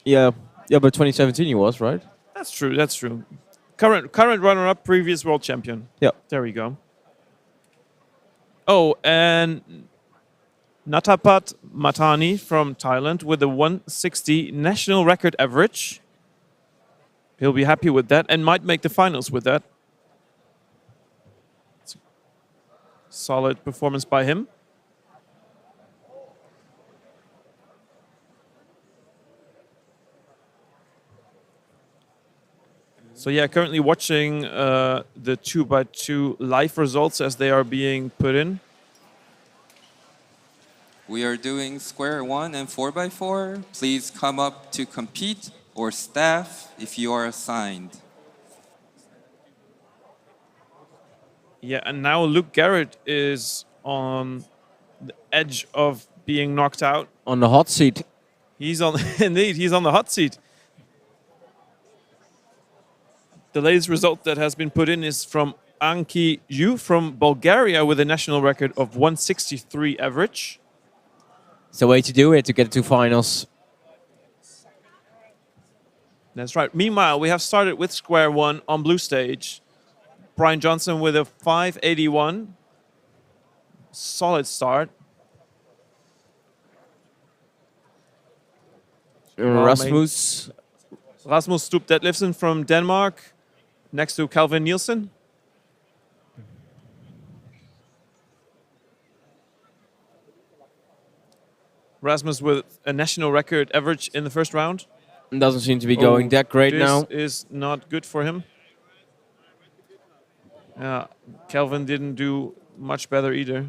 Yeah, but 2017 he was, right? That's true, that's true. Current runner-up, previous world champion. Yep. There we go. Oh, and Natapat Matani from Thailand with a 160 national record average. He'll be happy with that and might make the finals with that. It's a solid performance by him. So yeah, currently watching the 2x2 live results as they are being put in. We are doing square 1 and 4x4. Please come up to compete or staff if you are assigned. Yeah, and now Luke Garrett is on the edge of being knocked out. On the hot seat. He's on, indeed, he's on the hot seat. The latest result that has been put in is from Ilkyoo from Bulgaria with a national record of 163 average. It's the way to do it to get to finals. That's right. Meanwhile, we have started with square 1 on blue stage. Brian Johnson with a 581. Solid start. Rasmus Stoop Detlefsen from Denmark next to Calvin Nielsen. Rasmus with a national record average in the first round. Doesn't seem to be going that great now. This is not good for him. Calvin didn't do much better either.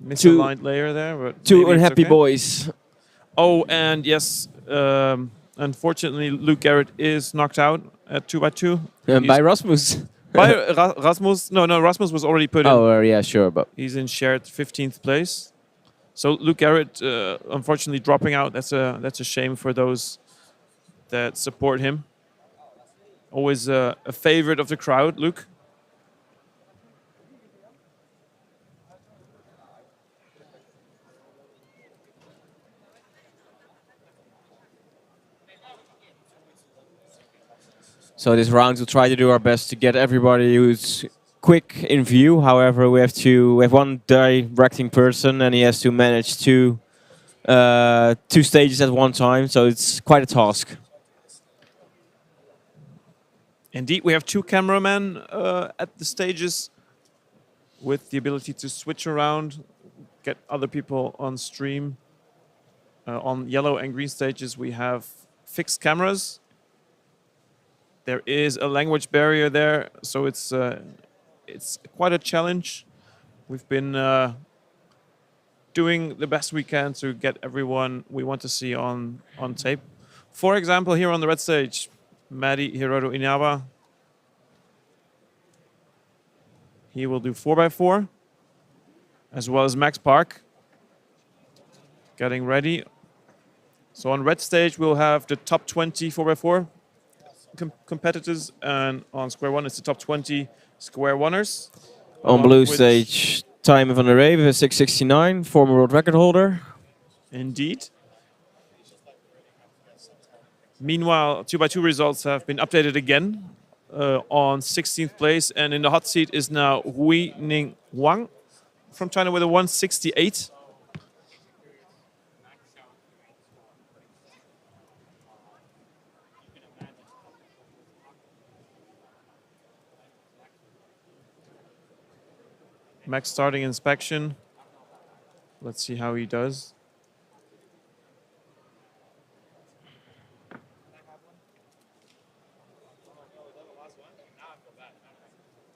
Misaligned layer there, but two maybe it's unhappy okay. boys. Oh, and yes, unfortunately, Luke Garrett is knocked out at 2x2. By Rasmus. By Rasmus. No, Rasmus was already put in. Oh, yeah, sure, but He's in shared 15th place. So Luke Garrett, unfortunately, dropping out. That's a shame for those that support him. Always a favorite of the crowd, Luke. So this round we'll try to do our best to get everybody who's quick in view. However, we have one directing person and he has to manage two stages at one time. So it's quite a task. Indeed, we have two cameramen at the stages with the ability to switch around, get other people on stream. On yellow and green stages, we have fixed cameras. There is a language barrier there, so it's quite a challenge. We've been doing the best we can to get everyone we want to see on tape. For example, here on the red stage, Madi Hiroto Inaba. He will do 4x4, as well as Max Park. Getting ready. So on red stage, we'll have the top 20 4x4 competitors, and on square 1, it's the top 20 square oneers. On blue stage, Time van der Rey with a 669, former world record holder. Indeed. Meanwhile, 2x2 results have been updated again on 16th place, and in the hot seat is now Hui Ning Wang from China with a 168. Max starting inspection. Let's see how he does.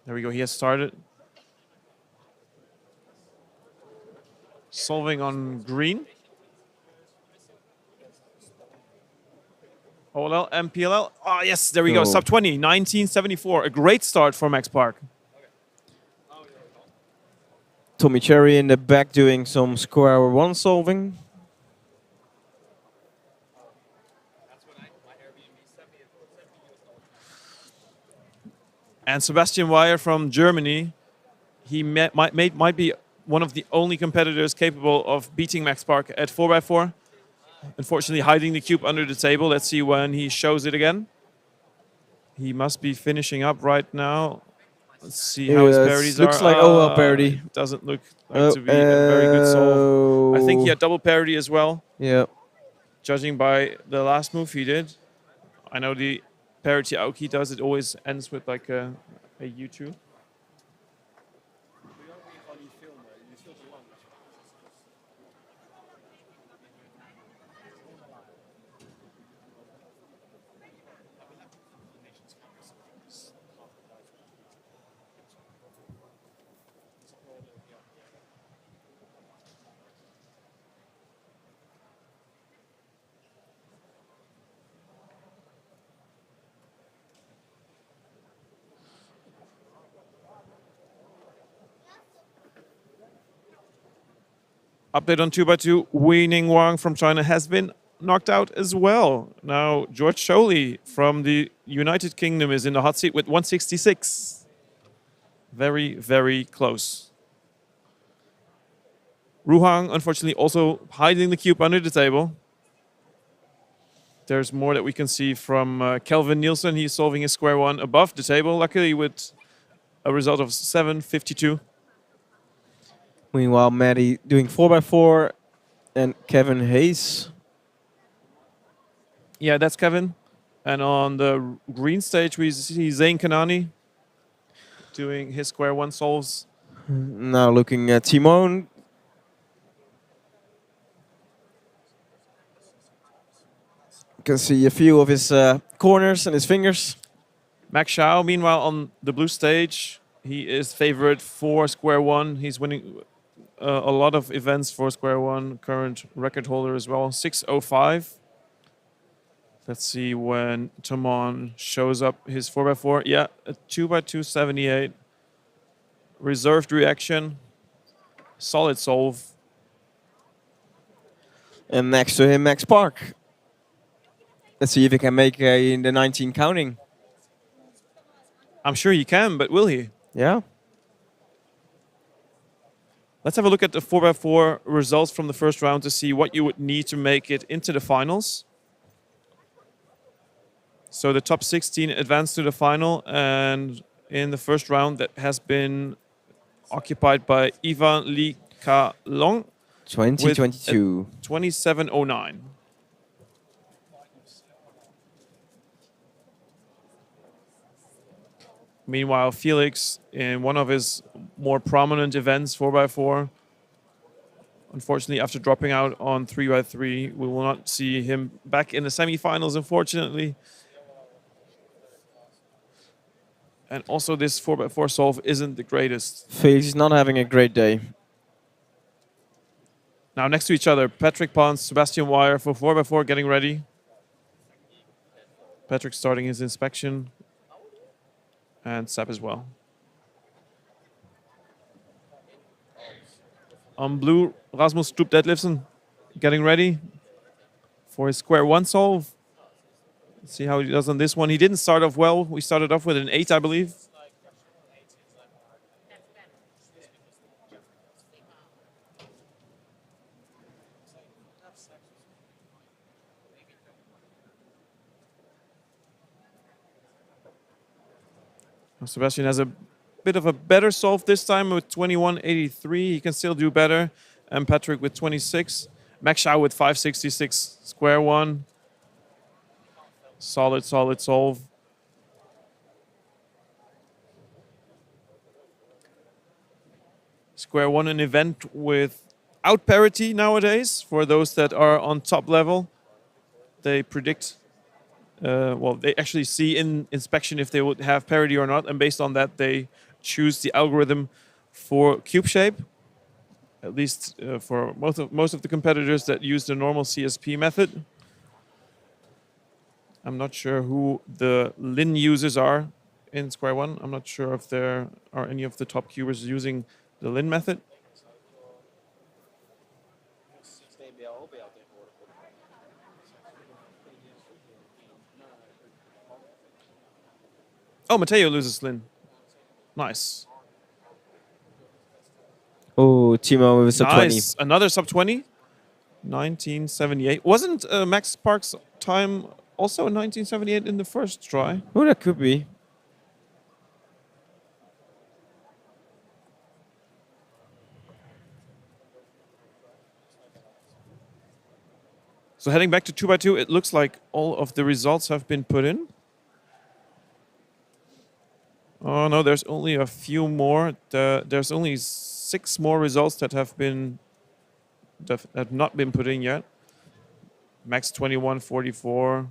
There we go. He has started. Solving on green. OLL, MPLL. Oh, yes, there we go. Oh. Sub 20, 1974. A great start for Max Park. Tommy Cherry in the back doing some square one solving. And Sebastian Weyer from Germany. He might be one of the only competitors capable of beating Max Park at 4x4. Unfortunately, hiding the cube under the table. Let's see when he shows it again. He must be finishing up right now. Let's see how his parodies looks are. like OL parody. Doesn't look like to be a very good solve. I think he had double parody as well, Yeah. judging by the last move he did. I know the parody Aoki does, it always ends with like a U2. Update on 2x2. Wei-Ning Wang from China has been knocked out as well. Now, George Sholey from the United Kingdom is in the hot seat with 166. Very, very close. Ruhang, unfortunately, also hiding the cube under the table. There's more that we can see from Kelvin Nielsen. He's solving his square one above the table, luckily with a result of 752. Meanwhile, Maddie doing 4x4 and Kevin Hayes. Yeah, that's Kevin. And on the green stage, we see Zain Kanani doing his square one solves. Now looking at Timon. You can see a few of his corners and his fingers. Max Xiao, meanwhile, on the blue stage, he is favorite for square one. He's winning a lot of events for square one, current record holder as well, 6:05. Let's see when Timon shows up his 4x4. Yeah, a 2x2 78. Reserved reaction. Solid solve. And next to him, Max Park. Let's see if he can make in the 19 counting. I'm sure he can, but will he? Yeah. Let's have a look at the 4x4 results from the first round to see what you would need to make it into the finals. So the top 16 advanced to the final, and in the first round that has been occupied by Ivan Lee Ka Long. 2022. 2709. Meanwhile, Felix, in one of his more prominent events, 4x4, unfortunately, after dropping out on 3x3, we will not see him back in the semifinals, unfortunately. And also, this 4x4 solve isn't the greatest. Felix is not having a great day. Now, next to each other, Patrick Pons, Sebastian Weyer for 4x4 getting ready. Patrick starting his inspection. And Seb as well. On blue, Rasmus Stoop Detlefsen getting ready for his square one solve. Let's see how he does on this one. He didn't start off well. We started off with an 8, I believe. Sebastian has a bit of a better solve this time with 2183. He can still do better. And Patrick with 26. Max Xiao with 566. Square one. Solid, solid solve. Square one, an event without parity nowadays. For those that are on top level, they predict well, they actually see in inspection if they would have parity or not, and based on that, they choose the algorithm for cube shape. At least for most of the competitors that use the normal CSP method. I'm not sure who the Lin users are in Square One. I'm not sure if there are any of the top cubers using the Lin method. Oh, Mateo loses Lin. Nice. Oh, Timo with a sub 20. Nice. Another sub 20. 1978. Wasn't Max Park's time also in 1978 in the first try? Oh, that could be. So heading back to 2x2, it looks like all of the results have been put in. Oh no, there's only a few more. There's only 6 more results that have not been put in yet. Max 21.44.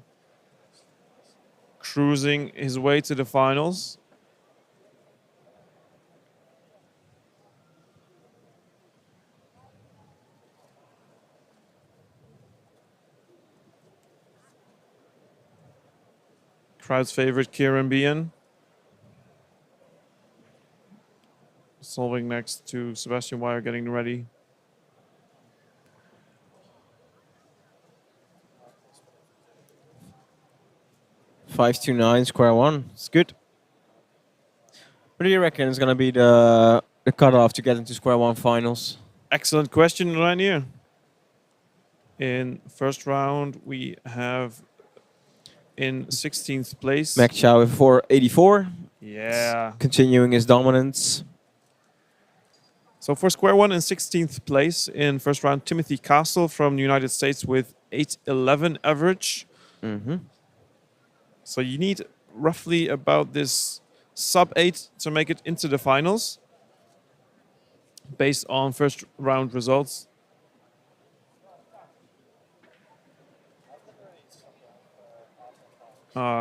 Cruising his way to the finals. Crowd's favorite, Kieran Bien. Solving next to Sebastian Wire, getting ready. Five to 9, Square One. It's good. What do you reckon is going to be the cutoff to get into Square One finals? Excellent question, Rainier. In first round, we have in 16th place. Mac Chow with 484. Yeah. Continuing his dominance. So for Square One in 16th place in first round, Timothy Castle from the United States with 811 average. Mm-hmm. So you need roughly about this sub 8 to make it into the finals based on first round results.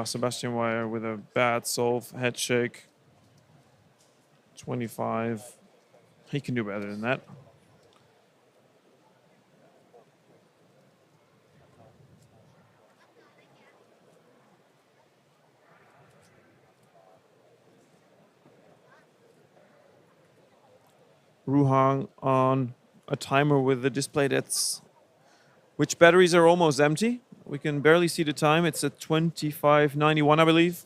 Sebastian Wire with a bad solve, head shake. 25. He can do better than that. Ruhang on a timer with the display which batteries are almost empty. We can barely see the time. It's at 25:91, I believe.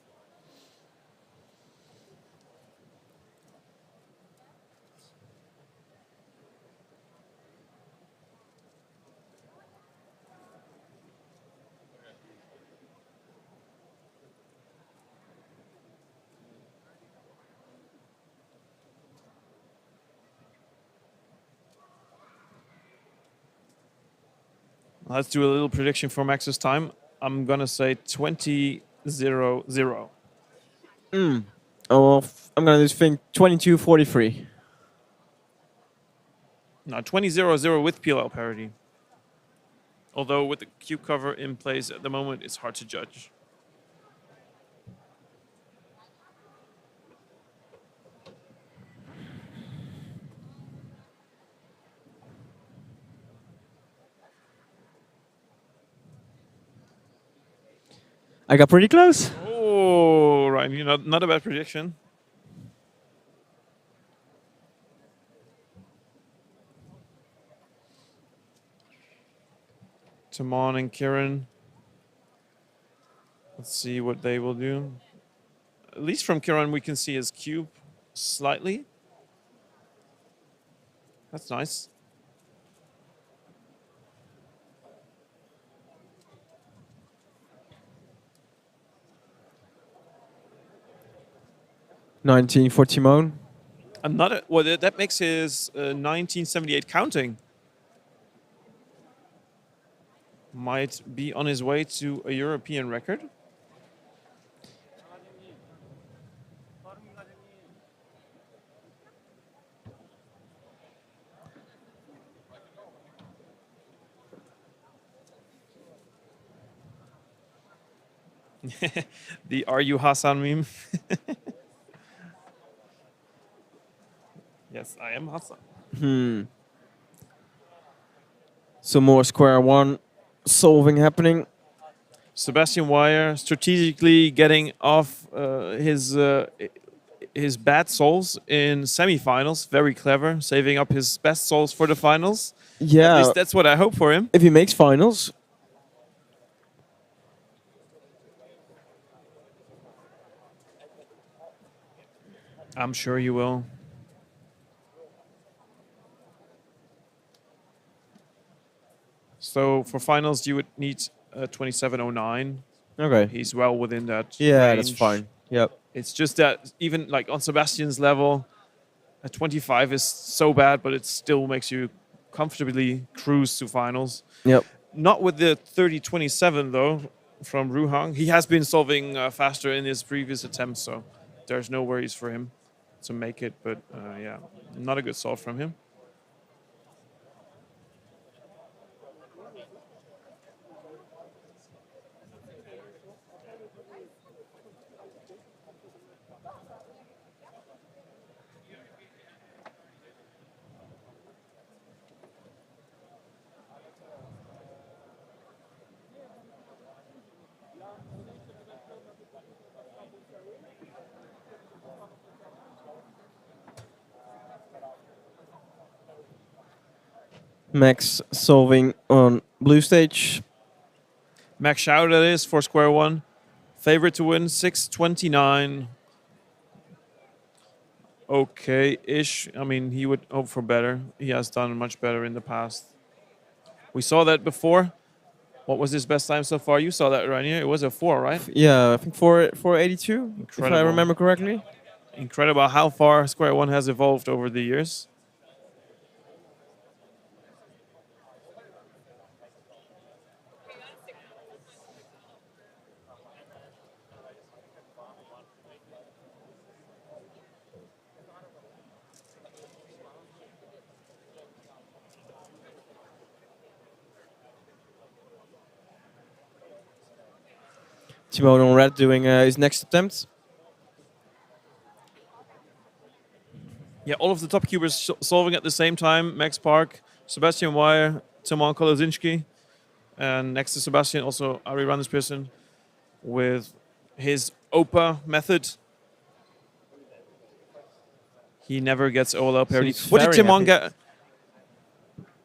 Let's do a little prediction for Max's time. I'm gonna say 20:00. Oh, I'm going to just think 22:43. No, 20:00 with PLL parity. Although with the cube cover in place at the moment, it's hard to judge. I got pretty close. Oh, right. Not a bad prediction. Timon and Kieran. Let's see what they will do. At least from Kieran, we can see his cube slightly. That's nice. $19 for Timon. Another. Well, that makes his 1978 counting. Might be on his way to a European record. The "Are you Hassan" meme. Yes, I am Hassan. Some more square one solving happening. Sebastian Weyer strategically getting off his bad solves in semifinals. Very clever, saving up his best solves for the finals. At Yeah, least that's what I hope for him. if he makes finals. I'm sure he will. So for finals, you would need 2709. Okay. He's well within that. Yeah, that's range. fine. Yep. It's just that even like on Sebastian's level, a 25 is so bad, but it still makes you comfortably cruise to finals. Yep. Not with the 30-27 though from Ruhang. He has been solving faster in his previous attempts, so there's no worries for him to make it. But yeah, not a good solve from him. Max solving on blue stage. Max Shao, that is, for square one. Favorite to win, 629. Okay-ish. I mean, he would hope for better. He has done much better in the past. We saw that before. What was his best time so far? You saw that, Rainier. It was a 4, right? Yeah, I think 482, if I Incredible. remember correctly. Incredible how far square one has evolved over the years. Timon on red doing his next attempt. Yeah, all of the top cubers solving at the same time. Max Park, Sebastian Weyer, Timon Kolozinski. And next to Sebastian, also Ari Randersperson with his OPA method. He never gets OLL parity. Seems What did very Timon happy. get?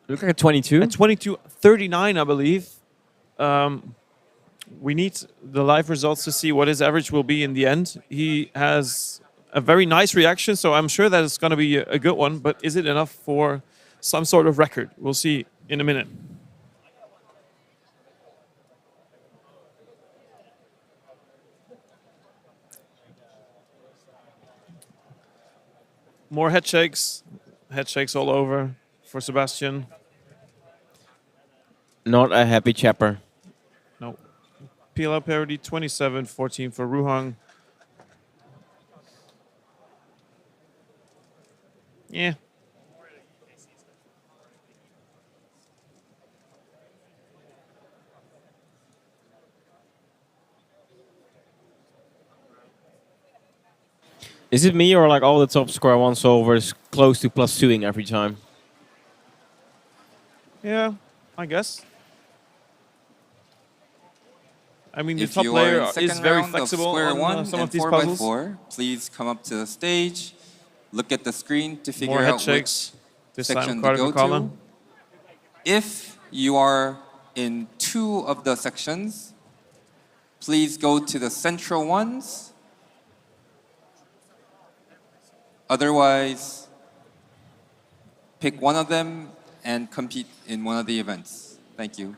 Look like a 22. At 22.39, I believe. We need the live results to see what his average will be in the end. He has a very nice reaction, so I'm sure that it's going to be a good one. But is it enough for some sort of record? We'll see in a minute. More head shakes all over for Sebastian. Not a happy chapper. No. PLL parity 27-14 for Ruhang. Yeah. Is it me or like all the top square one solvers close to +2ing every time? Yeah, I guess. I mean, the If top you are player in is second very round of flexible square on one some and of these 4x4, puzzles. please come up to the stage, look at the screen to figure More head out shakes. which This section time, to go Carter to. If you are in 2 of the sections, please go to the central ones. Otherwise, pick one of them and compete in one of the events. Thank you.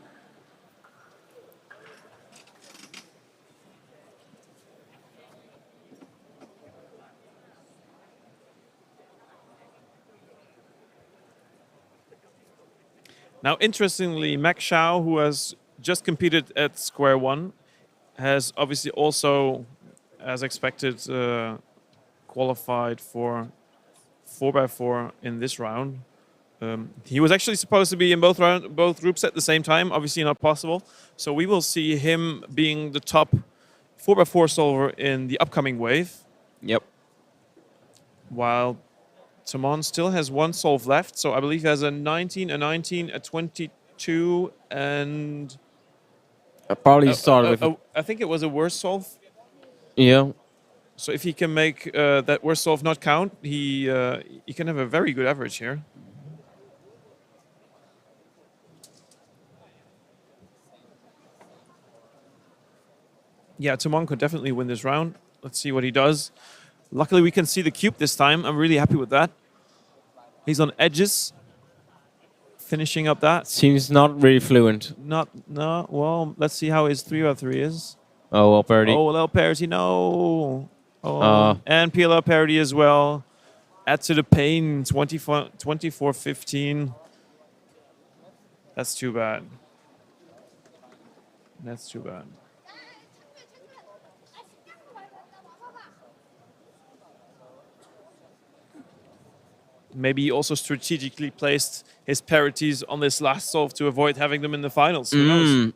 Now, interestingly, Max Shao, who has just competed at square one, has obviously also, as expected, qualified for 4x4 in this round. He was actually supposed to be in both groups at the same time, obviously not possible. So we will see him being the top 4x4 solver in the upcoming wave. Yep. While Timon still has one solve left, so I believe he has a 19, a 19, a 22, and Probably started with. I think it was a worse solve. Yeah. So if he can make that worst solve not count, he can have a very good average here. Yeah, Timon could definitely win this round. Let's see what he does. Luckily, we can see the cube this time. I'm really happy with that. He's on edges, finishing up that. Seems not really fluent. No. Well, let's see how his 3x3 is. Oh, well, parity. Oh, LL parity, no. Oh, and PLL parity as well. Add to the pain, 24-15. That's too bad. That's too bad. Maybe he also strategically placed his parities on this last solve to avoid having them in the finals. Who knows?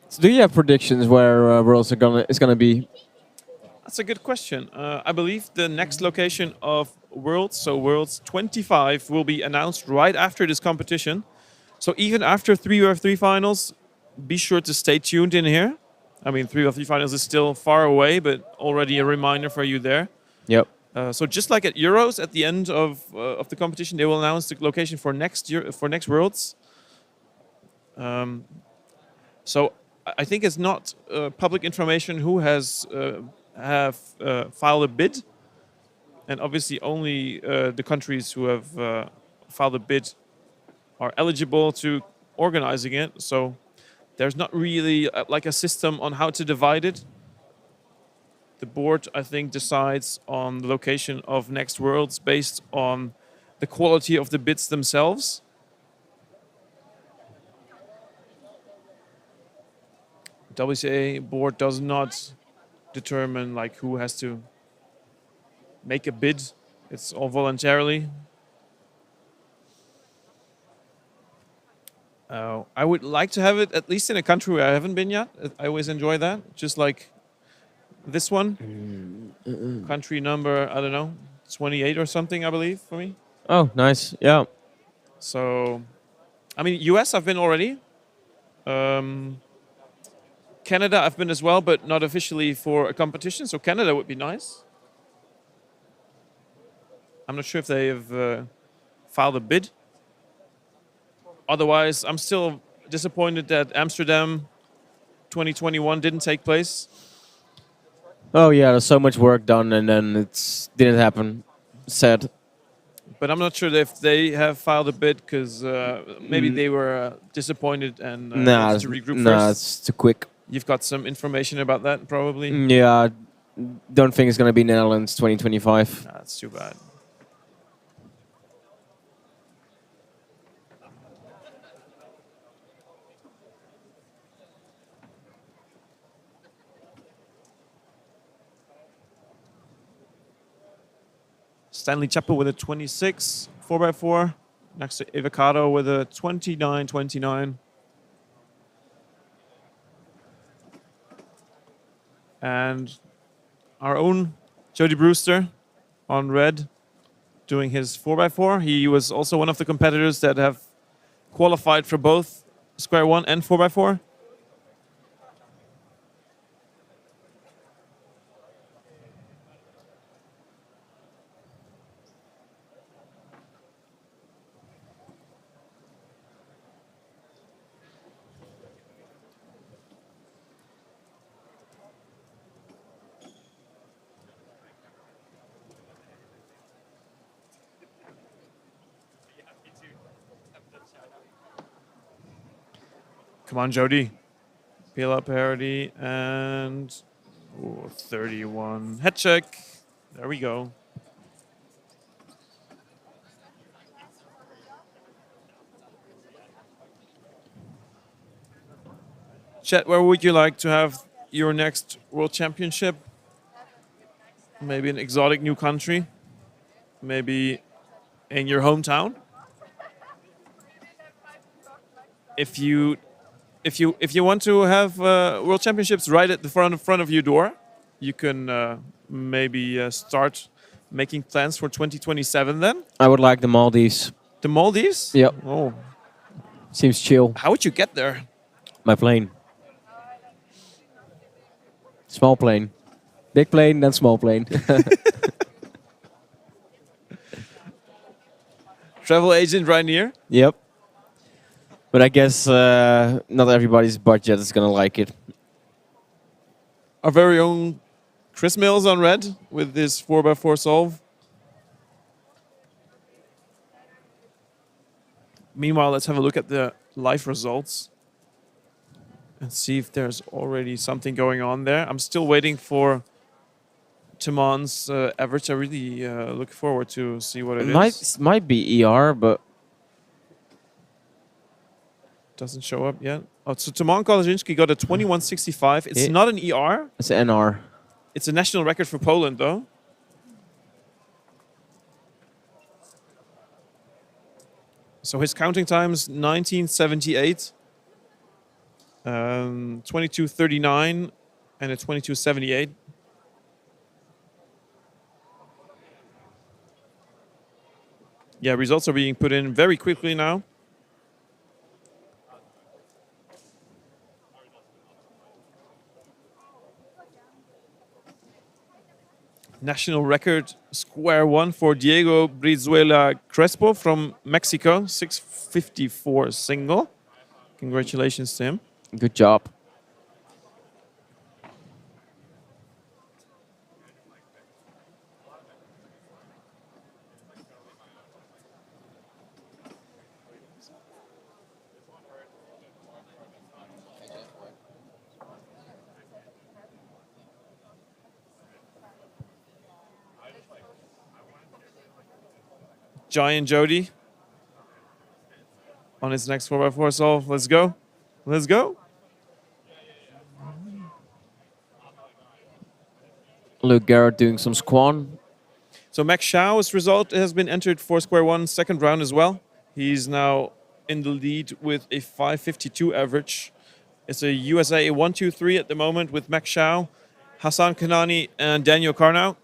So do you have predictions where Worlds is gonna be? That's a good question. I believe the next location of Worlds, so Worlds 25, will be announced right after this competition. So even after 3x3 finals, be sure to stay tuned in here. I mean, 3x3 finals is still far away, but already a reminder for you there. Yep. So just like at Euros, at the end of the competition, they will announce the location for next year, for next Worlds. So I think it's not public information who has have filed a bid, and obviously only the countries who have filed a bid are eligible to organizing it. So there's not really like a system on how to divide it. The board, I think, decides on the location of next Worlds based on the quality of the bids themselves. WCA board does not determine like who has to make a bid. It's all voluntarily. I would like to have it at least in a country where I haven't been yet. I always enjoy that. Just like this one. Country number, I don't know, 28 or something, I believe, for me. Oh, nice. Yeah. So, I mean, US I've been already. Canada I've been as well, but not officially for a competition. So Canada would be nice. I'm not sure if they have filed a bid. Otherwise, I'm still disappointed that Amsterdam 2021 didn't take place. Oh yeah, there's so much work done and then it didn't happen. Sad. But I'm not sure if they have filed a bid because maybe they were disappointed and wanted to regroup first. Nah, it's too quick. You've got some information about that, probably. Yeah, don't think it's gonna be Netherlands 2025. Nah, that's too bad. Stanley Chapel with a 26, 4x4. Next to Avocado with a 29-29. And our own Jody Brewster on red doing his 4x4. He was also one of the competitors that have qualified for both Square 1 and 4x4. Come on, Jody. Peel up parity and 31. Head check. There we go. Chet, where would you like to have your next World Championship? Maybe an exotic new country? Maybe in your hometown? if you want to have World Championships right at the front of your door, you can maybe start making plans for 2027 then. I would like the Maldives. The Maldives? Yep. Oh, Seems chill. how would you get there? My plane. Small plane. Big plane, then small plane. Travel agent right near. Yep. But I guess not everybody's budget is gonna like it. Our very own Chris Mills on red with his 4x4 solve. Meanwhile, let's have a look at the live results and see if there's already something going on there. I'm still waiting for Timon's average. I really look forward to see what it is. Might be ER, but Doesn't show up yet. Oh, so Timon Koleżeński got a 21.65. It's not an ER. it's an NR. It's a national record for Poland, though. So his counting time's 1978, 22.39, and a 22.78. Yeah, results are being put in very quickly now. National record square one for Diego Brizuela Crespo from Mexico, 6.54 single. Congratulations to him. Good job. Giant Jody on his next 4x4 solve. Let's go. Let's go. Luke Garrett doing some squan. So Max Xiao's result has been entered for square one, second round as well. He's now in the lead with a 5.52 average. It's a USA 1-2-3 at the moment with Max Xiao, Hassan Kanani, and Daniel Karnow.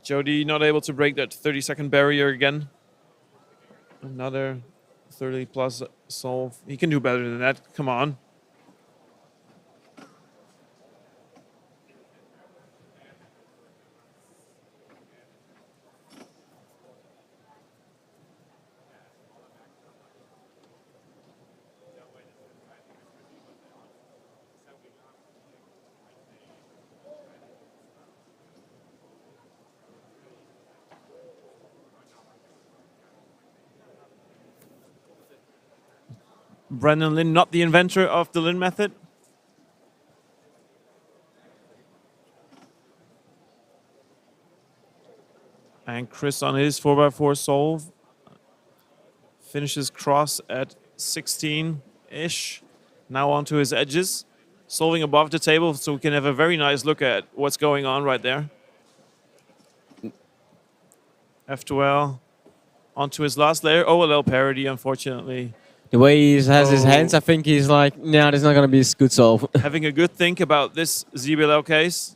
Jody not able to break that 30-second barrier again. Another 30-plus solve. He can do better than that. Come on. Brendan Lin, not the inventor of the Lin method. And Chris on his 4x4 solve. Finishes cross at 16-ish. Now onto his edges. Solving above the table so we can have a very nice look at what's going on right there. F12 onto his last layer. OLL parity, unfortunately. The way he has his hands, I think he's like, nah, this is not going to be a good solve. Having a good think about this ZBLL case.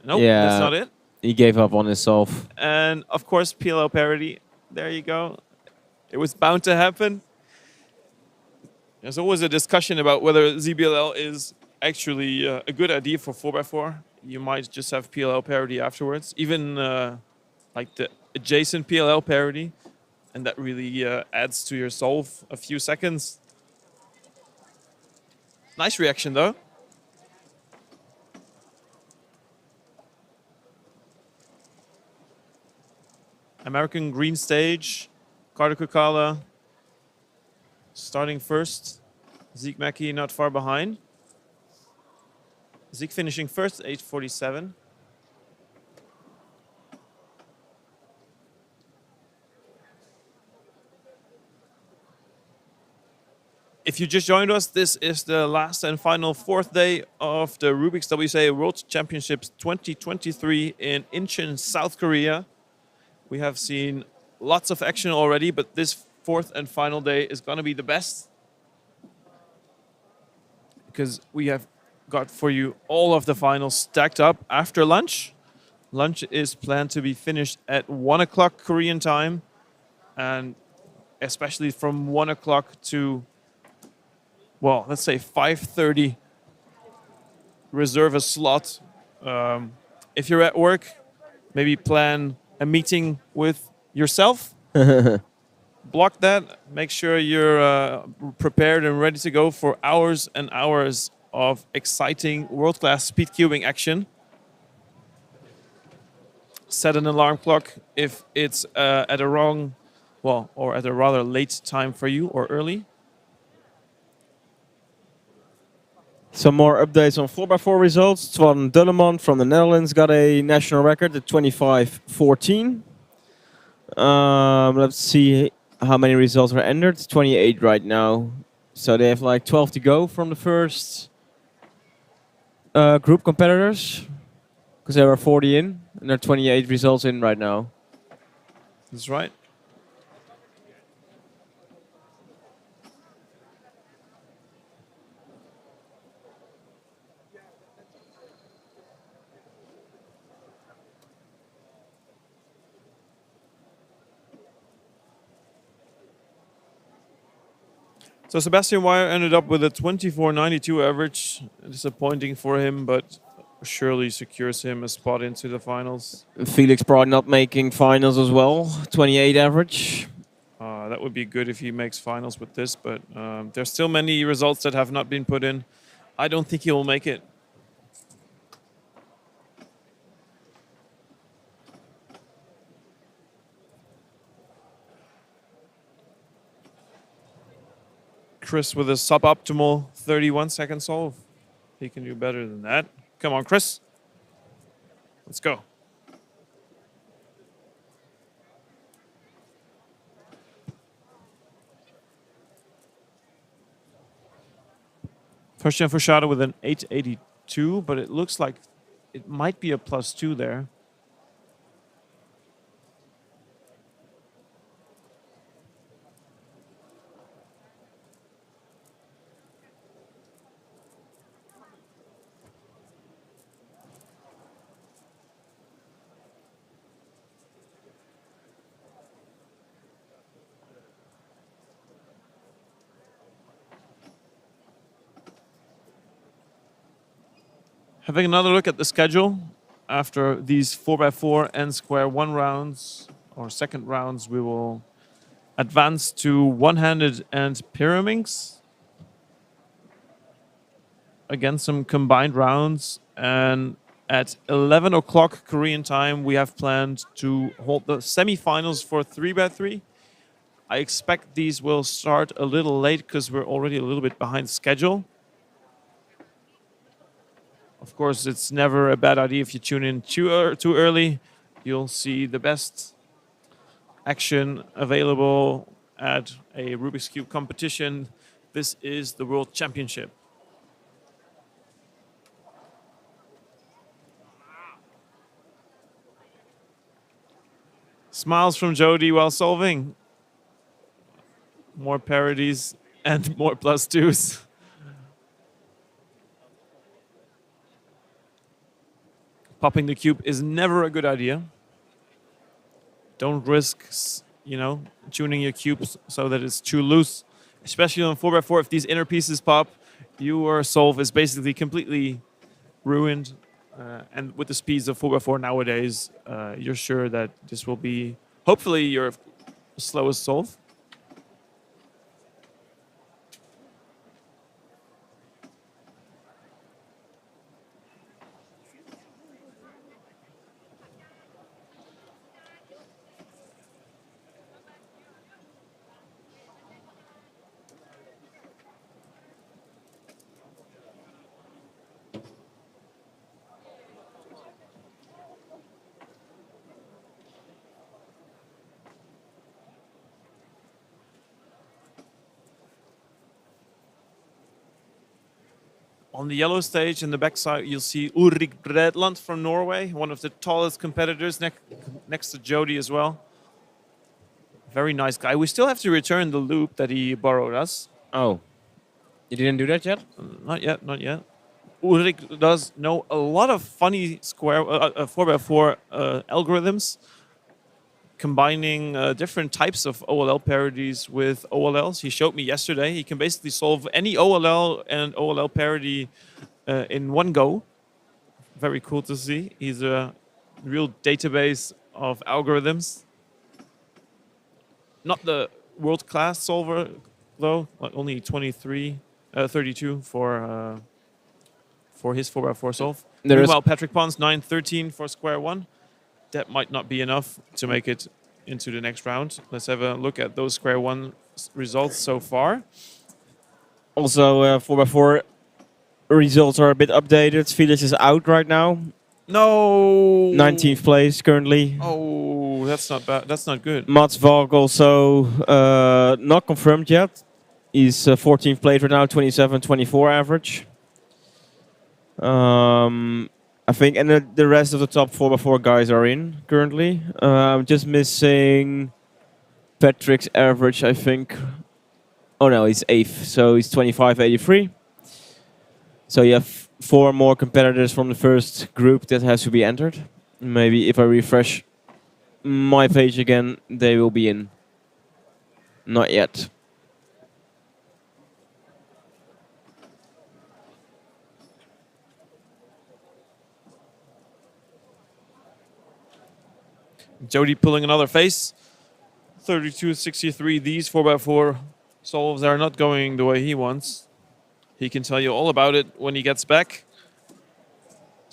Nope, Yeah. that's not it. He gave up on his solve. And of course, PLL parity. There you go. It was bound to happen. There's always a discussion about whether ZBLL is actually a good idea for 4x4. You might just have PLL parity afterwards, even like the adjacent PLL parity. And that really adds to your solve a few seconds. Nice reaction, though. American green stage. Carter Kukala starting first. Zeke Mackey not far behind. Zeke finishing first, 8:47. If you just joined us, this is the last and final fourth day of the Rubik's WCA World Championships 2023 in Incheon, South Korea. We have seen lots of action already, but this fourth and final day is going to be the best, because we have got for you all of the finals stacked up after lunch. Lunch is planned to be finished at 1 o'clock Korean time, and especially from 1 o'clock to, well, let's say 5:30, reserve a slot. If you're at work, maybe plan a meeting with yourself. Block that. Make sure you're prepared and ready to go for hours and hours of exciting world-class speed cubing action. Set an alarm clock if it's at a wrong, well, or at a rather late time for you or early. Some more updates on 4x4 results. Twan Dulleman from the Netherlands got a national record at 25:14. Let's see how many results were entered. 28 right now. So they have like 12 to go from the first group competitors, because there were 40 in, and there are 28 results in right now. That's right. So Sebastian Weyer ended up with a 24.92 average. Disappointing for him, but surely secures him a spot into the finals. Felix probably not making finals as well. 28 average. That would be good if he makes finals with this, but there's still many results that have not been put in. I don't think he will make it. Chris with a suboptimal 31-second solve. He can do better than that. Come on, Chris. Let's go. First Jan Fushada with an 882, but it looks like it might be a +2 there. Having another look at the schedule, after these 4x4 and square one rounds, or second rounds, we will advance to one-handed and pyramids. Again, some combined rounds, and at 11 o'clock Korean time, we have planned to hold the semifinals for 3x3. I expect these will start a little late because we're already a little bit behind schedule. Of course, it's never a bad idea if you tune in too early. You'll see the best action available at a Rubik's Cube competition. This is the World Championship. Smiles from Jody while solving. More parodies and more +2s. Popping the cube is never a good idea. Don't risk, tuning your cubes so that it's too loose. Especially on 4x4, if these inner pieces pop, your solve is basically completely ruined. And with the speeds of 4x4 nowadays, you're sure that this will be, hopefully, your slowest solve. On the yellow stage in the backside, you'll see Ulrik Bredland from Norway, one of the tallest competitors next to Jody as well. Very nice guy. We still have to return the loop that he borrowed us. Oh, you didn't do that yet? Not yet, not yet. Ulrik does know a lot of funny 4x4 algorithms, combining different types of OLL parodies with OLLs. He showed me yesterday. He can basically solve any OLL and OLL parody in one go. Very cool to see. He's a real database of algorithms. Not the world-class solver, though. Only 32 for his 4x4 solve. Meanwhile, Patrick Pons 913 for square one. That might not be enough to make it into the next round. Let's have a look at those square one results so far. Also, 4x4 results are a bit updated. Felix is out right now. No. 19th place currently. Oh, that's not bad. That's not good. Mats Valk also not confirmed yet. He's 14th place right now, 27-24 average. I think, and the rest of the top 4x4 guys are in currently. I'm just missing Patrick's average, I think. Oh no, he's 8th, so he's 25-83. So you have 4 more competitors from the first group that has to be entered. Maybe if I refresh my page again, they will be in. Not yet. Jody pulling another face. 32-63. These 4x4 solves are not going the way he wants. He can tell you all about it when he gets back.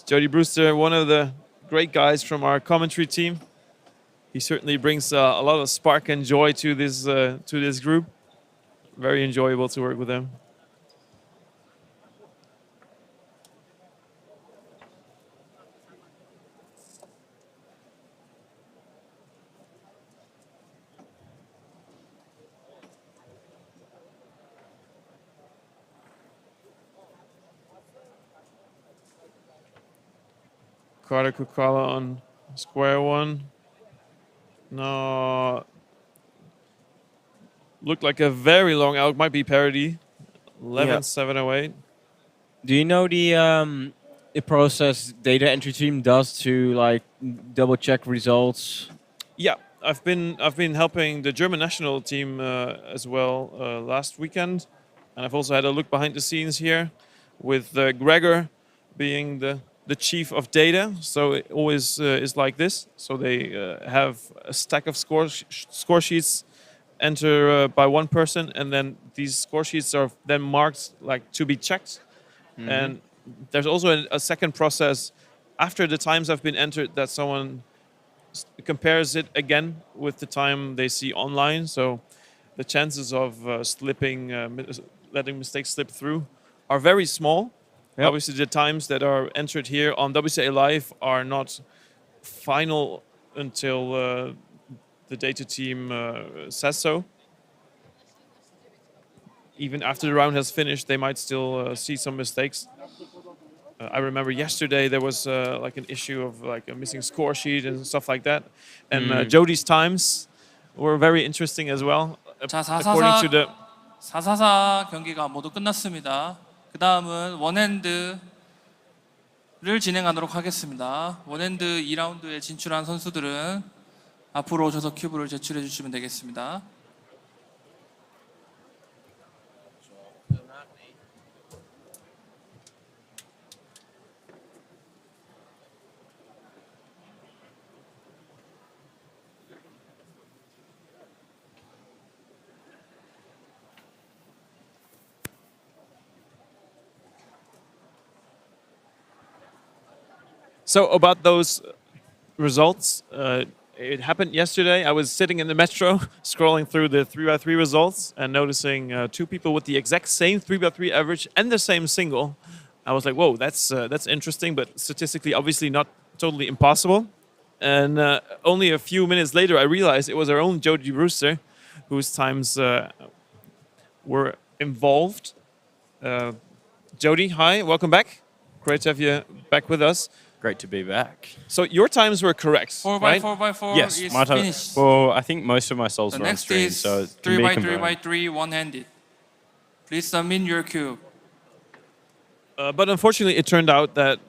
Jody Brewster, one of the great guys from our commentary team. He certainly brings a lot of spark and joy to this group. Very enjoyable to work with him. Carter Kukala on square one. No. Looked like a very long out. Might be parody. 11-708. Do you know the process data entry team does to like double check results? Yeah, I've been helping the German national team as well last weekend, and I've also had a look behind the scenes here with Gregor being the chief of data. So it always is like this. So they have a stack of score sheets enter by one person, and then these score sheets are then marked like to be checked. Mm-hmm. And there's also a second process after the times have been entered that someone compares it again with the time they see online. So the chances of letting mistakes slip through are very small. Yep. Obviously, the times that are entered here on WCA Live are not final until the data team says so. Even after the round has finished, they might still see some mistakes. I remember yesterday there was like an issue of like a missing score sheet and stuff like that. And Jody's times were very interesting as well. According to the 4-4 경기가 모두 끝났습니다. 그 다음은 원핸드를 진행하도록 하겠습니다. 원핸드 2라운드에 진출한 선수들은 앞으로 오셔서 큐브를 제출해 주시면 되겠습니다. So about those results, it happened yesterday. I was sitting in the metro scrolling through the 3x3 results and noticing 2 people with the exact same 3x3 average and the same single. I was like, whoa, that's interesting, but statistically obviously not totally impossible. And only a few minutes later, I realized it was our own Jody Brewster, whose times were involved. Jody, hi, welcome back. Great to have you back with us. Great to be back. So your times were correct, 4 right? by 4 by 4 Yes, is my time. finished. Well, I think most of my solves The were on next screen, is so it 3 can be by 3 confirmed. by 3 one-handed. Please submit your cube. But unfortunately, it turned out that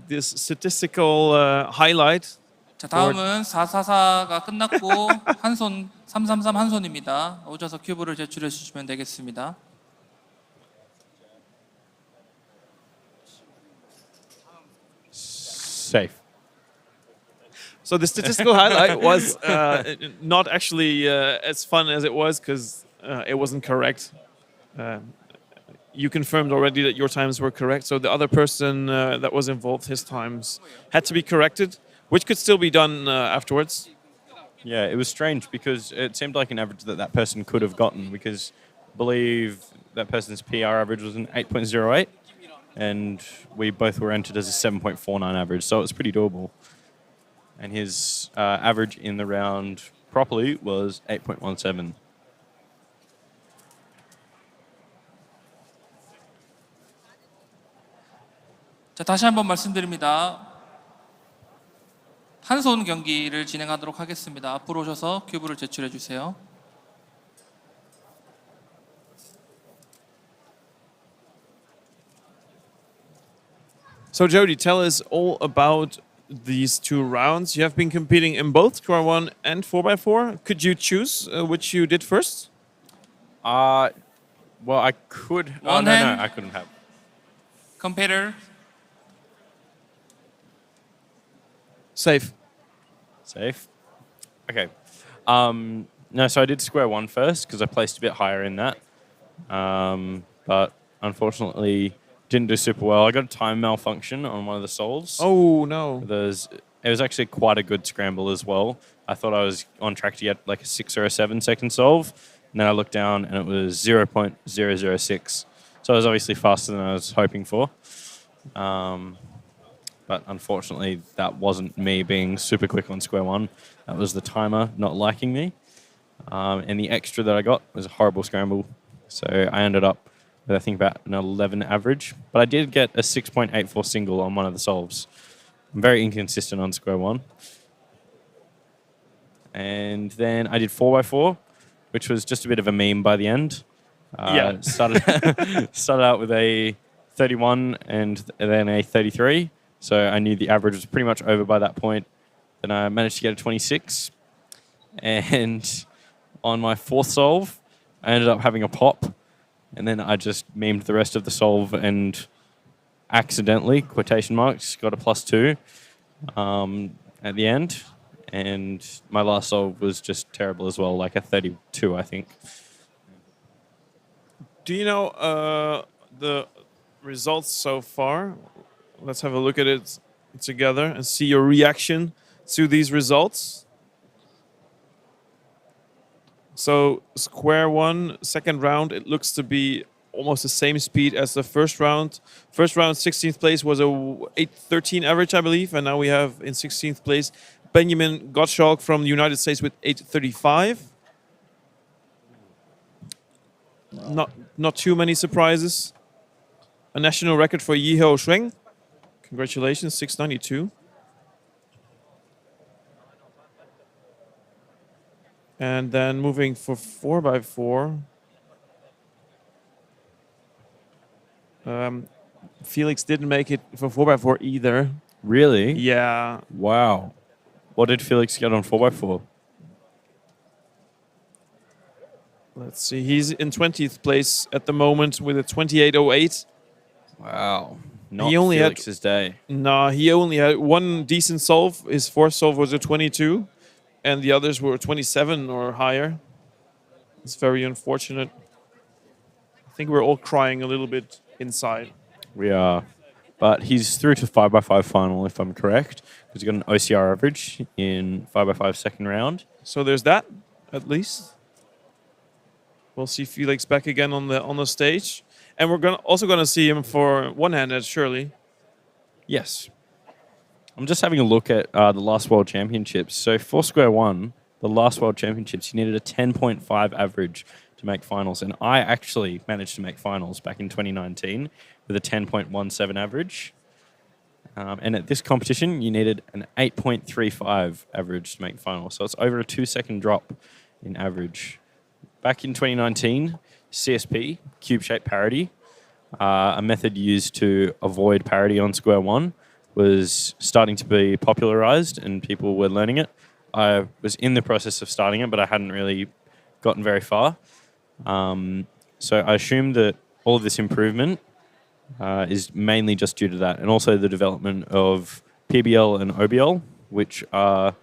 this statistical highlight 자, 다음은 444가 끝났고 한 손 333 한 손입니다. 오셔서 큐브를 제출해 주시면 되겠습니다. Safe. So the statistical highlight was not actually as fun as it was because it wasn't correct. You confirmed already that your times were correct. So the other person that was involved, his times had to be corrected, which could still be done afterwards. Yeah, it was strange because it seemed like an average that that person could have gotten because I believe that person's PR average was an 8.08 and we both were entered as a 7.49 average, so it was pretty doable. And his average in the round properly was 8.17. 자, 다시 한번 말씀드립니다. 한 손 경기를 진행하도록 하겠습니다. 앞으로 오셔서 큐브를 제출해 주세요. So Jody, tell us all about these two rounds. You have been competing in both square 1 and 4x4. Could you choose which you did first? Well, I could. Oh, One no, hand. no, I couldn't have. Competitor. Safe. Safe. Okay. No, so I did square 1 first because I placed a bit higher in that. But unfortunately, didn't do super well. I got a time malfunction on one of the solves. Oh no. It was actually quite a good scramble as well. I thought I was on track to get like a 6 or a 7 second solve. And then I looked down and it was 0.006. So it was obviously faster than I was hoping for. But unfortunately, that wasn't me being super quick on square 1. That was the timer not liking me. And the extra that I got was a horrible scramble. So I ended up with, I think, about an 11 average. But I did get a 6.84 single on one of the solves. I'm very inconsistent on square 1. And then I did 4x4, which was just a bit of a meme by the end. Yeah. Started out with a 31 and then a 33. So I knew the average was pretty much over by that point. Then I managed to get a 26. And on my fourth solve, I ended up having a pop. And then I just memed the rest of the solve and accidentally, quotation marks, got a +2 at the end. And my last solve was just terrible as well, like a 32, I think. Do you know the results so far? Let's have a look at it together and see your reaction to these results. So square 1, second round, it looks to be almost the same speed as the first round. First round, 16th place was a 8.13 average, I believe. And now we have in 16th place Benjamin Gottschalk from the United States with 8.35. Not too many surprises. A national record for Yihao Shueng. Congratulations, 692. And then moving for 4x4. Felix didn't make it for 4x4 either. Really? Yeah. Wow. What did Felix get on 4x4? Let's see. He's in 20th place at the moment with a 28.08. Wow. Not He only had- Felix's day. No, he only had one decent solve. His fourth solve was a 22, and the others were 27 or higher. It's very unfortunate. I think we're all crying a little bit inside. We are. But he's through to 5x5 final, if I'm correct, because he got an OCR average in 5x5 second round. So there's that, at least. We'll see Felix back again on the stage, and we're also gonna see him for one-handed, surely. Yes. I'm just having a look at the last World Championships. So for square 1, the the last World Championships, you needed a 10.5 average to make finals. And I actually managed to make finals back in 2019 with a 10.17 average. And at this competition, you needed an 8.35 average to make finals. So it's over a 2-second drop in average. Back in 2019, CSP, cube shape parity, a method used to avoid parity on square one, was starting to be popularized and people were learning it. I was in the process of starting it, but I hadn't really gotten very far. So I assume that all of this improvement is mainly just due to that, and also the development of PBL and OBL, which are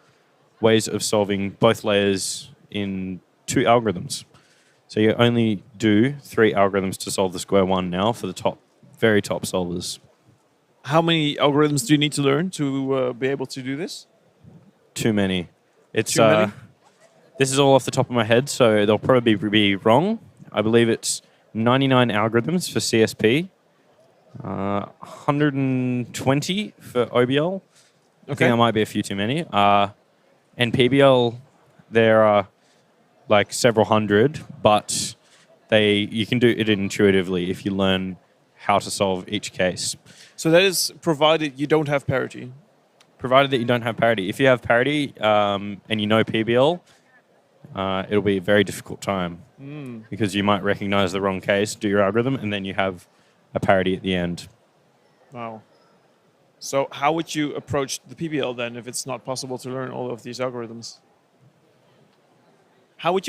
ways of solving both layers in 2 algorithms. So you only do 3 algorithms to solve the square one now for the very top solvers. How many algorithms do you need to learn to be able to do this? Too many. It's Too many? This is all off the top of my head, so they'll probably be wrong. I believe it's 99 algorithms for CSP, 120 for OBL. I think that might be a few too many. And PBL, there are like several hundred, but you can do it intuitively if you learn how to solve each case. So that is provided you don't have parity. Provided that you don't have parity. If you have parity and you know PBL, it'll be a very difficult time because you might recognize the wrong case, do your algorithm, and then you have a parity at the end. Wow. So how would you approach the PBL then if it's not possible to learn all of these algorithms? How would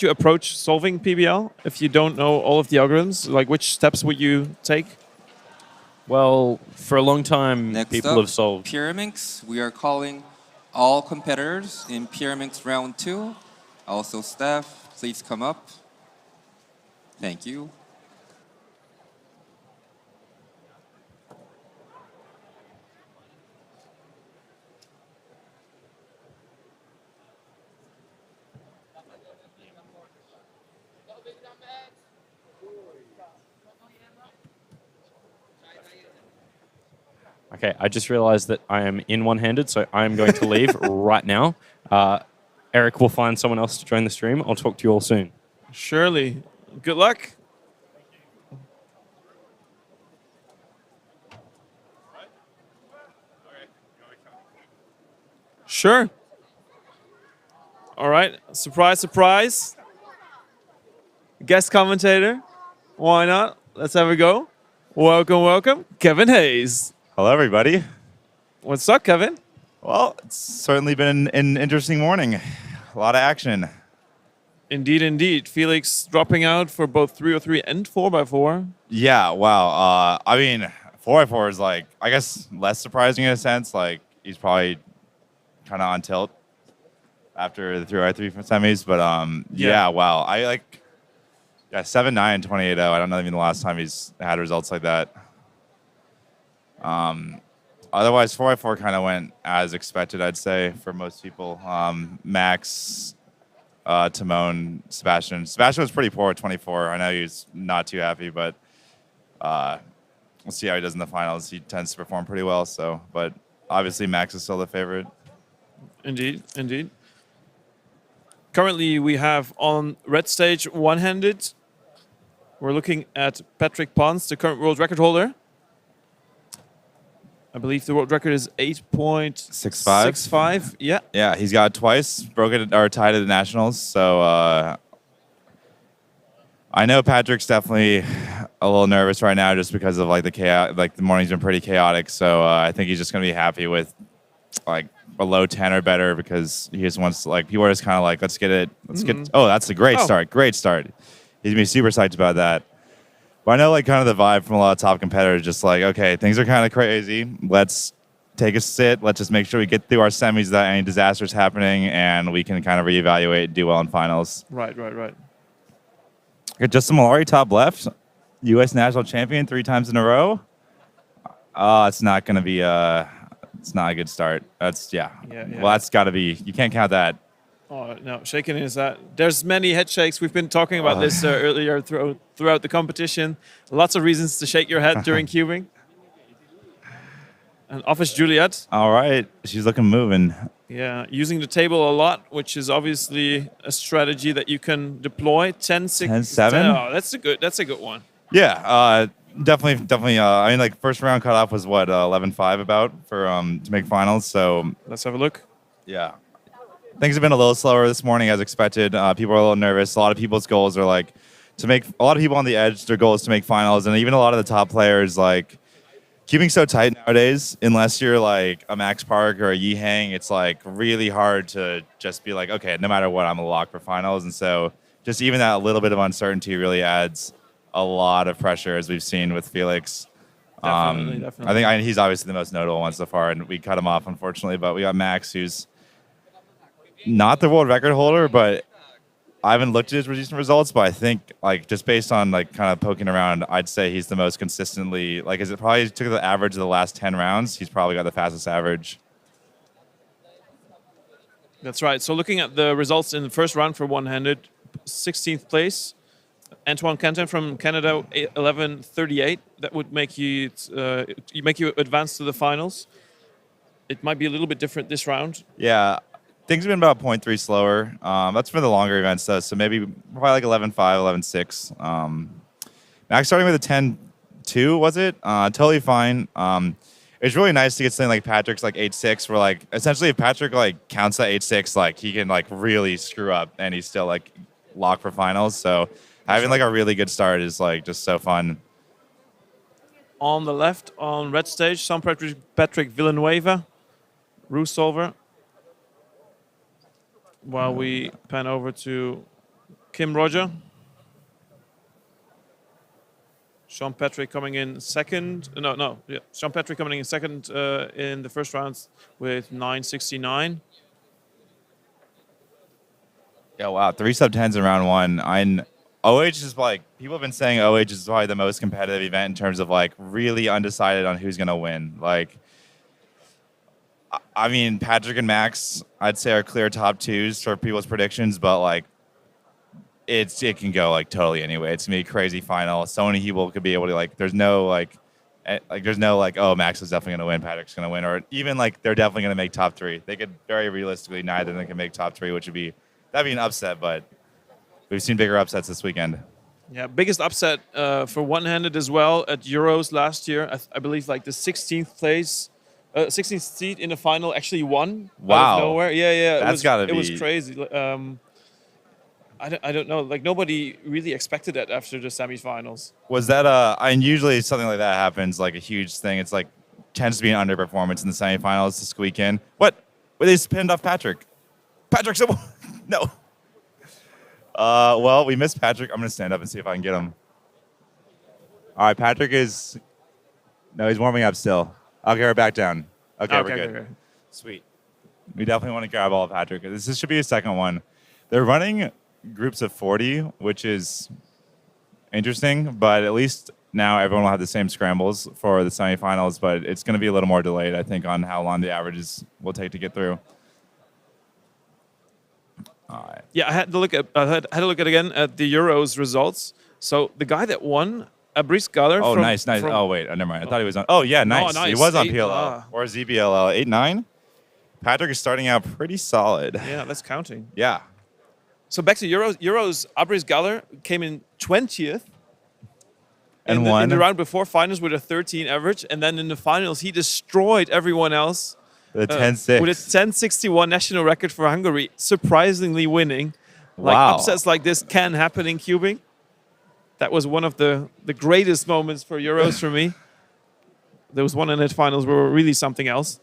you approach solving PBL if you don't know all of the algorithms? Like which steps would you take? Well, for a long time, Next people up, have solved. Pyraminx. We are calling all competitors in Pyraminx round 2. Also staff, please come up. Thank you. Okay, I just realized that I am in one-handed, so I am going to leave right now. Eric will find someone else to join the stream. I'll talk to you all soon. Surely. Good luck. Sure. All right. Surprise, surprise. Guest commentator. Why not? Let's have a go. Welcome, welcome, Kevin Hayes. Hello, everybody. What's up, Kevin? Well, it's certainly been an interesting morning. A lot of action. Indeed, indeed. Felix dropping out for both 303 and 4x4. Yeah, wow. I mean, 4x4 is like, I guess, less surprising in a sense. Like, he's probably kind of on tilt after the 3x3 semis. But yeah, wow. I like, 7-9 and 28-0. I don't know even the last time he's had results like that. Otherwise, 4x4 kind of went as expected, I'd say, for most people. Max, Timon, Sebastian. Sebastian was pretty poor at 24. I know he's not too happy, but we'll see how he does in the finals. He tends to perform pretty well, so. But obviously, Max is still the favorite. Indeed, indeed. Currently, we have on red stage one-handed. We're looking at Patrick Pons, the current world record holder. I believe the world record is 8.65. Yeah. Yeah, he's got it twice, broke it or tied at the nationals. So I know Patrick's definitely a little nervous right now, just because of like the chaos. Like the morning's been pretty chaotic. So I think he's just gonna be happy with like a low 10 or better, because he just wants to, like, people are just kind of like, let's get it. Let's get. Oh, that's a great start. Great start. He's gonna be super psyched about that. But I know, like, kind of the vibe from a lot of top competitors, just like, okay, things are kind of crazy. Let's take a sit. Let's just make sure we get through our semis without any disasters happening, and we can kind of reevaluate and do well in finals. Right. Okay, Justin Mallory, top left, U.S. national champion 3 times in a row. It's not going to be it's not a good start. That's, yeah. Well, that's got to be, you can't count that. Oh, no, shaking is that. There's many head shakes. We've been talking about this earlier throughout the competition. Lots of reasons to shake your head during cubing. And Office Juliet. All right, she's looking moving. Yeah, using the table a lot, which is obviously a strategy that you can deploy. 10-6. 10-7? Oh, that's a good one. Yeah, definitely. I mean, like first round cutoff was what 11-5 about for to make finals. So Let's have a look. yeah, things have been a little slower this morning as expected. People are a little nervous. A lot of people's goals are like to make. A lot of people on the edge, their goal is to make finals, and even a lot of the top players like keeping so tight nowadays. Unless you're like a Max Park or a Yi Hang, it's like really hard to just be like, okay, no matter what, I'm a lock for finals. And so just even that little bit of uncertainty really adds a lot of pressure, as we've seen with Felix. Definitely. I think he's obviously the most notable one so far, and we cut him off, unfortunately. But we got Max, who's not the world record holder, but I haven't looked at his recent results. But I think, like, just based on like kind of poking around, I'd say he's the most consistently. Like, is it probably took the average of the last 10 rounds? He's probably got the fastest average. That's right. So looking at the results in the first round for one-handed, 16th place. Antoine Quentin from Canada, 11:38. That would make you advance to the finals. It might be a little bit different this round. Yeah, things have been about 0.3 slower. That's for the longer events, though. So maybe probably like 11-5, 11-6. Max starting with a 10-2, was it? Totally fine. It's really nice to get something like Patrick's like 8-6, where like essentially if Patrick like counts that 8-6, like he can like really screw up and he's still like locked for finals. So having like a really good start is like just so fun. On the left, on red stage, Patrick Villanueva, Rue Solver. While we pan over to Kim Roger. Sean Patrick coming in second. Sean Patrick coming in second in the first round with 9.69. Yeah, wow. 3 sub-10s in round one. OH is like, people have been saying OH is probably the most competitive event in terms of like really undecided on who's going to win. Like, I mean, Patrick and Max, I'd say are clear top twos for people's predictions, but like, it can go like totally anyway. It's gonna be a crazy final. So many people could be able to like. There's no oh, Max is definitely gonna win, Patrick's gonna win, or even like they're definitely gonna make top 3. They could very realistically neither of them can make top 3, which that'd be an upset. But we've seen bigger upsets this weekend. Yeah, biggest upset for one-handed as well at Euros last year. I believe like the 16th place, 16th seed in the final actually won. Wow! Out of nowhere, yeah. That's gotta be. It was crazy. I don't know. Like nobody really expected that after the semifinals. Was that and usually something like that happens, like a huge thing. It's like tends to be an underperformance in the semifinals to squeak in. What? Well, they pinned off Patrick. Patrick's no. Well, we missed Patrick. I'm gonna stand up and see if I can get him. All right, Patrick is. No, he's warming up still. I'll get her back down. Okay, we're good. Okay. Sweet. We definitely want to grab all of Patrick. This should be his second one. They're running groups of 40, which is interesting, but at least now everyone will have the same scrambles for the semifinals, but it's going to be a little more delayed, I think, on how long the averages will take to get through. All right. Yeah, I had to look at it again at the Euros results. So the guy that won, Brice Galler. Oh, nice. Oh, wait, never mind. I thought he was on. Oh, yeah, nice. Oh, nice. He was on 8, PLL or ZBLL 8-9. Patrick is starting out pretty solid. Yeah, that's counting. Yeah. So back to Euros. Brice Galler came in 20th. And won. won. In the round before finals with a 13 average. And then in the finals, he destroyed everyone else. With a 10-6. With a 10.61 national record for Hungary, surprisingly winning. Like Wow. upsets like this can happen in cubing. That was one of the greatest moments for Euros for me. Those one-handed finals were really something else.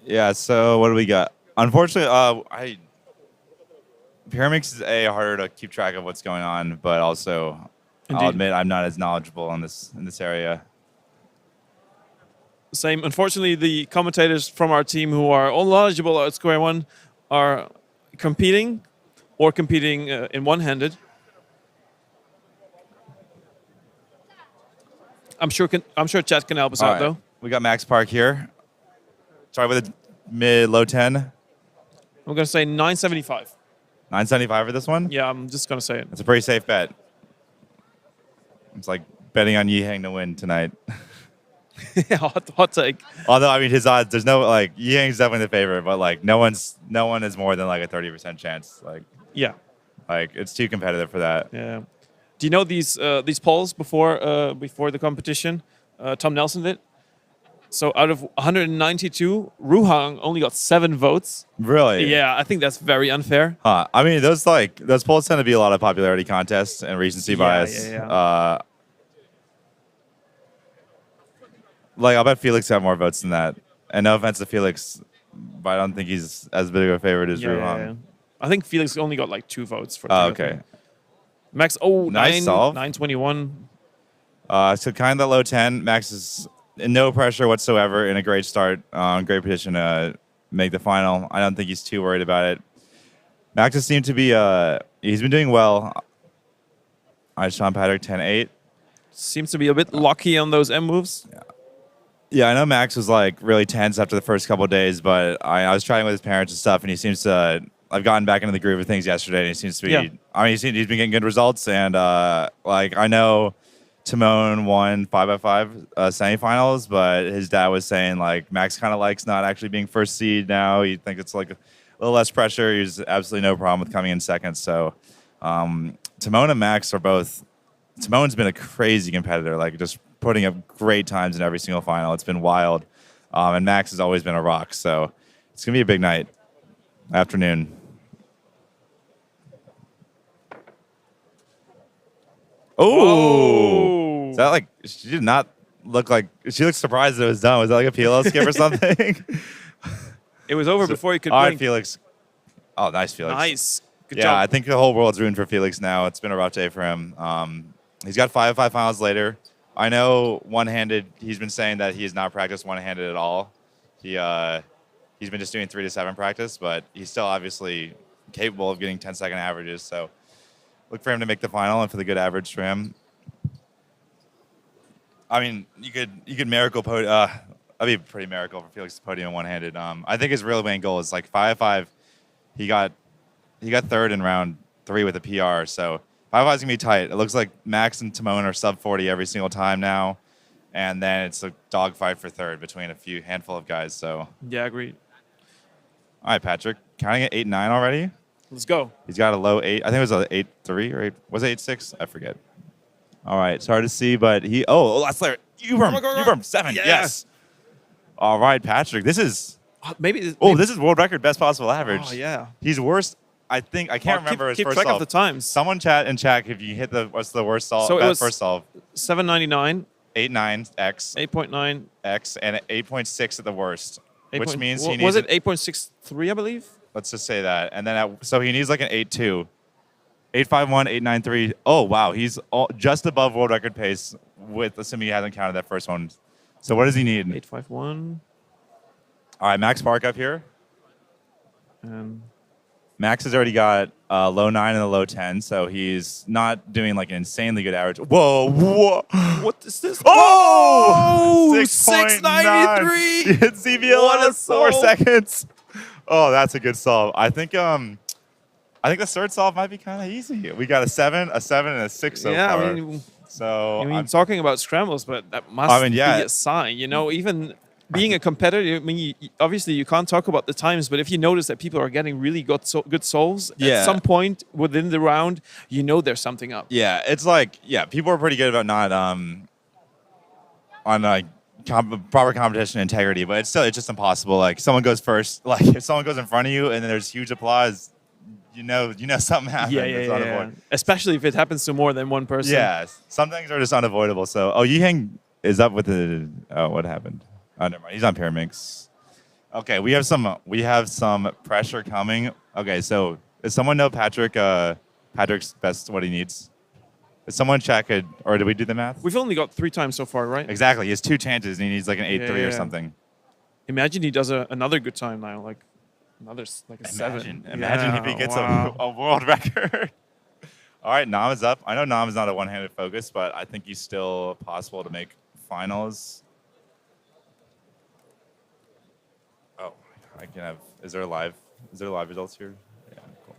Yeah, so what do we got? Unfortunately, Pyramix is harder to keep track of what's going on, but also Indeed. I'll admit I'm not as knowledgeable in this area. Same. Unfortunately, the commentators from our team who are all knowledgeable at Square One are competing in one-handed. I'm sure chat can help us All out right. though. We got Max Park here. Sorry, with a mid-low 10. I'm gonna say 9.75. 975 for this one? Yeah, I'm just gonna say it. That's a pretty safe bet. It's like betting on Yiheng to win tonight. hot take. Although I mean his odds, there's no like Yiheng's definitely the favorite, but like no one is more than like a 30% chance. Yeah. Like it's too competitive for that. Yeah. Do you know these polls before the competition? Tom Nelson did. So out of 192, Ruhang only got 7 votes. Really? Yeah, I think that's very unfair. I mean those polls tend to be a lot of popularity contests and recency bias. Yeah. Like I'll bet Felix got more votes than that. And no offense to Felix, but I don't think he's as big of a favorite as Ruhang. I think Felix only got like 2 votes for. Oh, okay. Max, nice solve. 921. So kind of low 10. Max is in no pressure whatsoever. In a great start, great position to make the final. I don't think he's too worried about it. Max has seemed to be. He's been doing well. Sean Patrick 10-8. Seems to be a bit lucky on those M moves. Yeah, I know Max was like really tense after the first couple of days, but I was trying with his parents and stuff, and he seems to. I've gotten back into the groove of things yesterday, and he seems to be. Yeah. I mean, he's been getting good results, and like I know Timon won 5x5 semifinals, but his dad was saying like Max kind of likes not actually being first seed now. He thinks it's like a little less pressure. He's absolutely no problem with coming in second. So Timon and Max are both. Timon's been a crazy competitor, like just putting up great times in every single final. It's been wild, and Max has always been a rock. So it's gonna be a big night, afternoon. Oh, is that like she did not look like she looked surprised that it was done. Was that like a PLL skip or something? It was over before you could all blink. right, Felix. Oh, nice, Felix. Nice. Good yeah, job. I think the whole world's rooting for Felix now. It's been a rough day for him. He's got 5x5 finals later. I know one-handed. He's been saying that he has not practiced one-handed at all. He's been just doing 3 to 7 practice, but he's still obviously capable of getting 10-second averages. So look for him to make the final and for the good average for him. I mean, you could miracle podium. That'd be a pretty miracle for Felix to podium one-handed. I think his real main goal is like 5x5. He got third in round 3 with a PR. So 5x5 is gonna be tight. It looks like Max and Timon are sub 40 every single time now, and then it's a dogfight for third between a handful of guys. So Yeah, agreed. all right, Patrick, counting at 8-9 already. Let's go. He's got a low 8. I think it was a 8-3 or 8. Was it 8-6? I forget. All right, it's hard to see, but he. Oh, last layer. Uberm 7. Yes. All right, Patrick. This is. Maybe. This is world record best possible average. Oh yeah. He's worst. I think I can't remember his keep first track solve. of the times. Someone chat if you hit what's the worst solve. So it was first solve. 799, 8.9 x 8.9 x and 8.6 at the worst, which means he needs. Was it 8.63? I believe. Let's just say that, and then so he needs like an 8.2. 851, 893. Oh, wow. He's just above world record pace with assuming he hasn't counted that first one. So what does he need? 851. All right, Max Park up here. And Max has already got a low 9 and a low 10, so he's not doing like an insanely good average. Whoa. what is this? Oh! 693. He hit CBL What a in 4 solve. seconds. Oh, that's a good solve. I think the third solve might be kind of easy. We got a 7, and a 6 so far. I mean, so I'm talking about scrambles, but that must be a sign. You know, even being a competitor, I mean, obviously you can't talk about the times, but if you notice that people are getting really good solves at some point within the round, you know there's something up. Yeah, it's like, people are pretty good about not on like proper competition integrity, but it's just impossible. Like someone goes first, like if someone goes in front of you and then there's huge applause, you know something happened. Yeah. Especially if it happens to more than one person. Yeah, some things are just unavoidable. So, Yiheng is up with the. Oh, what happened? Oh, never mind. He's on Pyramix. Okay, we have some pressure coming. Okay, so does someone know Patrick's best what he needs? Did someone check it, or did we do the math? We've only got 3 times so far, right? Exactly. He has 2 chances, and he needs like an 8.3 or something. Imagine he does another good time now, like another like a 7. Imagine if he gets a world record. All right, Nam is up. I know Nam is not a one-handed focus, but I think he's still possible to make finals. Oh, I can have. Is there live results here? Yeah, cool.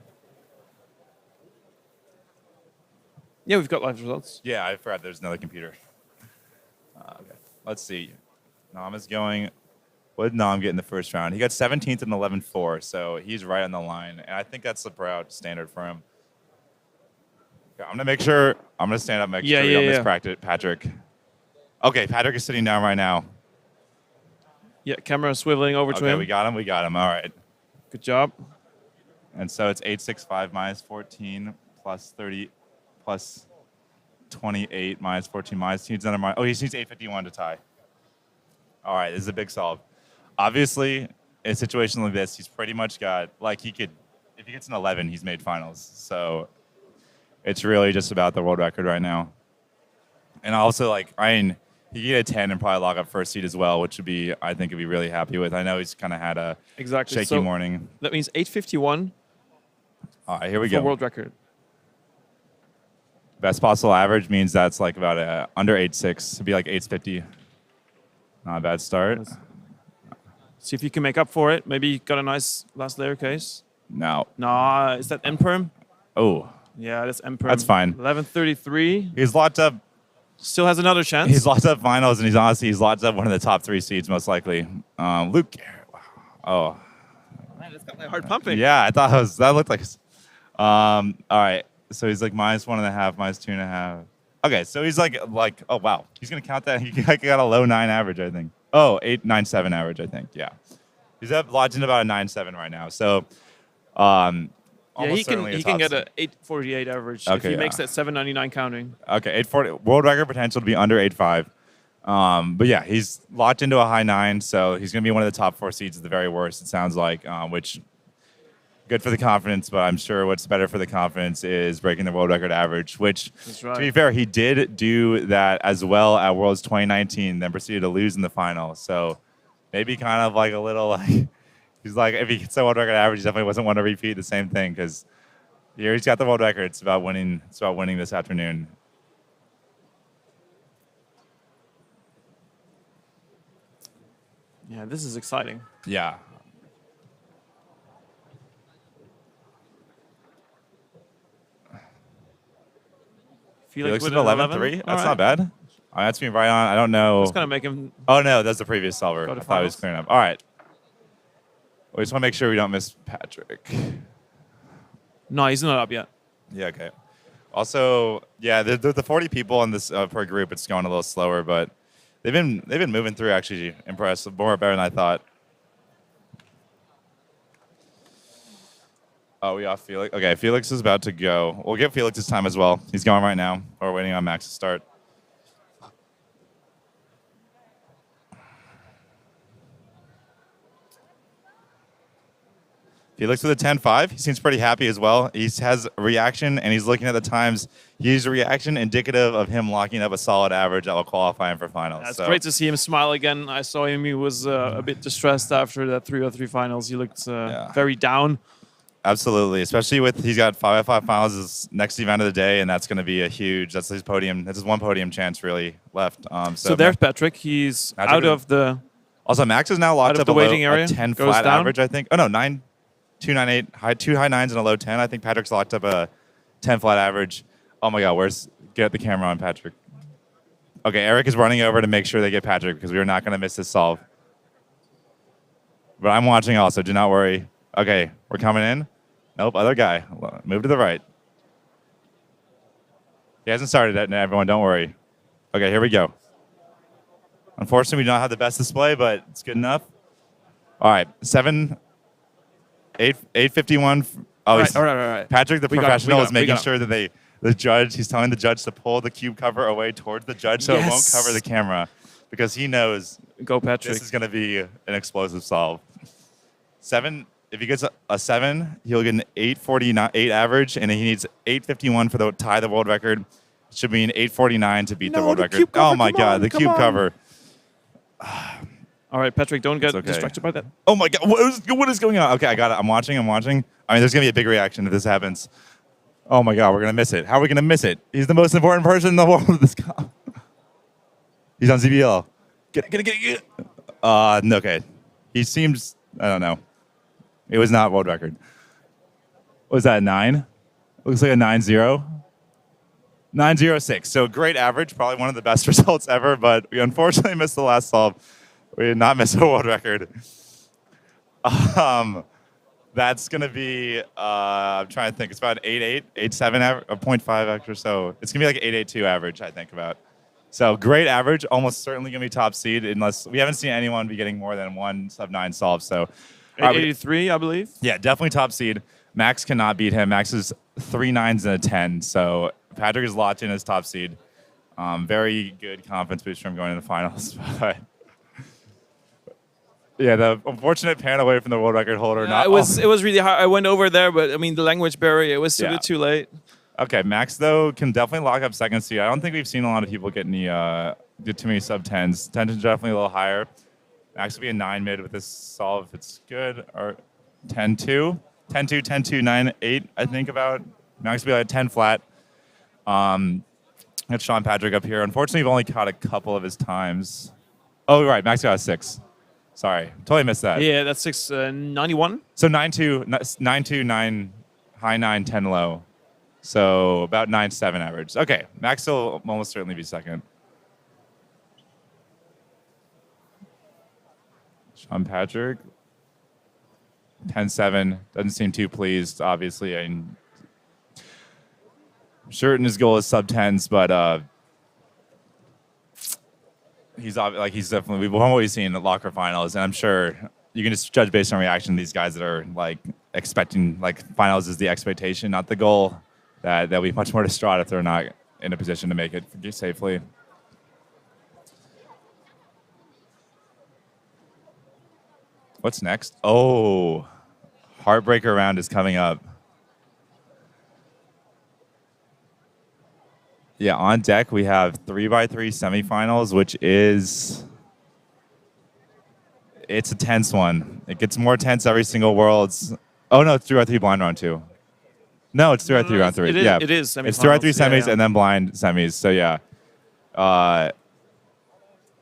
Yeah, we've got live results. Yeah, I forgot there's another computer. Okay, let's see. Nam is going. What did Nam get in the first round? He got 17th and 11-4, so he's right on the line. And I think that's the proud standard for him. Okay, I'm going to make sure. I'm going to stand up, make sure we don't miss Patrick. Okay, Patrick is sitting down right now. Yeah, camera swiveling over to Okay, him. we got him. All right. Good job. And so it's 865 minus 14 plus 30 plus 28 minus 14 minus. He needs another. Oh, he needs 851 to tie. All right, this is a big solve. Obviously, in a situation like this, he's pretty much got, like, he could, if he gets an 11, he's made finals. So it's really just about the world record right now. And also, like, he could get a 10 and probably lock up first seed as well, which would be, I think, he'd be really happy with. I know he's kind of had a shaky morning. That means 851. All right, here we go. World record. Best possible average means that's like about under 8.6. It'd be like 8.50. Not a bad start. See if you can make up for it. Maybe you got a nice last layer case. No. Nah, is that M-perm? Oh. Yeah, that's M-perm. That's fine. 1133. He's locked up. Still has another chance. He's locked up finals, and he's locked up one of the top 3 seeds, most likely. Luke. Oh. Man, it's got my heart pumping. Yeah, I thought that looked like. All right. So he's like minus 1.5, minus 2.5. Okay, so he's like, oh wow, he's gonna count that. He got a low 9 average, I think. Oh, 8.97 average, I think. Yeah, he's up lodged in about a 9.7 right now. So, yeah, he can get a 8.48 average if Okay, he makes that 7.99 counting. Okay, 840 world record potential to be under 8.5. But yeah, he's locked into a high 9, so he's gonna be one of the top 4 seeds at the very worst. It sounds like, which. Good for the confidence, but I'm sure what's better for the confidence is breaking the world record average, which, to be fair, he did do that as well at Worlds 2019, then proceeded to lose in the final. So maybe kind of like a little like, he's like, if he gets the world record average, he definitely wasn't want to repeat the same thing because here he's got the world record. It's about winning. It's about winning this afternoon. Yeah, this is exciting. Yeah. Felix with an 11-3? That's not bad. That's me right on. I don't know. It's going to make him... Oh, no, that's the previous solver. I thought he was clearing up. All right. We just want to make sure we don't miss Patrick. No, he's not up yet. Yeah, okay. Also, yeah, the 40 people in this per group, it's going a little slower, but they've been moving through actually impressive, better than I thought. Oh, we off Felix? Okay, Felix is about to go. We'll give Felix his time as well. He's going right now. We're waiting on Max to start. Felix with a 10.5. He seems pretty happy as well. He has a reaction, and he's looking at the times. He's a reaction indicative of him locking up a solid average that will qualify him for finals. It's great to see him smile again. I saw him. He was a bit distressed after that 303 finals. He looked very down. Absolutely, especially with he's got 5x5 finals as next event of the day, and that's going to be a huge. That's his podium. That's his one podium chance really left. So there's Patrick. He's out of the. Also, Max is now locked up the waiting area. A 10 flat average, I think. Oh no, 9.298, two high 9s and a low 10. I think Patrick's locked up a 10 flat average. Oh my God, get the camera on Patrick. Okay, Eric is running over to make sure they get Patrick because we are not going to miss this solve. But I'm watching also. Do not worry. Okay, we're coming in. Nope, other guy. Move to the right. He hasn't started yet, everyone. Don't worry. Okay, here we go. Unfortunately, we do not have the best display, but it's good enough. All right, 851. Oh, all right. Patrick, the professional, is making sure that the judge, he's telling the judge to pull the cube cover away towards the judge so it won't cover the camera because he knows Go Patrick. This is going to be an explosive solve. 7. If he gets a 7, he'll get an 8.48 average, and he needs 8.51 for the tie the world record. It should be an 8.49 to beat the world record. Cover, oh my God, the cube cover. All right, Patrick, don't get distracted by that. Oh my God, what is going on? Okay, I got it. I'm watching. I mean, there's gonna be a big reaction if this happens. Oh my God, we're gonna miss it. How are we gonna miss it? He's the most important person in the world of this comp. He's on ZBL. Get it. Okay. He seems. I don't know. It was not world record. Was that a 9? Looks like a 9-0. 906. So great average, probably one of the best results ever, but we unfortunately missed the last solve. We did not miss a world record. That's going to be, I'm trying to think, it's about an 8.8, 8.7, a 0.5 extra, so it's going to be like an 8.82 average, I think about. So great average, almost certainly going to be top seed, unless we haven't seen anyone be getting more than one sub-9 solve. So 883, I believe. yeah, definitely top seed. Max cannot beat him. Max is 3 9s and a 10, so Patrick is locked in as top seed. Very good confidence boost from going to the finals. But yeah, the unfortunate pan away from the world record holder. It was really hard. I went over there, but I mean the language barrier. It was a bit too late. Okay, Max though can definitely lock up second seed. I don't think we've seen a lot of people get too many sub 10s. 10s is definitely a little higher. Max will be a 9 mid with this solve if it's good, or 10-2, 10-2, 10-2, 9-8. I think about Max will be like a 10 flat. Got Sean Patrick up here. Unfortunately, we've only caught a couple of his times. Oh, right, Max got a 6. Sorry, totally missed that. Yeah, that's 691. So 9-2, 9 high 9, 10 low. So about 9.7 average. Okay, Max will almost certainly be second. Sean Patrick, 10-7. Doesn't seem too pleased, obviously. I'm certain his goal is sub 10s, but he's definitely, we've always seen the locker finals, and I'm sure you can just judge based on reaction to these guys that are like expecting, like finals is the expectation, not the goal. That they'll be much more distraught if they're not in a position to make it safely. What's next? Oh, heartbreaker round is coming up. Yeah, on deck we have 3x3 semifinals, which is, it's a tense one. It gets more tense every single Worlds. Oh no, it's 3x3 blind round 2. No, it's 3x3 round 3. It is, yeah, it is semifinals. It's 3x3 semis yeah. and then blind semis. So yeah,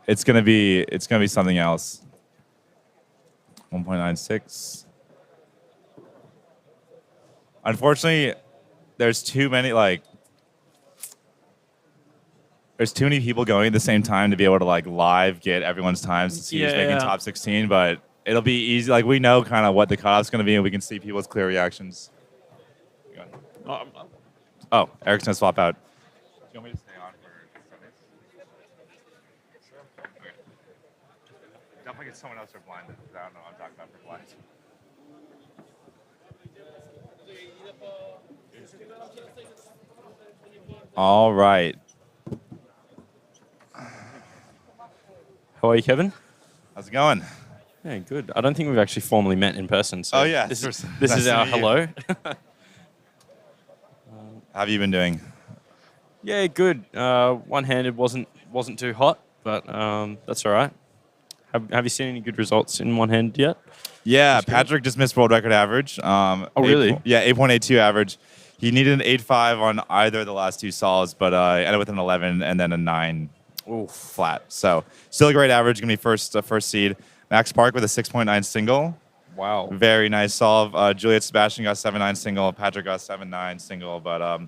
it's gonna be something else. 1.96. Unfortunately, there's too many people going at the same time to be able to like live get everyone's times to see who's making top 16. But it'll be easy. Like we know kind of what the cutoff's gonna be, and we can see people's clear reactions. Oh, Eric's gonna swap out. Do you want me to stay on for seconds? Sure. Okay. Definitely get someone else for blind. I don't know what I'm talking about for blind. All right. How are you, Kevin? How's it going? Yeah, good. I don't think we've actually formally met in person. So Oh, yeah. this Nice is to our meet you. hello. How have you been doing? Yeah, good. One-handed wasn't too hot, but that's all right. Have you seen any good results in one hand yet? Yeah, Patrick just missed world record average. Oh, really? 8.82 average. He needed an 8.5 on either of the last two solves, but ended with an 11 and then a 9 flat. So still a great average. Going to be first seed. Max Park with a 6.9 single. Wow. Very nice solve. Juliet Sebastian got 7.9 single. Patrick got 7.9 single. But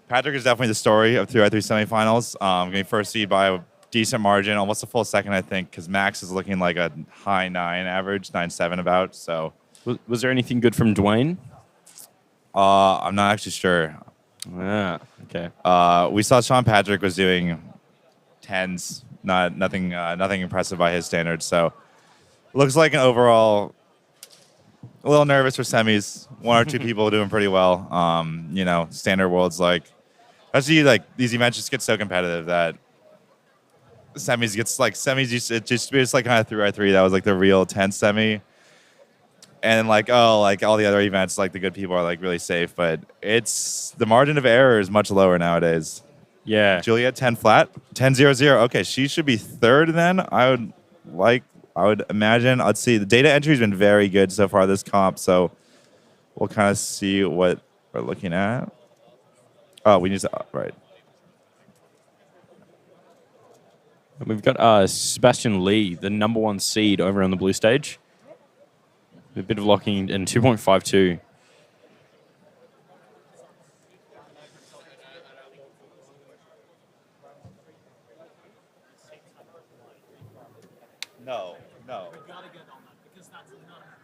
Patrick is definitely the story of 3x3 semifinals. Going to be first seed by a decent margin, almost a full second, I think, because Max is looking like a high 9 average, 9.7 about. So, was there anything good from Dwayne? I'm not actually sure. Yeah. Okay. We saw Sean Patrick was doing 10s, nothing impressive by his standards. So, looks like an overall a little nervous for semis. One or two people doing pretty well. Standard worlds especially these events just get so competitive that semis it's like kind of 3x3. That was like the real 10 semi. And all the other events, the good people are really safe, but the margin of error is much lower nowadays. Yeah. Juliet 10 flat, 10-0-0. Okay, she should be third then. I would imagine. Let's see. The data entry has been very good so far this comp, so we'll kind of see what we're looking at. Oh, we need to right. We've got Sebastian Lee, the #1 seed, over on the blue stage. A bit of locking and 2.52.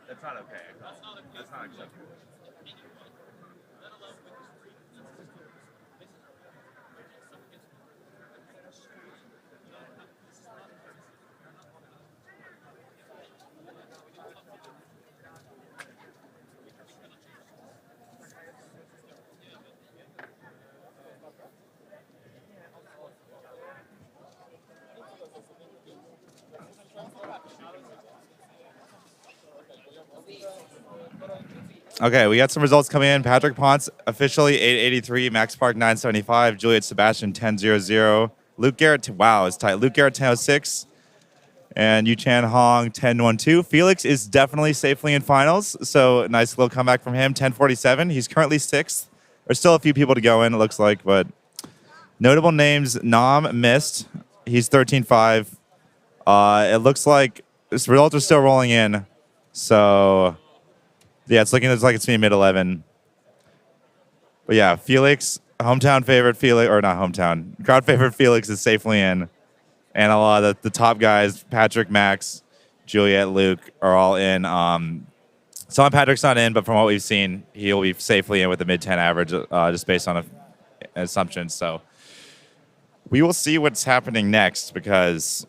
That's not okay. That's not acceptable. Okay, we got some results coming in. Patrick Ponce officially 883, Max Park 975, Juliet Sebastian 1000, Luke Garrett, wow, it's tight. Luke Garrett 1006, and Yu Chan Hong 1012. Felix is definitely safely in finals, so nice little comeback from him. 1047. He's currently sixth. There's still a few people to go in, it looks like, but notable names: Nam missed. He's 13.5. It looks like this results are still rolling in, so. Yeah, it's looking like it's me mid-11. But yeah, Felix, hometown favorite Felix, or not hometown, crowd favorite Felix is safely in. And a lot of the top guys, Patrick, Max, Juliet, Luke, are all in. Some Patrick's not in, but from what we've seen, he'll be safely in with a mid-10 average, just based on an assumption. So we will see what's happening next, because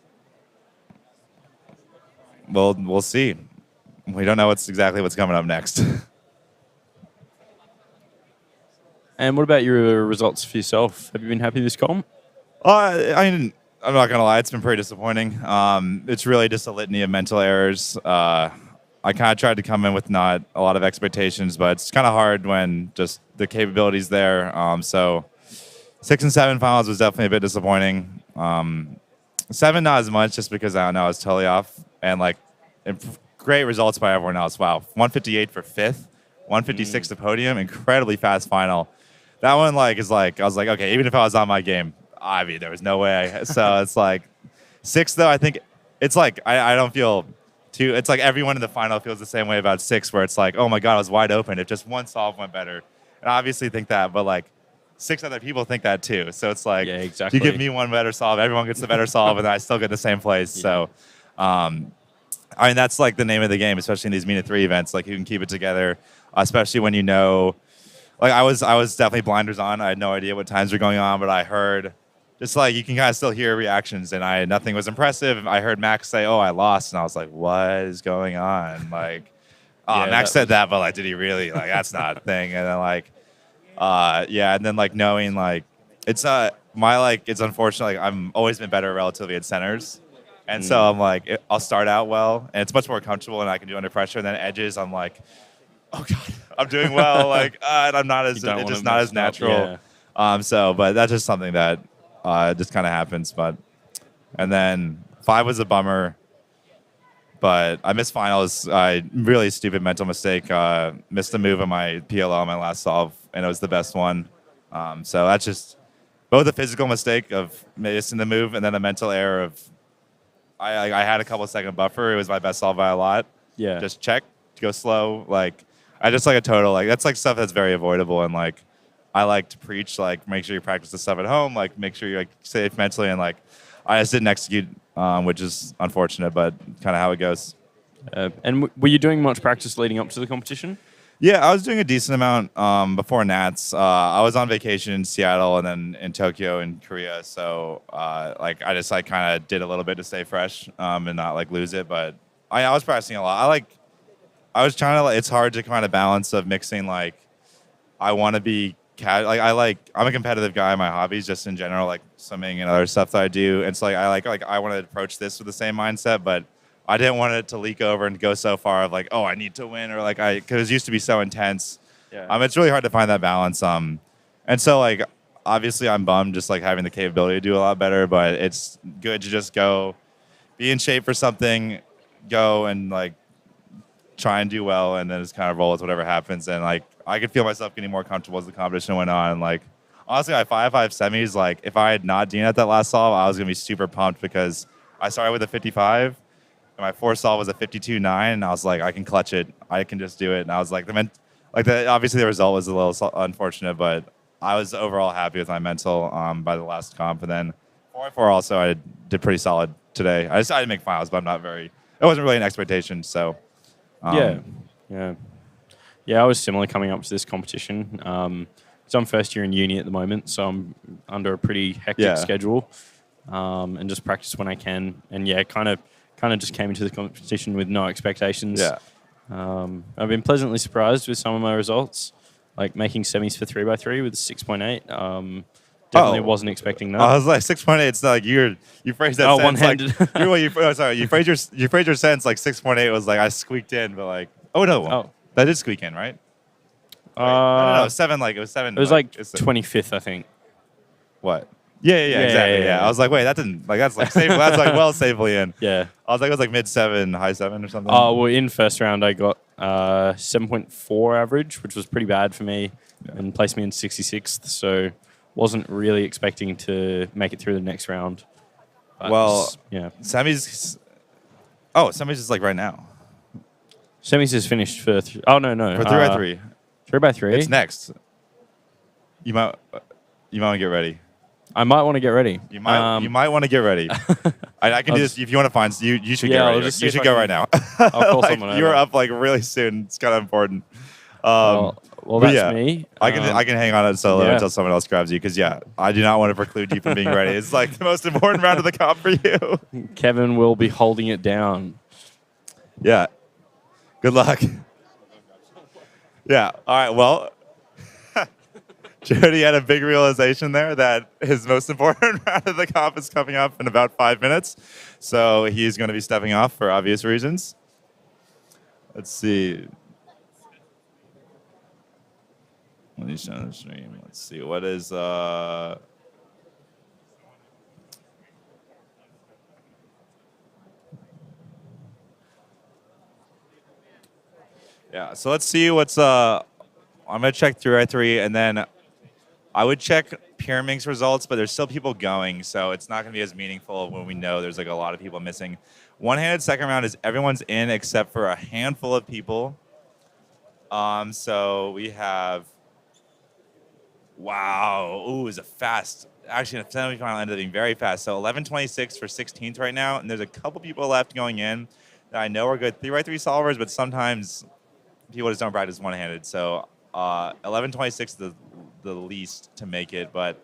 we'll see. We don't know exactly what's coming up next. And what about your results for yourself? Have you been happy this comp? I'm not gonna lie, it's been pretty disappointing. It's really just a litany of mental errors. I kind of tried to come in with not a lot of expectations, but it's kind of hard when just the capabilities there. So 6 and 7 finals was definitely a bit disappointing. 7 not as much, just because I don't know, I was totally off, and like. Great results by everyone else. Wow, 158 for 5th, 156 to podium, incredibly fast final. That one I was like, okay, even if I was on my game, I mean, there was no way. So it's like 6 though. I think it's like I don't feel too. It's like everyone in the final feels the same way about 6, where it's like, oh my god, I was wide open. If just one solve went better, and I obviously think that, but like 6 other people think that too. So it's like, yeah, exactly. You give me one better solve, everyone gets the better solve, and then I still get the same place. Yeah. So. I mean, that's like the name of the game, especially in these MENA 3 events. Like, you can keep it together, especially when you know. Like, I was definitely blinders on. I had no idea what times were going on, but I heard just like you can kind of still hear reactions, and nothing was impressive. I heard Max say, "Oh, I lost," and I was like, "What is going on?" Like, Yeah, Max said that, but like, did he really? Like, that's not a thing. And then and then like knowing like it's it's unfortunate. Like, I've always been better relatively at centers. And so I'm like, I'll start out well, and it's much more comfortable, and I can do under pressure. And then edges, I'm like, oh god, I'm doing well, and I'm not as it's just not as natural. Yeah. But that's just something that just kind of happens. And then 5 was a bummer, but I missed finals. Really stupid mental mistake. Missed a move on my PLO, my last solve, and it was the best one. So that's just both a physical mistake of missing the move, and then a mental error of. I had a couple second buffer. It was my best solve by a lot. Yeah. Just check, go slow. Like, I just like a total. Like, that's like stuff that's very avoidable. And like, I like to preach, like, make sure you practice the stuff at home. Like, make sure you're like safe mentally. And like, I just didn't execute, which is unfortunate, but kind of how it goes. And were you doing much practice leading up to the competition? Yeah, I was doing a decent amount before Nats. I was on vacation in Seattle and then in Tokyo and Korea. So I just kind of did a little bit to stay fresh and not like lose it. But I was practicing a lot. I was trying to it's hard to kind of balance of mixing like I want to be I'm a competitive guy in my hobbies just in general, like swimming and other stuff that I do. And so I want to approach this with the same mindset, but I didn't want it to leak over and go so far of like, oh, I need to win, or like because it used to be so intense. Yeah. It's really hard to find that balance. And so like obviously I'm bummed just like having the capability to do a lot better, but it's good to just go be in shape for something, go and like try and do well, and then just kind of roll with whatever happens. And like I could feel myself getting more comfortable as the competition went on. Like honestly, my 5-5 semis, like if I had not DNA'd that last solve, I was gonna be super pumped because I started with a 55. My 4 solve was a 52-9, and I was like, I can clutch it. I can just do it. And I was like, obviously the result was a little unfortunate, but I was overall happy with my mental by the last comp. And then 4-4 also, I did pretty solid today. I decided to make finals, but it wasn't really an expectation. So Yeah, I was similar coming up to this competition. So I'm first year in uni at the moment, so I'm under a pretty hectic schedule, and just practice when I can. And yeah, kind of just came into the competition with no expectations. Yeah. I've been pleasantly surprised with some of my results, like making semis for 3x3 with 6.8. Definitely wasn't expecting that. I was like 6.8. It's not like you phrased that. One-handed. Like, you phrased your sentence like 6.8 was like I squeaked in, but like that did squeak in, right? No, 7. Like it was 7. It was like 25th, I think. What? Yeah, exactly. Yeah. I was like, wait, that didn't that's like safe. That's like well safely in. Yeah. I was like, it was like mid 7, high 7 or something. Oh well, in first round I got 7.4 average, which was pretty bad for me, and placed me in 66th. So wasn't really expecting to make it through the next round. But semis. Oh, semis is like right now. Semis is finished for. For 3x3. 3x3. It's next. You might want to get ready. I might want to get ready. You might want to get ready. I can do this if you want to find. You should get ready. You should go right now. I'll call someone. You're up like really soon. It's kind of important. Well, that's me. I can hang on until someone else grabs you because I do not want to preclude you from being ready. It's like the most important round of the comp for you. Kevin will be holding it down. Yeah. Good luck. Yeah. All right. Well, Jody had a big realization there that his most important round of the comp is coming up in about 5 minutes. So he's going to be stepping off for obvious reasons. Let's see. Let me show the stream. Let's see. What is... Yeah, so let's see what's... I'm going to check 3x3, and then I would check Pyramid's results, but there's still people going, so it's not going to be as meaningful when we know there's like a lot of people missing. One-handed second round is everyone's in except for a handful of people. So we have... Wow. Ooh, it's a fast... Actually, the semifinal ended up being very fast. So 11:26 for 16th right now, and there's a couple people left going in that I know are good 3x3 solvers, but sometimes people just don't practice one-handed. So 11:26 is the least to make it, but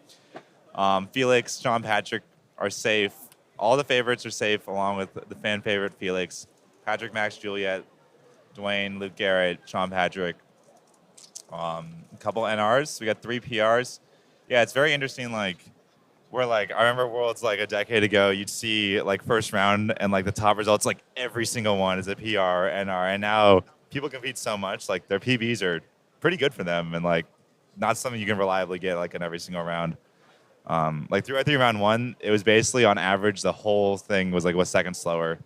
Felix, Sean Patrick are safe. All the favorites are safe, along with the fan favorite Felix, Patrick, Max, Juliet, Dwayne, Luke Garrett, Sean Patrick. A couple NRs. We got 3 PRs. Yeah, it's very interesting. Like, I remember Worlds like a decade ago. You'd see like first round and like the top results, like every single one is a PR, NR, and now people compete so much. Like their PBs are pretty good for them, and like not something you can reliably get like in every single round. Like 3x3 round 1, it was basically on average the whole thing was like a second slower.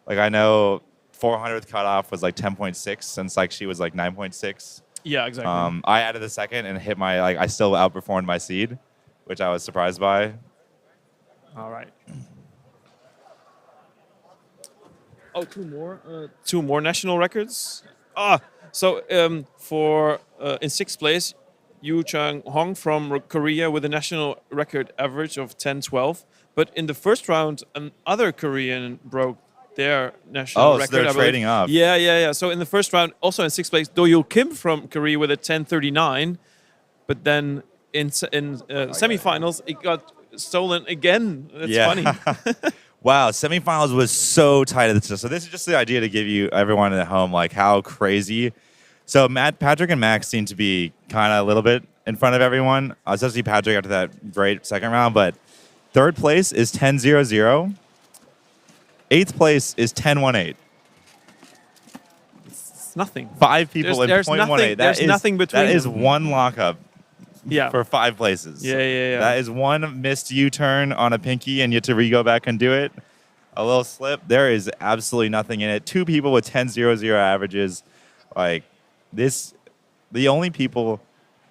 Like I know 400th cutoff was like 10.6, since like she was like 9.6. Yeah, exactly. I added the second and hit my I still outperformed my seed, which I was surprised by. All right. Oh, two more national records. So for in 6th place, Yoo Chang-hong from Korea with a national record average of 10:12. But in the first round, another Korean broke their national record. So they're trading up. Yeah. So in the first round, also in 6th place, Do-Yul Kim from Korea with a 10:39. But then in semifinals, it got stolen again. That's funny. Wow, semifinals was so tight at the So this is just the idea to give you everyone at home like how crazy. So Patrick and Max seem to be kind of a little bit in front of everyone. Especially Patrick after that great second round, but 3rd place is 10:00. 8th place is 10:18. It's nothing. 5 people in there's 0.18. There's nothing between That is them. one lockup. Yeah. For 5 places. Yeah. That is one missed U-turn on a pinky, and you have to go back and do it. A little slip. There is absolutely nothing in it. 2 people with 10:00 averages. Like this, the only people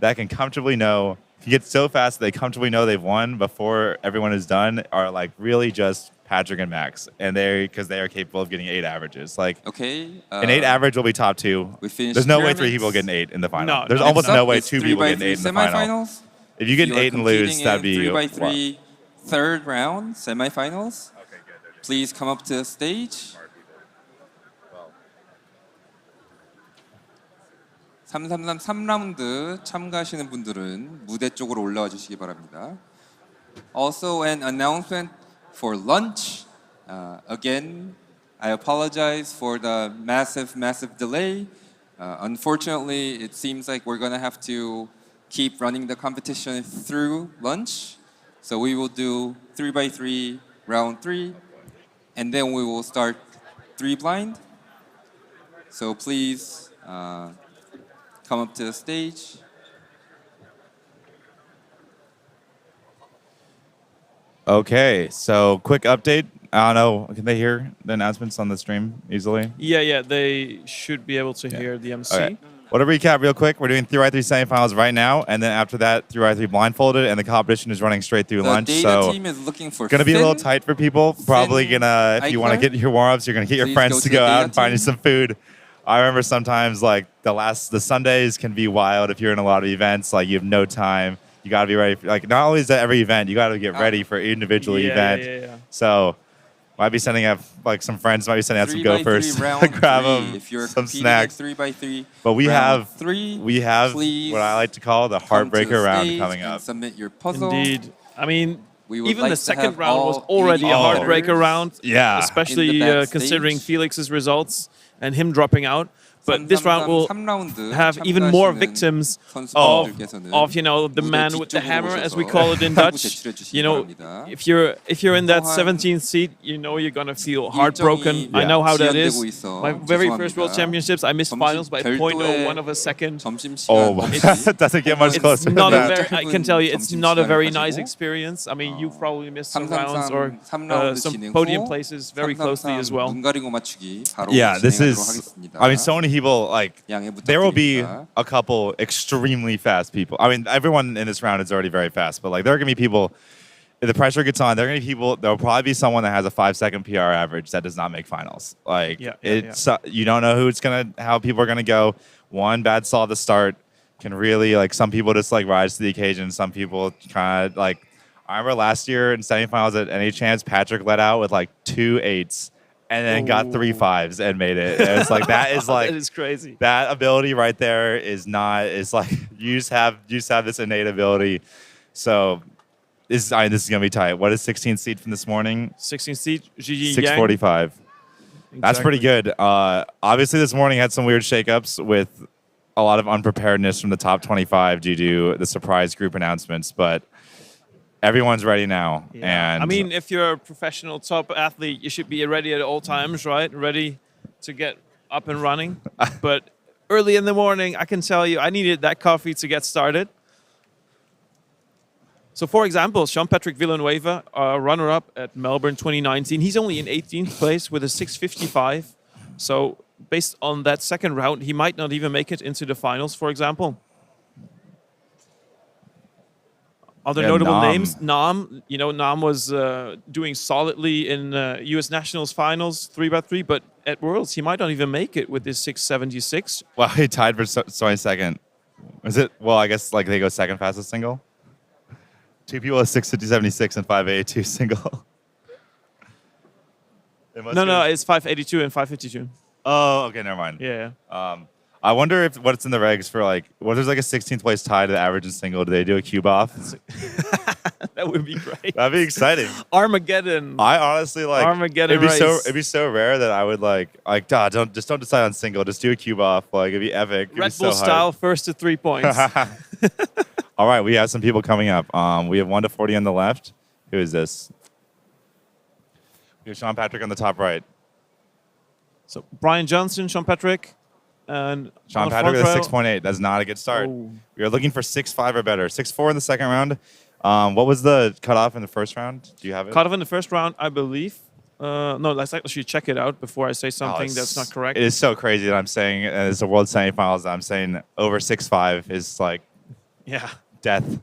that can comfortably know, can get so fast that they comfortably know they've won before everyone is done, are like really just Patrick and Max, and because they are capable of getting 8 averages. Like an 8 average will be top 2. There's no way 3 people get an 8 in the final. No, There's almost no way 2 people get an 8 in the final. If you get an 8 and lose, that'd be 3x3 third round semifinals. Okay, good. Please come up to the stage. 333 3라운드 참가하시는 분들은 무대 쪽으로 올라와 주시기 바랍니다. Also an announcement for lunch. Again, I apologize for the massive delay. Unfortunately, it seems like we're gonna have to keep running the competition through lunch. So we will do 3x3 round 3, and then we will start 3 blind. So please come up to the stage. Okay, so quick update. I don't know. Can they hear the announcements on the stream easily? Yeah, they should be able to hear the MC. Okay. Well, to recap real quick, we're doing 3x3 semifinals right now, and then after that, 3x3 blindfolded, and the competition is running straight through The lunch. data So team is looking for gonna be a little Finn. tight for people. Probably gonna, if you want to Eichler, get your warm-ups, you're gonna get your please friends go to to the go out data and find you team. some food. I remember sometimes like the Sundays can be wild if you're in a lot of events. Like you have no time. You gotta be ready. Like not only is that every event, you gotta get ready for individual event. Yeah. So might be sending out like some friends. Might be sending out some 3x3 gophers. round Grab 3. them If you're some competing snacks. in 3x3 But we round have 3, we have please what I like to call the come to heartbreaker the round stage coming and up. Submit your puzzle. Indeed. I mean, We would even like the to second have round was all already a 80 heartbreaker players round. Yeah. Especially in the backstage. considering Felix's results and him dropping out. But this round will 3라운드 have even more 참가하시는 victims 선수분들께서는 of the 무대 man with the 뒤쪽으로 hammer, as we 오셔서 call it in 하고 Dutch. 제출해 주시기 You know, 바랍니다. if you're in that 또한 17th seat, you know you're gonna feel heartbroken. 일정이 I know how that is. 지연되고 있어 My very first World 죄송합니다. Championships, I missed finals by 별도의 0.01 of a second. 점심시간 Oh, 없이 it doesn't get much It's closer than not a that. very, I can tell you, it's not a very nice 점심시간을 experience. I mean, you've probably missed some 333 rounds or 3라운드 some 진행 podium 후 places very closely as well. 눈 가리고 맞추기 바로 Yeah, this 진행하도록 is. 하겠습니다. I mean, so many people like. 양해 There will be 부탁드립니다. a couple extremely fast people. I mean, everyone in this round is already very fast, but like there are gonna be people. If the pressure gets on, there are gonna be people. There will probably be someone that has a 5-second PR average that does not make finals. Like it's you don't know how people are gonna go. One bad saw at the start can really like some people just like rise to the occasion. Some people kind of like. I remember last year in semifinals at Any Chance, Patrick let out with like 2 8s. And then got 3 5s and made it. And it's like that is like That is crazy. That ability right there is not. It's like you just have this innate ability. So this is gonna be tight. What is 16th seed from this morning? 16th seat, Gigi 6:45. That's pretty good. Obviously, this morning had some weird shakeups with a lot of unpreparedness from the top 25 due to the surprise group announcements, but. Everyone's ready now, and I mean, if you're a professional top athlete, you should be ready at all times, right? Ready to get up and running. But early in the morning, I can tell you, I needed that coffee to get started. So, for example, Jean-Patrick Villanueva, runner-up at Melbourne 2019, he's only in 18th place with a 6:55. So, based on that second round, he might not even make it into the finals, for example. Other notable Nam. names, Nam. Nam was doing solidly in U.S. Nationals finals 3x3, but at Worlds he might not even make it with this 6:76. Well, he tied for 22nd. Was it? Well, I guess like they go second fastest single. Two people at 6:50.76 and 5:82 single. No, it's 5:82 and 5:52. Oh, okay, never mind. Yeah. I wonder if what's in the regs for like, what there's like a 16th place tie to the average in single. Do they do a cube off? That would be great. That'd be exciting. Armageddon. I honestly like Armageddon it'd be race. it'd be so rare that I would like don't decide on single. Just do a cube off. Like it'd be epic. It'd Red be Bull so style, first to 3 points. All right, we have some people coming up. We have 1 to 40 on the left. Who is this? We have Sean Patrick on the top right. So Brian Johnson, Sean Patrick, and Sean on the Patrick with front a row. 6.8. That's not a good start. Oh. We are looking for 6.5 or better. 6.4 in the second round. What was the cutoff in the first round? Do you have it? Cut off in the first round, I believe. No, let's actually check it out before I say something that's not correct. It is so crazy that I'm saying it's a World Semifinals. That I'm saying over 6.5 is like Yeah. death.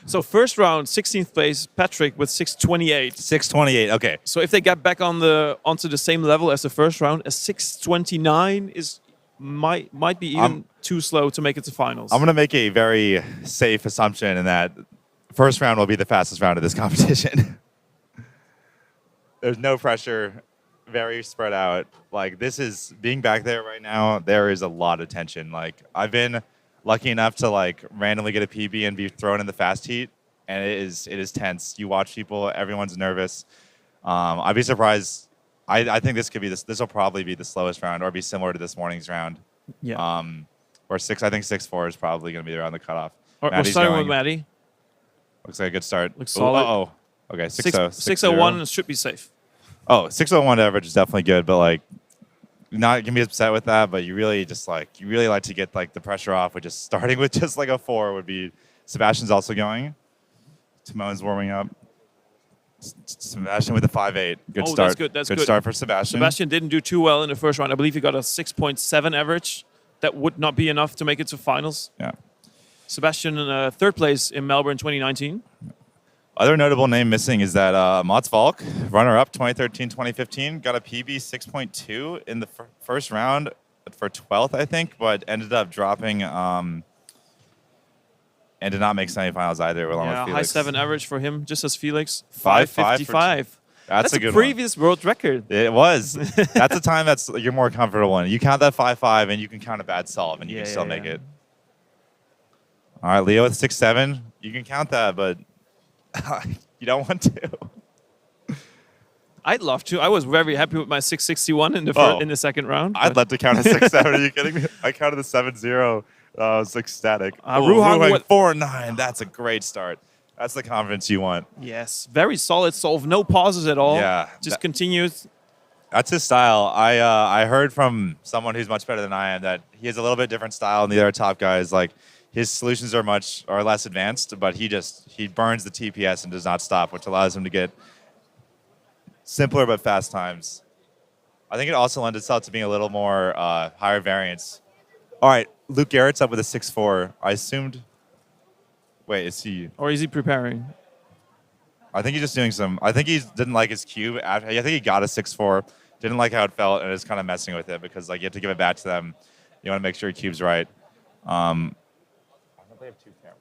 So first round, 16th place, Patrick with 6:28. 6.28. Okay. So if they get back onto the same level as the first round, a 6:29 might be even too slow to make it to finals. I'm gonna make a very safe assumption in that first round will be the fastest round of this competition. There's no pressure. very spread out. Like this is being back there right now. There is a lot of tension. Like I've been lucky enough to like randomly get a PB and be thrown in the fast heat, and it is tense. You watch people, everyone's nervous. I'd be surprised. I think this could be this will probably be the slowest round, or be similar to this morning's round. Yeah. Or six. I think 6-4 is probably going to be around the cutoff. We're Maddie's starting going. with Maddie. Looks like a good start. Looks solid. Oh. Okay, 6-0. 601 should be safe. Oh, 601 average is definitely good, but like, not gonna be upset with that. But you really like to get like the pressure off, with just starting with just like a 4 would be. Sebastian's also going. Timon's warming up. Sebastian with a 5-8. Good start. That's good. That's good. Good start for Sebastian. Sebastian didn't do too well in the first round. I believe he got a 6.7 average. That would not be enough to make it to finals. Yeah. Sebastian in third place in Melbourne 2019. Other notable name missing is that Mats Valk, runner-up 2013-2015, got a PB 6.2 in the first round for 12th, I think, but ended up dropping and did not make semifinals either. Along with Yeah, Felix. high 7 average for him, just as Felix. 5.55. 5.55. That's a good previous world record. It was. That's a time that's you're more comfortable in. You count that 5.5 and you can count a bad solve and you can still make it. All right, Leo with 6.7. You can count that, but you don't want to. I'd love to. I was very happy with my 661 in the second round. I'd love to count a 6.7. Are you kidding me? I counted a 7.0. I was ecstatic. Ruhang 4.9. That's a great start. That's the confidence you want. Yes, very solid solve. No pauses at all. Yeah. Just continues. That's his style. I heard from someone who's much better than I am that he has a little bit different style than the other top guys. Like his solutions are less advanced, but he burns the TPS and does not stop, which allows him to get simpler but fast times. I think it also lends itself to being a little more higher variance. All right, Luke Garrett's up with a 6.4. I assumed. Wait, is he? Or is he preparing? I think he's just doing some. I think he didn't like his cube. I think he got a 6.4. Didn't like how it felt, and is kind of messing with it because like you have to give it back to them. You want to make sure your cube's right. I think they have 2 cameras.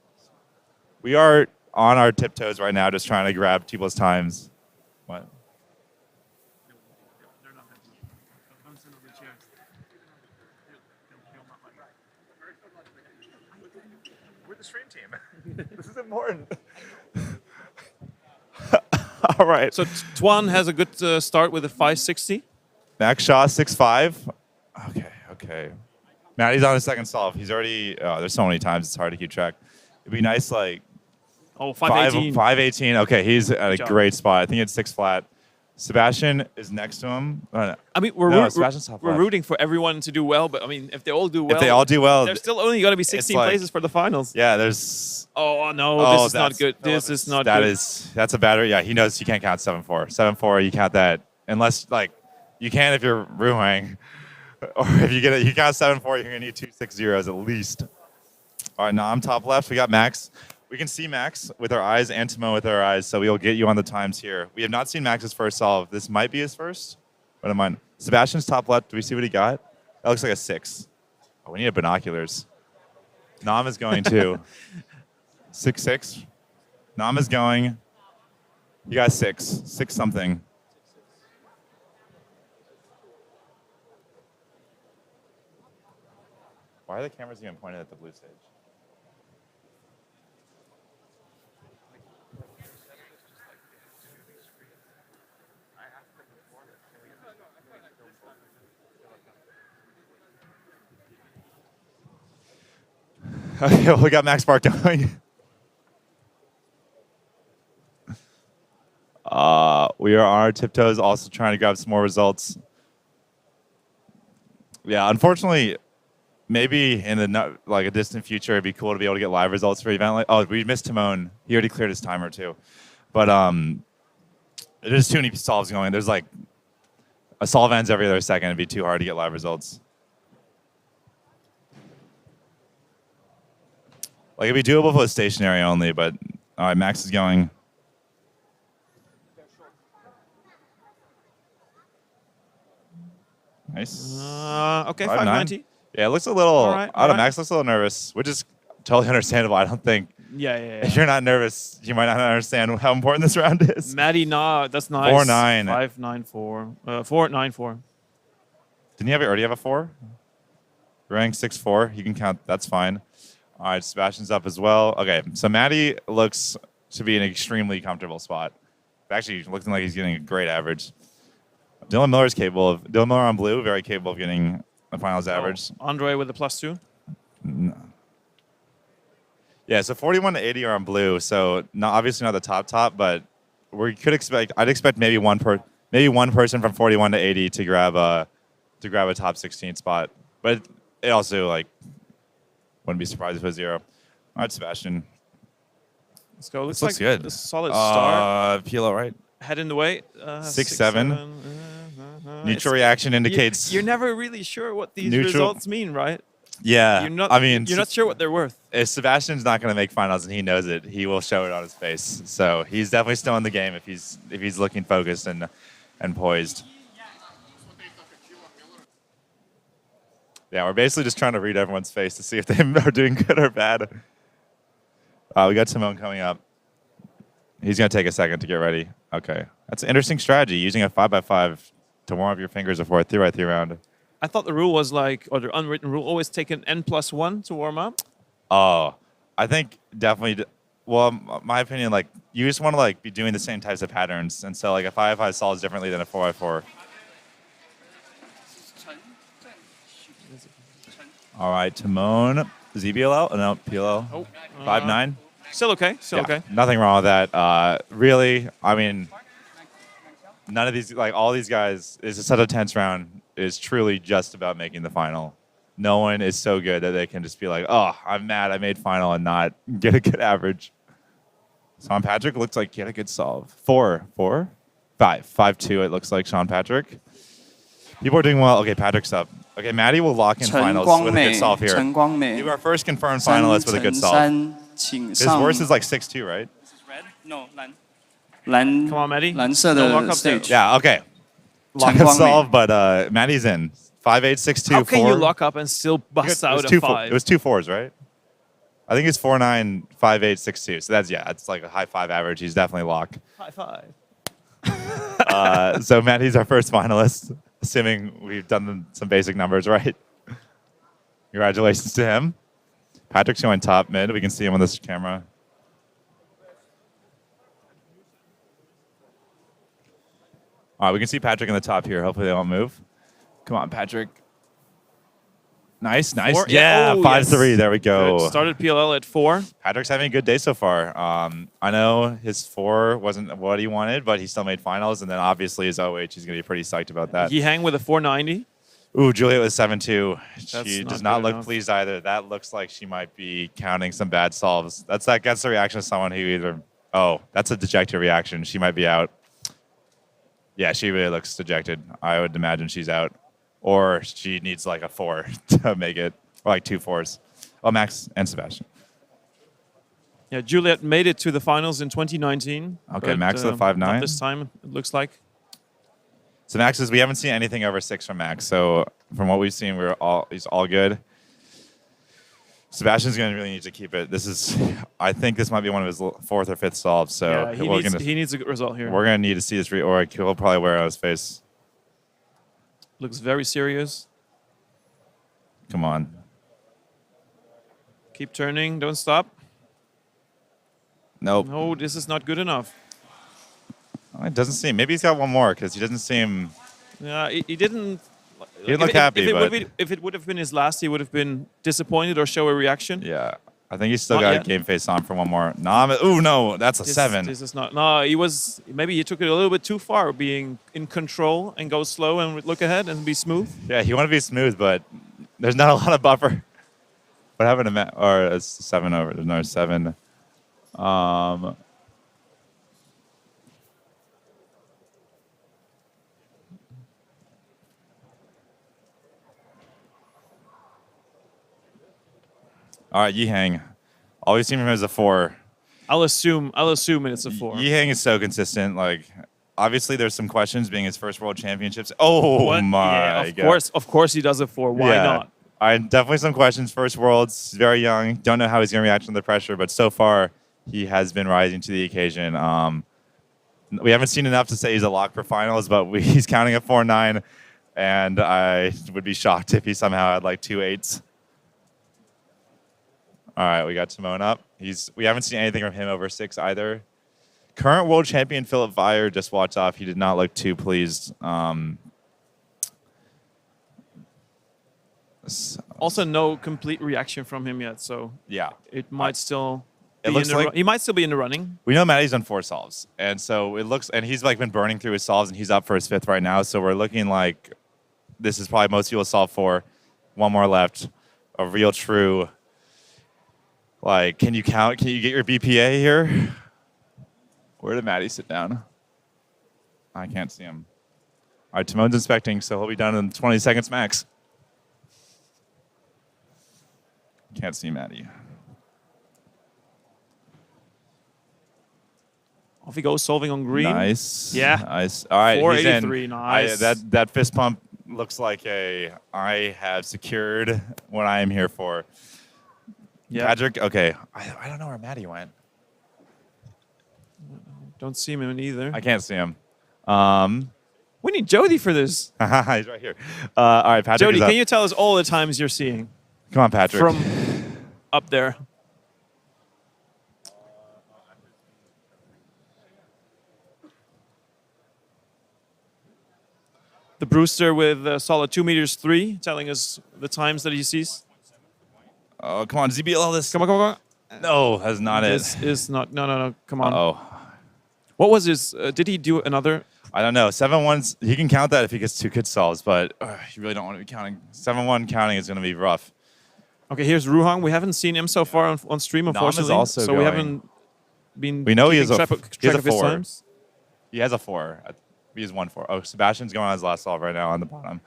We are on our tiptoes right now, just trying to grab people's times. What? We're the stream team. This is important. All right. So Tuan has a good start with a 560. Max Shaw 6.5. Okay. Maddie's on his second solve. He's already. There's so many times it's hard to keep track. It'd be nice like. 518. 518. Okay, he's at a great spot. I think it's 6 flat. Sebastian is next to him. I mean, we're rooting for everyone to do well, but I mean, if they all do well, there's still only going to be 16 places for the finals. Yeah, there's. Oh no, this is not good. This is not good. That's a battery. Yeah, he knows you can't count 7.4. 7.4, you count that unless like you can if you're Ruhang, or if you you count 7.4, you're gonna need 2 6.0s at least. All right, now I'm top left. We got Max. We can see Max with our eyes and Timo with our eyes, so we'll get you on the times here. We have not seen Max's first solve. This might be his first. What am I? Sebastian's top left. Do we see what he got? That looks like a 6. Oh, we need binoculars. Nam is going too. 6.6. Nam is going. You got 6. 6 something. Why are the cameras even pointed at the blue stage? Okay, well, we got Max Park going. We are on our tiptoes, also trying to grab some more results. Yeah, unfortunately, maybe in a distant future, it'd be cool to be able to get live results for an event. Oh, we missed Timon. He already cleared his timer too. But there's too many solves going. There's like a solve ends every other second. It'd be too hard to get live results. Like, it'd be doable if it was stationary only, but all right, Max is going. Nice. Okay, 590. Yeah, it looks a little. All right. Max looks a little nervous, which is totally understandable. I don't think Yeah. If you're not nervous, you might not understand how important this round is. Maddie, nah, that's nice. 4-9. 5-9-4. 4-9-4. Didn't you already have a 4? Rank 6-4. You can count. That's fine. All right, Sebastian's up as well. Okay, so Maddie looks to be in an extremely comfortable spot. Actually, looking like he's getting a great average. Dylan Miller's capable of. Dylan Miller on blue, very capable of getting a finals average. Andre with a +2. No. Yeah, so 41 to 80 are on blue. So obviously not the top, but we could expect. I'd expect maybe one person from 41 to 80 to grab a top 16 spot. But it also wouldn't be surprised if it was 0. All right, Sebastian. Let's go. This looks good. A solid start. PLO, right? Head in the way. 6-7. Neutral reaction indicates. You're never really sure what these Neutral. results mean, right? Yeah. You're not, I mean, you're not sure what they're worth. if Sebastian's not going to make finals and he knows it, he will show it on his face. So he's definitely still in the game if he's looking focused and poised. Yeah, we're basically just trying to read everyone's face to see if they are doing good or bad. We got Timon coming up. He's going to take a second to get ready. Okay. That's an interesting strategy, using a 5x5 to warm up your fingers before a 3x3 round. I thought the rule was or the unwritten rule, always take an N+1 to warm up. Oh, I think definitely. Well, my opinion, you just want to be doing the same types of patterns, and so a 5x5 solves differently than a 4x4. All right, Timon, ZBLL, no PLL, Oh, 5-9. Still okay. Still okay. Nothing wrong with that. Really, I mean, none of these, all these guys, it's such a tense round. Is truly just about making the final. No one is so good that they can just be like, oh, I'm mad I made final and not get a good average. Sean Patrick looks like he had a good solve. 5-2 it looks like Sean Patrick. People are doing well. Okay, Patrick's up. Okay, Maddie will lock in finals with a good solve here. He was our first confirmed finalist with a good solve. His worst is 6-2, right? This is red? No, Come on, Maddie. 蓝色 Don't 的 lock up there. stage. Yeah, okay. Lock and solve, but Maddie's in. 5-8, 6-2, How can 4. you lock up and still bust out a 5? It was 2 4s, right? I think it's 4-9, 5-8, 6-2. So it's like a high 5 average. He's definitely locked. High 5. So Maddie's our first finalist, assuming we've done some basic numbers right. Congratulations to him. Patrick's going top mid. We can see him on this camera. All right, we can see Patrick in the top here. Hopefully they won't move. Come on, Patrick. Nice. Yeah, 5-3. There we go. Good. Started PLL at 4. Patrick's having a good day so far. I know his 4 wasn't what he wanted, but he still made finals. And then obviously his OH, he's going to be pretty psyched about that. He hang with a 490. Ooh, Juliet was 7-2. That's She not does not good look enough. pleased either. That looks like she might be counting some bad solves. That gets the reaction of someone who either, that's a dejected reaction. She might be out. Yeah, she really looks dejected. I would imagine she's out. Or she needs a 4 to make it. Or 2 4s. Oh, Max and Sebastian. Yeah, Juliet made it to the finals in 2019. Okay, but, Max with a not 5-9. this time, it looks like. So Max we haven't seen anything over 6 from Max. So from what we've seen, he's all good. Sebastian's going to really need to keep it. I think this might be one of his 4th or 5th solves. So yeah, he needs a good result here. We're going to need to see this, or he'll probably wear it on his face. Looks very serious. Come on. Keep turning, don't stop. Nope. No, this is not good enough. It doesn't seem. Maybe he's got one more because he doesn't seem. Yeah, he didn't. He didn't look happy. If it would have been his last, he would have been disappointed or show a reaction. Yeah, I think he's still Not got yet. a game face on for one more. No, that's a 7. This is not. No, maybe he took it a little bit too far, being in control and go slow and look ahead and be smooth. Yeah, he wanted to be smooth, but there's not a lot of buffer. What happened to or it's 7 over? There's no 7. All right, Yihang. Always seen him as a 4. I'll assume it's a 4. Yihang is so consistent. Obviously, there's some questions being his first World Championships. Oh What? my Yeah, god! Of course he does a 4. Why Yeah. not? All right, definitely some questions. First Worlds, very young. Don't know how he's going to react to the pressure, but so far he has been rising to the occasion. We haven't seen enough to say he's a lock for finals, but he's counting at 4-9, and I would be shocked if he somehow had like 2 8s. All right, we got Timon up. We haven't seen anything from him over 6 either. Current world champion Philip Vire just walked off. He did not look too pleased. Also, no complete reaction from him yet, so Yeah. it might still. It looks like he might still be in the running. we know Maddie's done 4 solves, and so it looks, and he's like been burning through his solves, and he's up for his 5th right now. So we're looking like this is probably most people solve 4. 1 more left. A real true. Like, can you count? Can you get your BPA here? Where did Maddie sit down? I can't see him. All right, Timon's inspecting, so he'll be done in 20 seconds max. Can't see Maddie. Off he goes, solving on green. Nice. Yeah. Nice. All right, he's in. 483, nice. That fist pump looks like I have secured what I am here for. Yeah. Patrick, okay. I don't know where Maddie went. Don't see him either. I can't see him. We need Jody for this. He's right here. All right, Patrick. Jody, is up. can you tell us all the times you're seeing Come on, Patrick. from up there? The Brewster with a solid 2 meters 3, telling us the times that he sees. Oh, come on, ZBL this. Come on. No, that's not This it. is not. No. Come on. Oh, What was his? Did he do another? I don't know. 7-1's, he can count that if he gets 2 good solves, but you really don't want to be counting. 7-1 counting is going to be rough. Okay, here's Ruhang. We haven't seen him so far on stream, Nam is unfortunately. also so we going. haven't been. We know he keeping has a track of, he has track a of his 4. times. He has a 4. He has 1-4. Oh, Sebastian's going on his last solve right now on the bottom.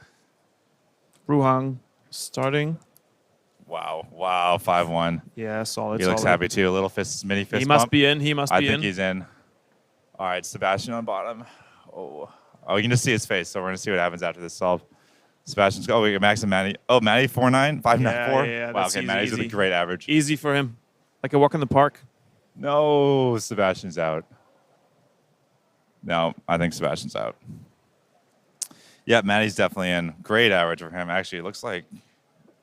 Ruhang starting. Wow, 5-1. Yeah, solid. He looks solid. happy too. A little mini fist He must bump. be in. He must I be think in. he's in. All right, Sebastian on bottom. Oh, you can just see his face, so we're going to see what happens after this solve. Sebastian's, we got Max and Maddie. Oh, Maddie 4-9, 5-9-4. Yeah, Wow, that's okay, easy, Maddie's with a easy. great average. Easy for him. Like a walk in the park. No, Sebastian's out. No, I think Sebastian's out. Yeah, Maddie's definitely in. Great average for him. Actually, it looks like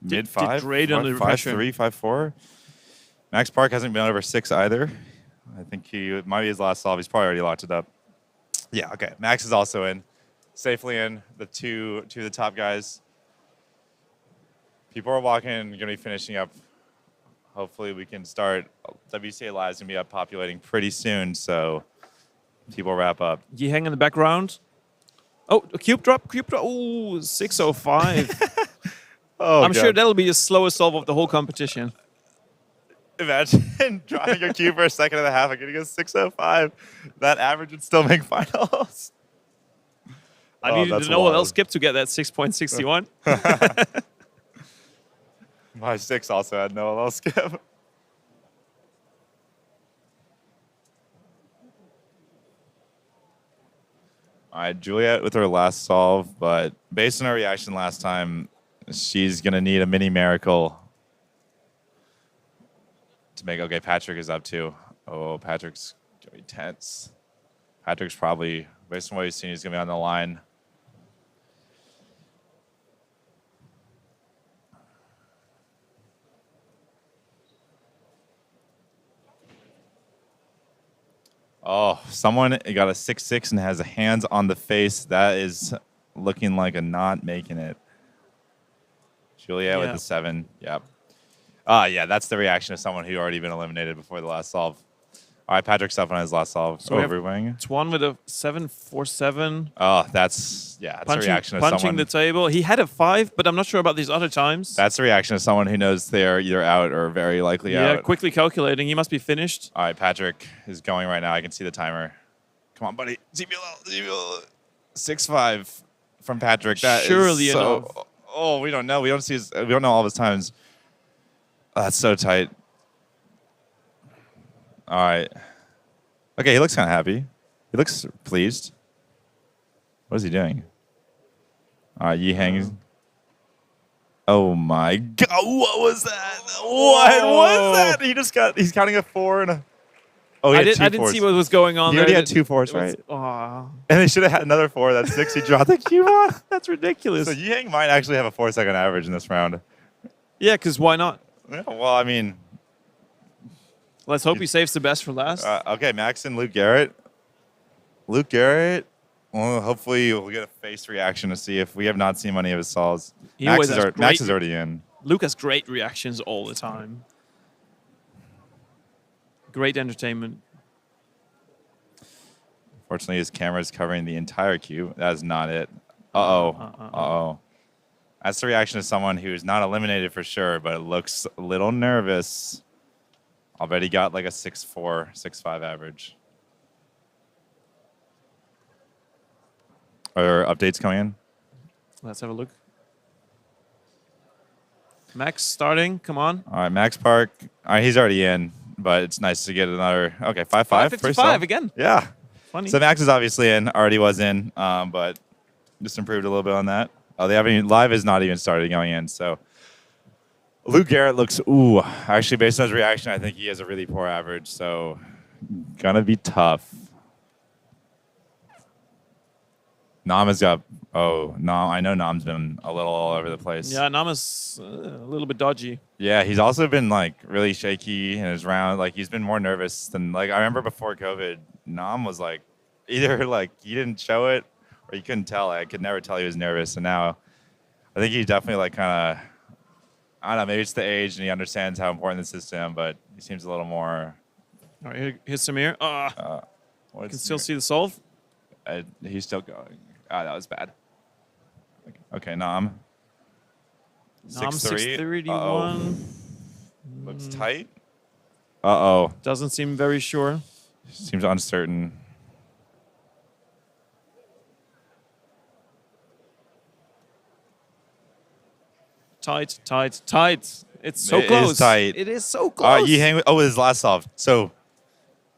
mid 5. did great under pressure. 5-3, 5-4. Max Park hasn't been over 6 either. I think it might be his last solve. He's probably already locked it up. Yeah, okay. Max is also in. Safely in. The two of the top guys. People are walking and going to be finishing up. Hopefully we can start. WCA Live is going to be up populating pretty soon, so people wrap up. Yiheng in the background. Oh, a cube drop. Ooh, 605. Oh, I'm sure that'll be the slowest solve of the whole competition. Imagine dropping your cube for a second and a half and getting a 605. That average would still make finals. I needed to know what else skipped to get that 6.61. My 6 also had no LL skip. All right, Juliet with her last solve, but based on her reaction last time, she's going to need a mini miracle to make. Okay, Patrick is up too. Oh, Patrick's going to be tense. Patrick's probably, based on what he's seen, he's going to be on the line. Oh, someone got a 6-6 and has a hands on the face. That is looking like a not making it. Juliet with the 7. Yep. Yeah, that's the reaction of someone who already been eliminated before the last solve. All right, Patrick's up on his last solve. So we have Overwing. Tuan with a 747. Oh, that's the reaction of punching someone. the table. He had a 5, but I'm not sure about these other times. That's the reaction of someone who knows they're either out or very likely yeah, out. quickly calculating. He must be finished. All right, Patrick is going right now. I can see the timer. Come on, buddy. ZBL. 6-5 from Patrick. That is Surely so. enough. Oh, we don't know. We don't see. We don't know all of his times. Oh, that's so tight. All right. Okay, he looks kind of happy. He looks pleased. What is he doing? All right, Yiheng. Oh my God! What was that? What was that? He's counting a 4 and a. Oh, he I had two didn't fours. see what was going on He there. already had 2 fours, right? Oh. And they should have had another 4. That's 6. He dropped the cube on. That's ridiculous. So Yang might actually have a 4-second average in this round. Yeah, because why not? Yeah, well, I mean, Let's hope he saves the best for last. okay, Max and Luke Garrett. Luke Garrett. Well, hopefully we'll get a face reaction to see if we have not seen many of his solves. He always has Max great- is already in. Luke has great reactions all the time. Great entertainment. Fortunately, his camera is covering the entire cube. That is not it. Uh-oh. Uh-oh. That's the reaction of someone who is not eliminated for sure, but it looks a little nervous. I'll bet he got like a 6.4, 6.5 average. Are there updates coming in? Let's have a look. Max starting. Come on. All right, Max Park. All right, he's already in, but it's nice to get another. Okay, 5.5. 5.55 again. Yeah. Funny. So Max is obviously in, already was in, but just improved a little bit on that. Oh, they haven't even, live is not even started going in. So Luke Garrett looks, actually based on his reaction, I think he has a really poor average. So gonna be tough. Nam has got, I know Nam's been a little all over the place. Yeah, Nama's a little bit dodgy. Yeah, he's also been like really shaky in his round. Like he's been more nervous than like I remember before COVID. Nam was like either like he didn't show it or you couldn't tell. I could never tell he was nervous. And now I think he's definitely like kind of I don't know. Maybe it's the age and he understands how important this is to him. But he seems a little more. All right, here's Samir. You Can still see the solve. He's still going. That was bad. Okay, Nam. Nam 631. Looks tight. Uh-oh. Doesn't seem very sure. Seems uncertain. Tight, tight, tight. It's so close. It is tight. It is so close. You hang with, his last solve. So,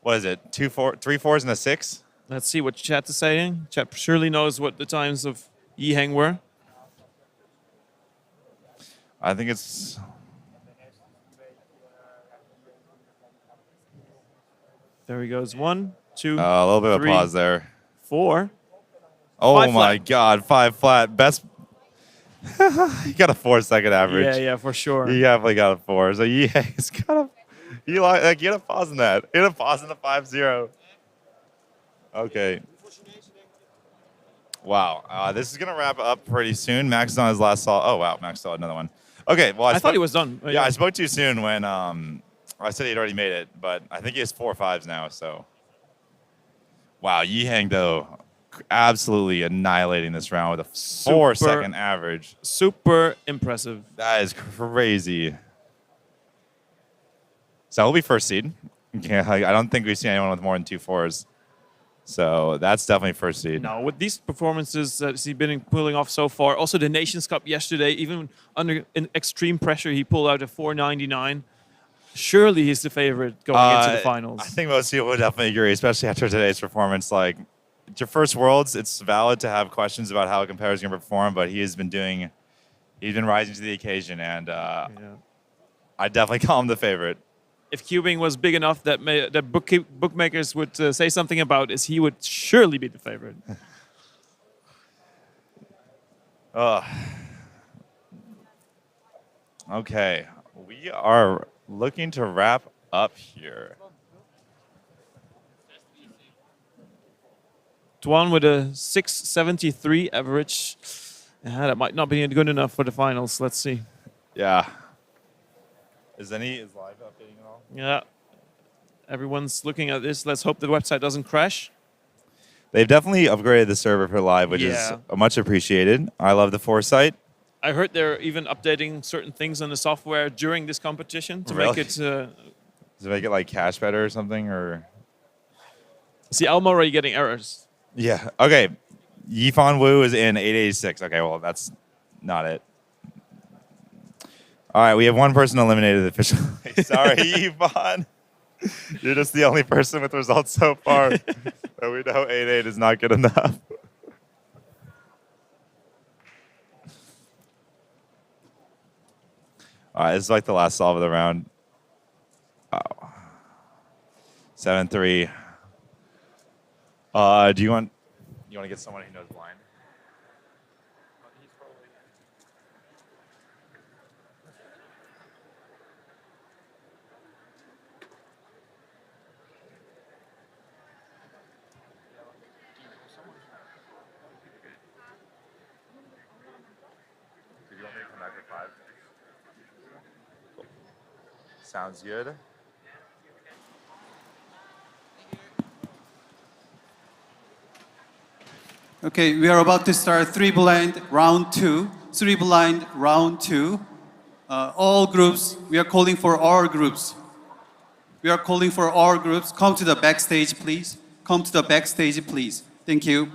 what is it? 3 4s and a 6? Let's see what chat is saying. Chat surely knows what the times of Yi Heng were. I think it's. There he goes. 1, 2. A little bit 3, of pause there. 4. Oh 5 my flat. God, 5 flat. Best. He got a 4-second average. Yeah, for sure. He definitely got a 4. So yeah, he's got a. You get a pause in that. Get a pause in the 5-0. Okay. Wow. This is gonna wrap up pretty soon. Max is on his last solve. Oh wow, Max still had another one. Okay. Well, I thought he was done. Yeah, I spoke too soon when I said he'd already made it, but I think he has 4 5s now. So. Wow, Yi Heng though, absolutely annihilating this round with a 4-second average. Super impressive. That is crazy. So he'll be first seed. Yeah, I don't think we've seen anyone with more than 2 4s. So that's definitely first seed. No, with these performances that he's been pulling off so far, also the Nations Cup yesterday, even under extreme pressure, he pulled out a 4.99. Surely he's the favorite going into the finals. I think most people would definitely agree, especially after today's performance. Like, it's your first Worlds, it's valid to have questions about how a competitor is going to perform, but he's been rising to the occasion, and I definitely call him the favorite. If cubing was big enough that bookmakers would say something about is he would surely be the favorite. Okay, we are looking to wrap up here. Tuan with a 673 average. Yeah, that might not be good enough for the finals. Let's see. Yeah. Is live updating at all? Yeah. Everyone's looking at this. Let's hope the website doesn't crash. They've definitely upgraded the server for live, which is much appreciated. I love the foresight. I heard they're even updating certain things on the software during this competition to make it. To make it like cache better or something, or. See, I'm already getting errors. Yeah. Okay. Yifan Wu is in 886. Okay. Well, that's not it. All right. We have one person eliminated officially. Sorry, Yifan. You're just the only person with results so far. But we know 8-8 is not good enough. All right, this is like the last solve of the round. Oh. 7-3. Do you want to get someone who knows blind? Did you want me to come back with 5? Cool. Sounds good. Okay, we are about to start 3 blind round 2. 3 blind round 2. All groups, we are calling for our groups. We are calling for our groups. Come to the backstage, please. Come to the backstage, please. Thank you.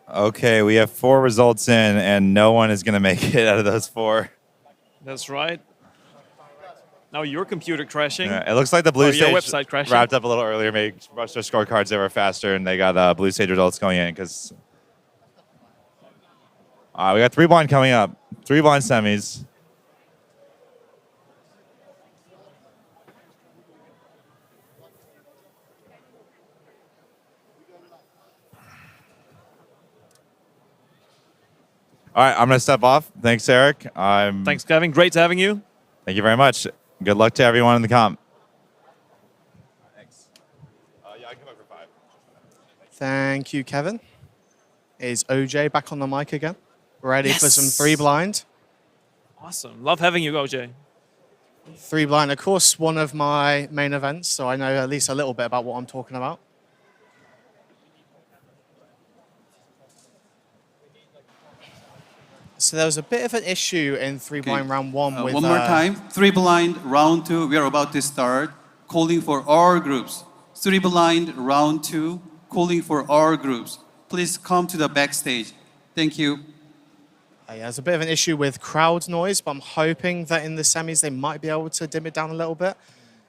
Okay, we have 4 results in, and no one is going to make it out of those 4. That's right. Now your computer crashing. Yeah, it looks like the blue Or your stage website crashing. wrapped up a little earlier, maybe rushed their scorecards. They were faster, and they got blue stage results going in because we got 3 blind coming up. 3 blind semis. All right, I'm going to step off. Thanks, Eric. Thanks, Kevin. Great having you. Thank you very much. Good luck to everyone in the comp. Thanks. Yeah, I come up for 5. Thank you, Kevin. Is OJ back on the mic again? Ready for some 3 blind? Awesome. Love having you, OJ. 3 blind, of course, one of my main events, so I know at least a little bit about what I'm talking about. So there was a bit of an issue in 3 blind round 1 with... One more time. 3 blind round 2. We are about to start. Calling for our groups. 3 blind round 2. Calling for our groups. Please come to the backstage. Thank you. Yeah, there's a bit of an issue with crowd noise, but I'm hoping that in the semis they might be able to dim it down a little bit.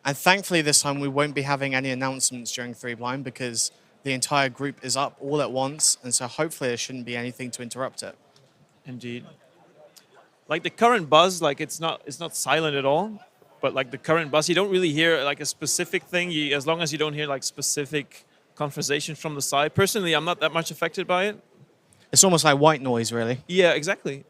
And thankfully this time we won't be having any announcements during 3 blind because the entire group is up all at once, and so hopefully there shouldn't be anything to interrupt it. Indeed. Like the current buzz, like it's not silent at all, but like the current buzz, you don't really hear like a specific thing. As long as you don't hear like specific conversation from the side. Personally, I'm not that much affected by it. It's almost like white noise, really. Yeah, exactly.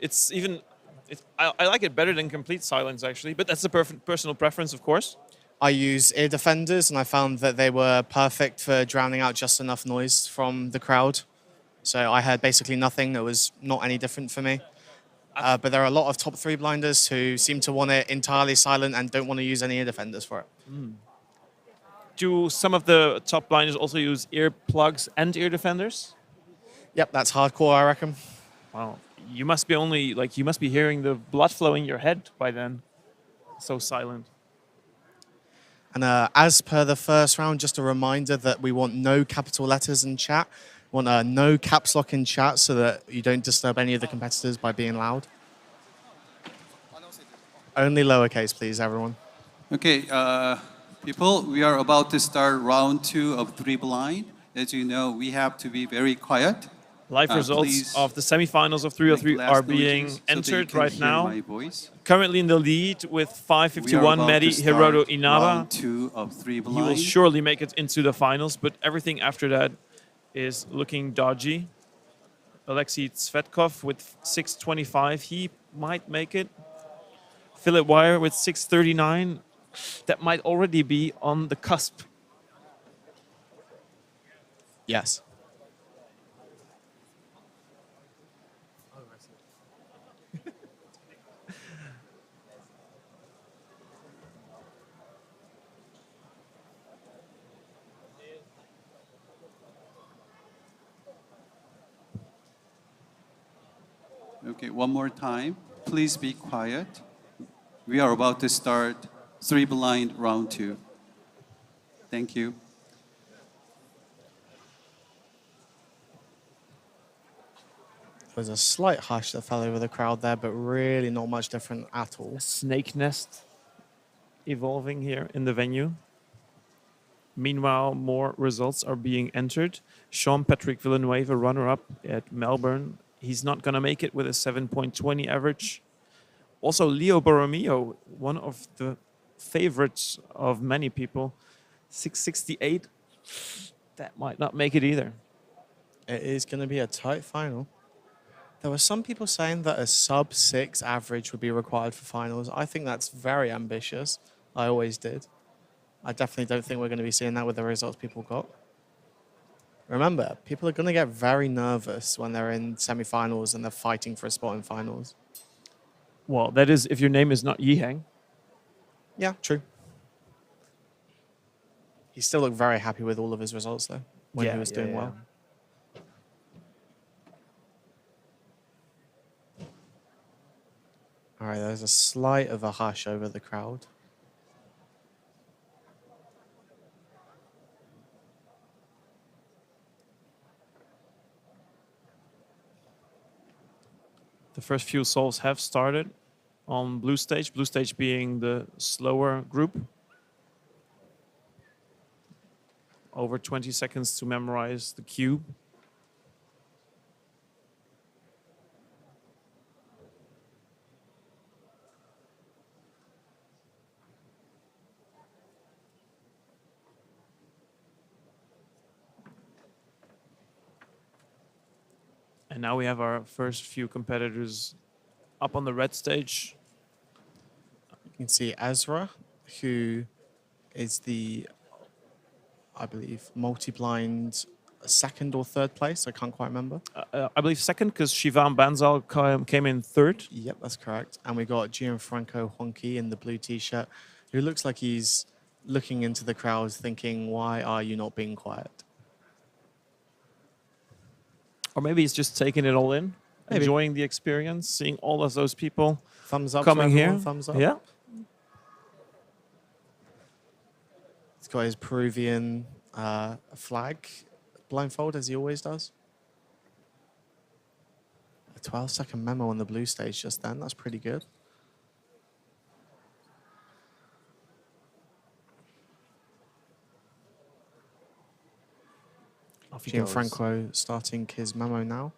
I like it better than complete silence, actually, but that's a personal preference, of course. I use ear defenders, and I found that they were perfect for drowning out just enough noise from the crowd. So I heard basically nothing that was not any different for me. But there are a lot of top 3 blinders who seem to want it entirely silent and don't want to use any ear defenders for it. Do some of the top blinders also use earplugs and ear defenders? Yep, that's hardcore, I reckon. Wow. You must be hearing the blood flow in your head by then. So silent. And as per the first round, just a reminder that we want no capital letters in chat. We want no caps lock in chat so that you don't disturb any of the competitors by being loud. Only lowercase, please, everyone. Okay, people, we are about to start round 2 of 3 blind. As you know, we have to be very quiet. Live results of the semifinals of 303 are being entered right now. Currently in the lead with 551, Mehdi Hiroto Inaba. Round 2 of 3 He blind. will surely make it into the finals, but everything after that is looking dodgy. Alexei Tsvetkov with 625, he might make it. Philip Wire with 639, that might already be on the cusp. Yes. Okay, one more time. Please be quiet. We are about to start 3 blind round 2. Thank you. There's a slight hush that fell over the crowd there, but really not much different at all. Snake nest evolving here in the venue. Meanwhile, more results are being entered. Sean Patrick Villanueva, runner-up at Melbourne. he's not going to make it with a 7.20 average. Also, Leo Borromeo, one of the favorites of many people, 668. That might not make it either. It is going to be a tight final. There were some people saying that a sub-6 average would be required for finals. I think that's very ambitious. I always did. I definitely don't think we're going to be seeing that with the results people got. Remember, people are going to get very nervous when they're in semi-finals and they're fighting for a spot in finals. Well, that is if your name is not Yihang. Yeah, true. He still looked very happy with all of his results, though, when he was doing well. All right, there's a slight of a hush over the crowd. The first few solves have started on blue stage being the slower group. Over 20 seconds to memorize the cube. And now we have our first few competitors up on the red stage. You can see Ezra, who is the, I believe, multi-blind second or third place. I can't quite remember. I believe second, because Shivam Banzal came in third. Yep, that's correct. And we got Gianfranco Honky in the blue t-shirt, who looks like he's looking into the crowd thinking, why are you not being quiet? Or maybe he's just taking it all in, Maybe. enjoying the experience, seeing all of those people Thumbs up coming to everyone, here. thumbs up. Yeah. He's got his Peruvian flag blindfold, as he always does. A 12-second memo on the blue stage just then. That's pretty good. Gianfranco starting his memo now.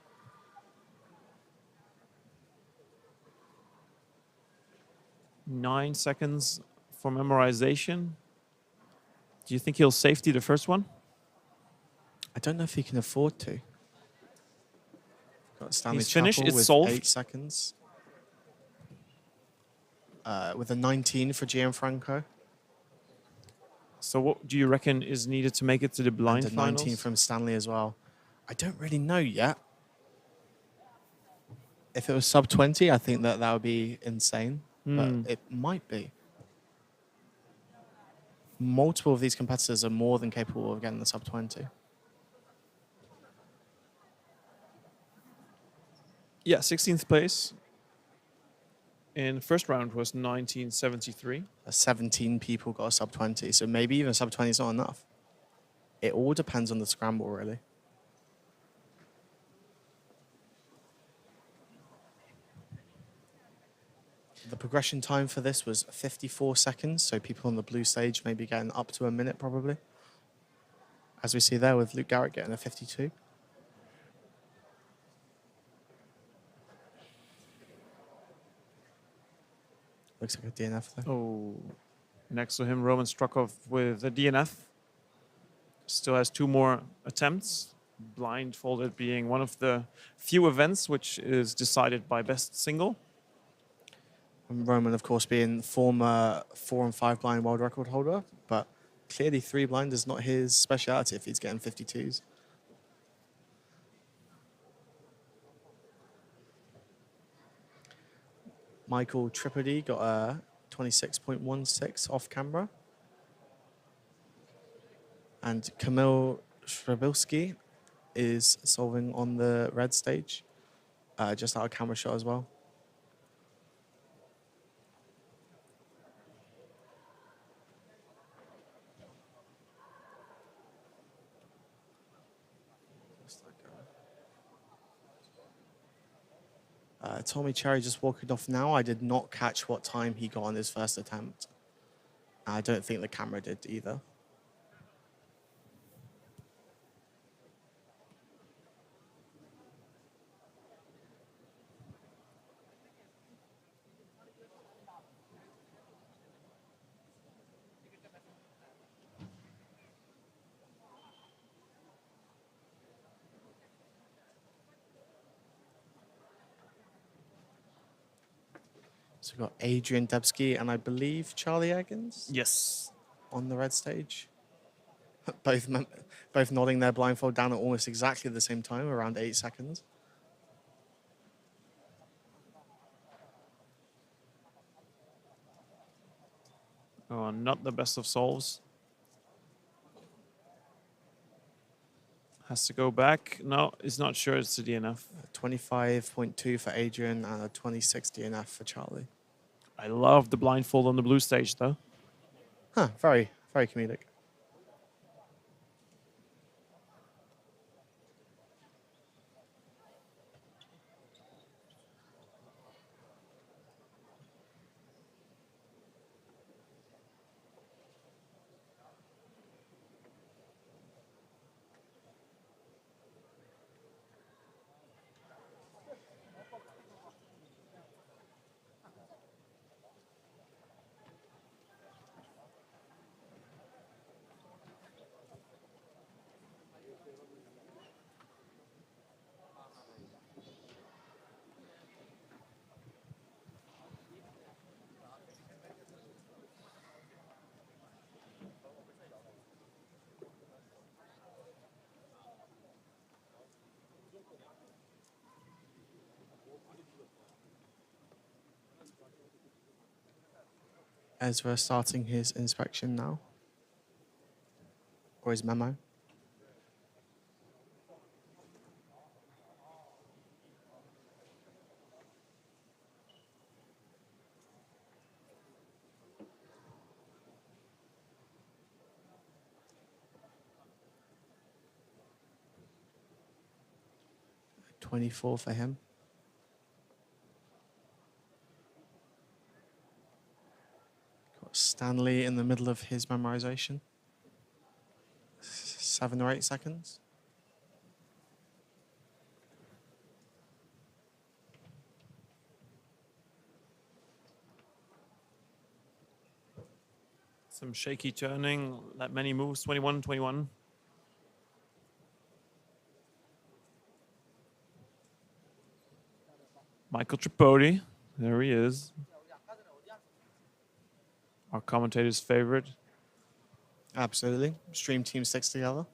Nine seconds for memorization. Do you think he'll safety the first one? I don't know if he can afford to. Got Stanley He's finished, Chapel it's with solved. 8 seconds. With a 19 for Gianfranco. So what do you reckon is needed to make it to the blind And a finals? 19 from Stanley as well. I don't really know yet. If it was sub 20, I think that would be insane. But it might be. Multiple of these competitors are more than capable of getting the sub 20. Yeah, 16th place. In the first round was 1973. 17 people got a sub 20, so maybe even sub 20 is not enough. It all depends on the scramble, really. The progression time for this was 54 seconds, so people on the blue stage may be getting up to a minute, probably. As we see there with Luke Garrett getting a 52. Looks like a DNF there. Oh, next to him, Roman Strukov with a DNF. Still has 2 more attempts. Blindfolded being one of the few events which is decided by best single. And Roman, of course, being former 4 and 5 blind world record holder, but clearly 3 blind is not his speciality if he's getting 52s. Michael Tripodi got a 26.16 off camera. And Kamil Shrabilski is solving on the red stage, just out of camera shot as well. Tommy Cherry just walking off now. I did not catch what time he got on his first attempt. I don't think the camera did either. So we've got Adrian Debski and I believe Charlie Eggins Yes. on the red stage. Both nodding their blindfold down at almost exactly the same time, around 8 seconds. Oh, not the best of solves. Has to go back. No, he's not sure it's a DNF. 25.2 for Adrian and a 26 DNF for Charlie. I love the blindfold on the blue stage, though. Huh, very, very comedic. Ezra starting his inspection now. Or his memo. .24 for him. Stanley in the middle of his memorization. 7 or 8 seconds. Some shaky turning, not many moves, 21, 21. Michael Tripodi, there he is. Our commentator's favorite. Absolutely. Stream team sticks together.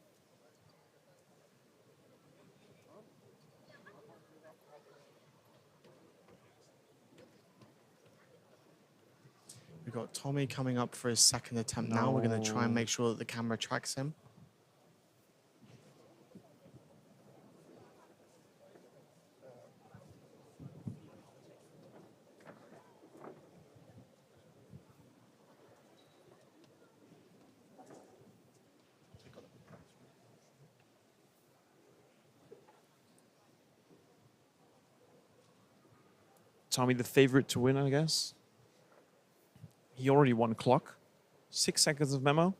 We've got Tommy coming up for his second attempt now. We're going to try and make sure that the camera tracks him. Tommy the favorite to win, I guess. He already won clock. 6 seconds of memo.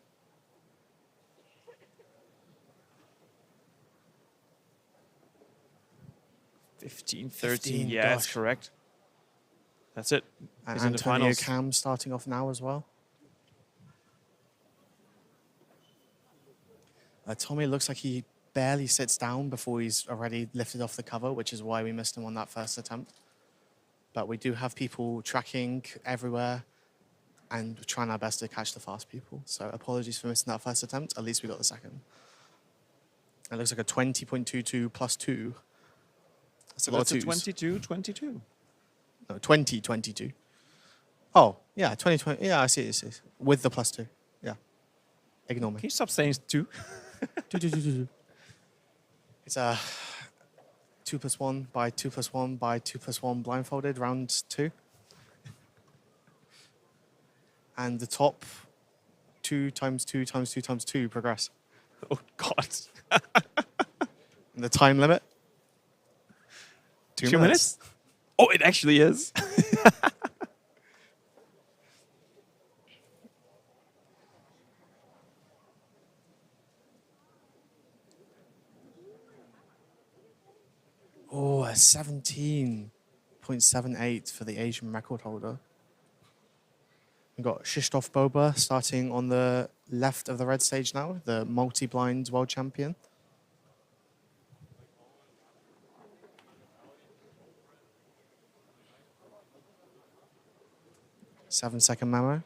Fifteen, 13. Yeah, that's correct. That's it. And He's in the Antonio finals. Cam starting off now as well. Tommy looks like he barely sits down before he's already lifted off the cover, which is why we missed him on that first attempt. But we do have people tracking everywhere and trying our best to catch the fast people. So apologies for missing that first attempt. At least we got the second. It looks like a 20.22 plus 2. That's a lot of twos. 22, 22. No, 2022. Oh, yeah, 2020. Yeah, I see it. With the plus 2. Yeah. Ignore me. Can you stop saying 2? It's a 2 plus 1 by 2 plus 1 by 2 plus 1 blindfolded, round 2. And the top 2 times 2 times 2 times 2 progress. Oh, God. And the time limit? 2 minutes. Oh, it actually is. Oh, a 17.78 for the Asian record holder. We've got Krzysztof Boba starting on the left of the red stage now, the multi-blind world champion. 7-second memo.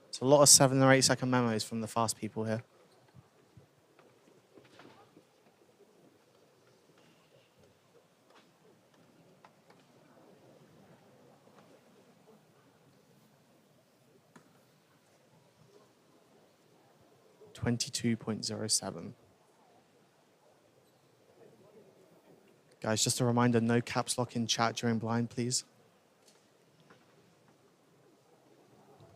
It's a lot of 7 or 8-second memos from the fast people here. .07. Guys, just a reminder, no caps lock in chat during blind, please.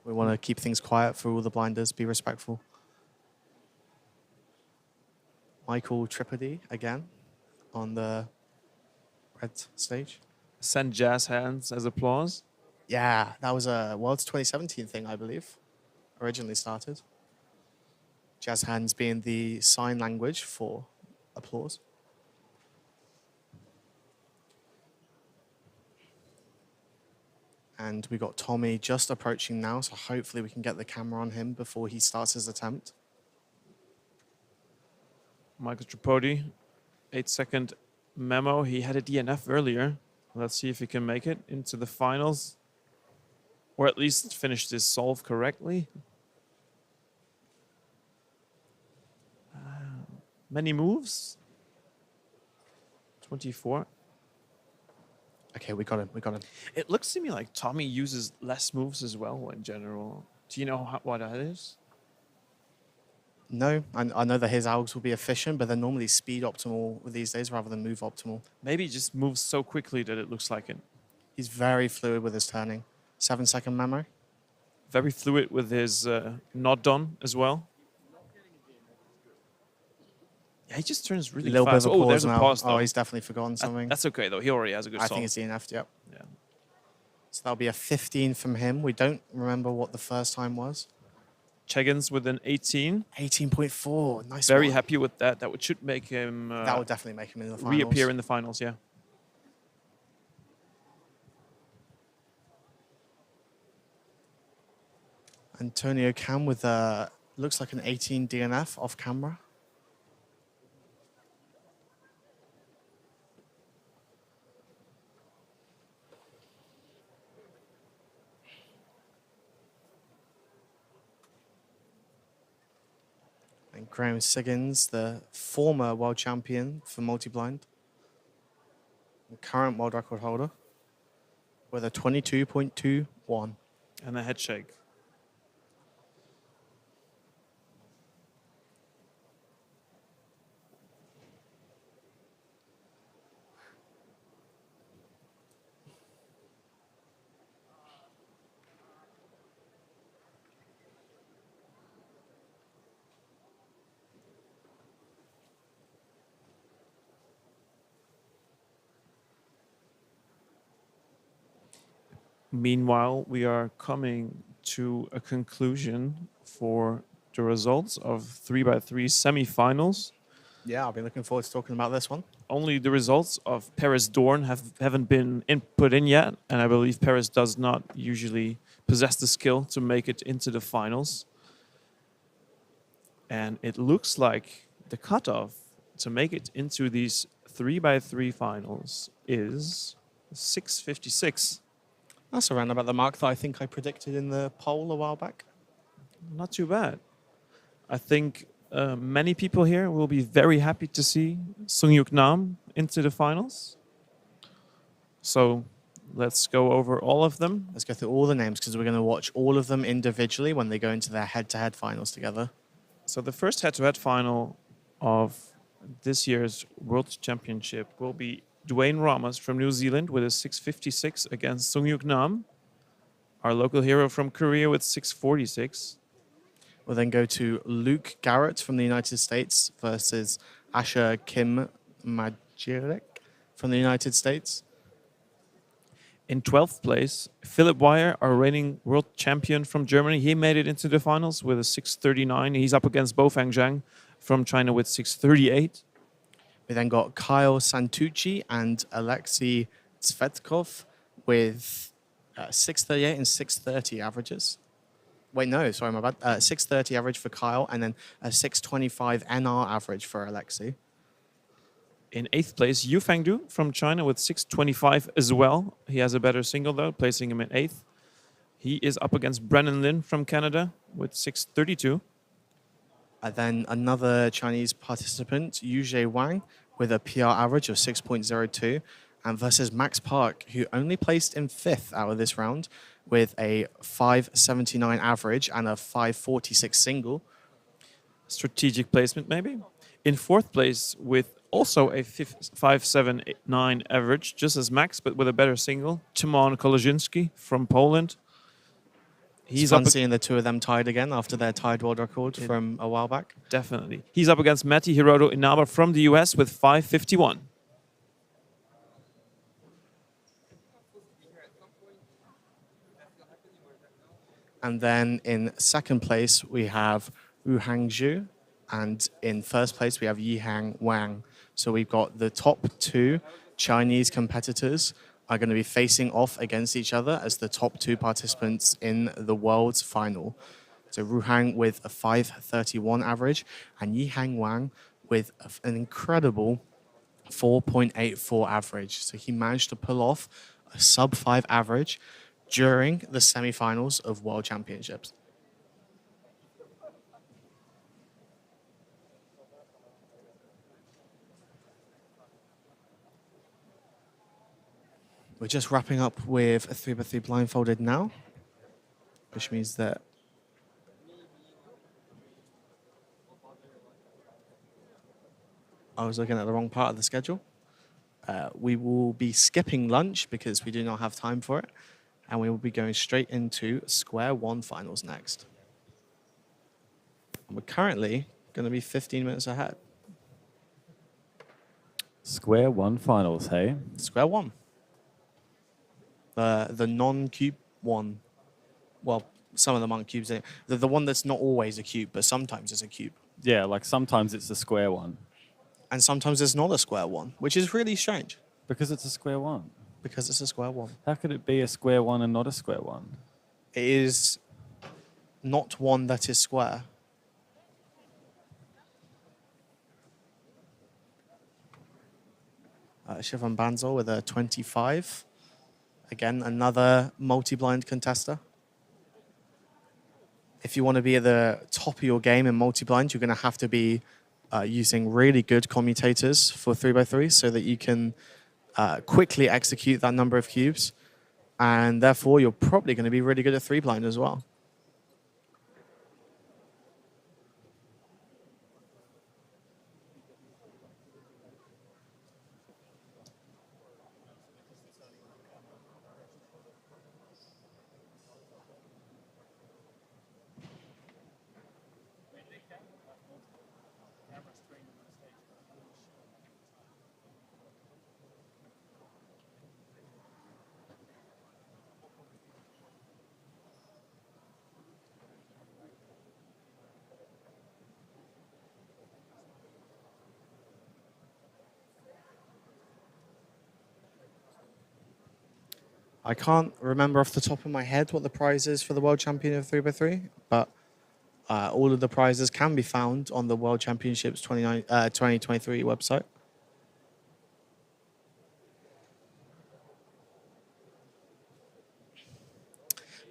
We want to keep things quiet for all the blinders. Be respectful. Michael Tripodi again on the red stage. Send jazz hands as applause. Yeah, that was a Worlds 2017 thing, I believe. Originally started. Jazz hands being the sign language for applause. And we got Tommy just approaching now, so hopefully we can get the camera on him before he starts his attempt. Michael Tripodi, 8-second memo. He had a DNF earlier. Let's see if he can make it into the finals. Or at least finish this solve correctly. Many moves. 24. Okay, we got him. It looks to me like Tommy uses less moves as well in general. Do you know what that is? No, I know that his algs will be efficient, but they're normally speed optimal these days rather than move optimal. Maybe he just moves so quickly that it looks like it. He's very fluid with his turning. 7-second memo. Very fluid with his nod on as well. Yeah, he just turns really Little fast. bit of a Oh, there's pause a now. pause though. Oh, he's definitely forgotten something. That's okay though. He already has a good I solve. think it's DNF'd, yep. Yeah. So that'll be a 15 from him. We don't remember what the first time was. Cheggins with an 18. 18.4, nice Very one. happy with that. That should make him That would definitely make him in the finals. reappear in the finals, yeah. Antonio Cam with looks like an 18 DNF off camera. And Graham Siggins, the former world champion for multi-blind, the current world record holder, with a 22.21. And a head shake. Meanwhile, we are coming to a conclusion for the results of 3x3 semifinals. Yeah, I've been looking forward to talking about this one. Only the results of Paris Dorn haven't been put in yet, and I believe Paris does not usually possess the skill to make it into the finals. And it looks like the cutoff to make it into these 3x3 finals is 6:56. That's around about the mark that I think I predicted in the poll a while back. Not too bad. I think many people here will be very happy to see Seok Nam into the finals. So let's go over all of them. Let's go through all the names because we're going to watch all of them individually when they go into their head-to-head finals together. So the first head-to-head final of this year's World Championship will be Dwayne Ramos from New Zealand with a 6:56 against Seok Nam, our local hero from Korea with 6:46. We'll then go to Luke Garrett from the United States versus Asher Kim Majirek from the United States. In 12th place, Philip Weyer, our reigning world champion from Germany. He made it into the finals with a 6:39. He's up against Bofang Zhang from China with 6:38. We then got Kyle Santucci and Alexei Tsvetkov with 6:38 and 6:30 averages. Wait, no, sorry, my bad. 6:30 average for Kyle and then a 6:25 NR average for Alexei. In 8th place, Yu Fangdu from China with 6:25 as well. He has a better single though, placing him in 8th. He is up against Brennan Lin from Canada with 6.32. And then another Chinese participant, Yuzhe Wang, with a PR average of 6.02, and versus Max Park, who only placed in 5th out of this round with a 5.79 average and a 5.46 single. Strategic placement, maybe. In 4th place with also a 5.79 average, just as Max, but with a better single, Szymon Kolodziejski from Poland. He's fun seeing the two of them tied again after their tied world record from a while back. Definitely. He's up against Matti Hiroto Inaba from the US with 5.51. And then in 2nd place, we have Wu Hangzhu. And in 1st place, we have Yihang Wang. So we've got the top 2 Chinese competitors are going to be facing off against each other as the top 2 participants in the world's final. So Wu Hang with a 5.31 average and Yihang Wang with an incredible 4.84 average. So he managed to pull off a sub-5 average during the semi-finals of World Championships. We're just wrapping up with a 3x3 blindfolded now, which means that I was looking at the wrong part of the schedule. We will be skipping lunch because we do not have time for it, and we will be going straight into square one finals next. And we're currently going to be 15 minutes ahead. Square one finals, hey? Square one. The non-cube one. Well, some of them aren't cubes. The one that's not always a cube, but sometimes it's a cube. Yeah, like sometimes it's a square one. And sometimes it's not a square one, which is really strange. Because it's a square one. Because it's a square one. How could it be a square one and not a square one? It is not one that is square. Siobhan Banzel with a 25. Again, another multi-blind contester. If you want to be at the top of your game in multi-blind, you're going to have to be using really good commutators for 3x3 so that you can quickly execute that number of cubes. And therefore, you're probably going to be really good at 3-blind as well. I can't remember off the top of my head what the prize is for the World Champion of 3x3, but all of the prizes can be found on the World Championships 2023 website.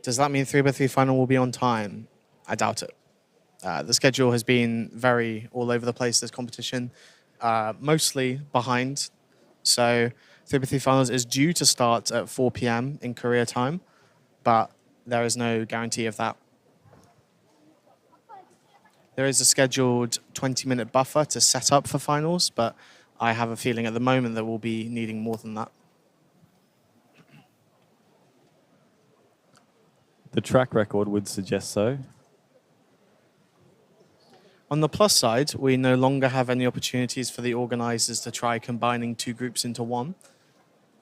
Does that mean 3x3 final will be on time? I doubt it. The schedule has been very all over the place, this competition, mostly behind. So 3x3 finals is due to start at 4 p.m. in Korea time, but there is no guarantee of that. There is a scheduled 20-minute buffer to set up for finals, but I have a feeling at the moment that we'll be needing more than that. The track record would suggest so. On the plus side, we no longer have any opportunities for the organizers to try combining 2 groups into one,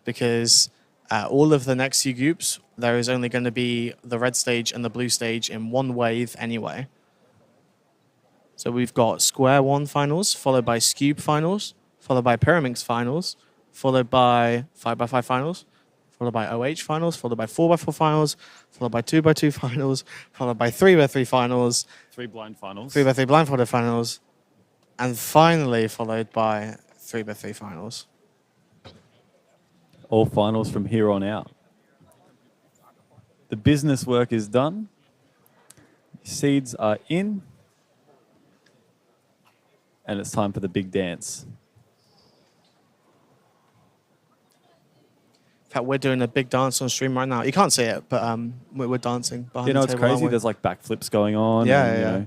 because all of the next few groups, there is only going to be the red stage and the blue stage in one wave anyway. So we've got square one finals, followed by cube finals, followed by pyramix finals, followed by 5x5 finals, followed by OH finals, followed by 4x4 finals, followed by 2x2 finals, followed by 3x3 finals, 3 blind finals, 3x3 blindfolded finals, and finally followed by 3x3 finals. All finals from here on out. The business work is done. Seeds are in. And it's time for the big dance. In fact, we're doing a big dance on stream right now. You can't see it, but we're dancing behind You know, the it's table, aren't crazy. we? There's like backflips going on. Yeah, and, yeah. You know,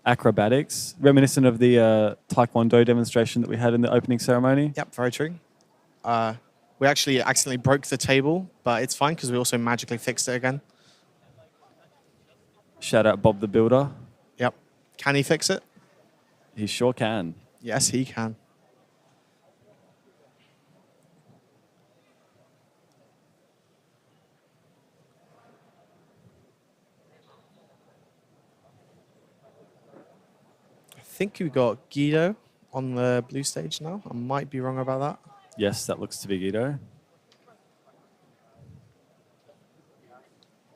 acrobatics, reminiscent of the Taekwondo demonstration that we had in the opening ceremony. Yep, very true. We actually accidentally broke the table, but it's fine because we also magically fixed it again. Shout out Bob the Builder. Yep. Can he fix it? He sure can. Yes, he can. I think we got Guido on the blue stage now. I might be wrong about that. Yes, that looks to be Guido.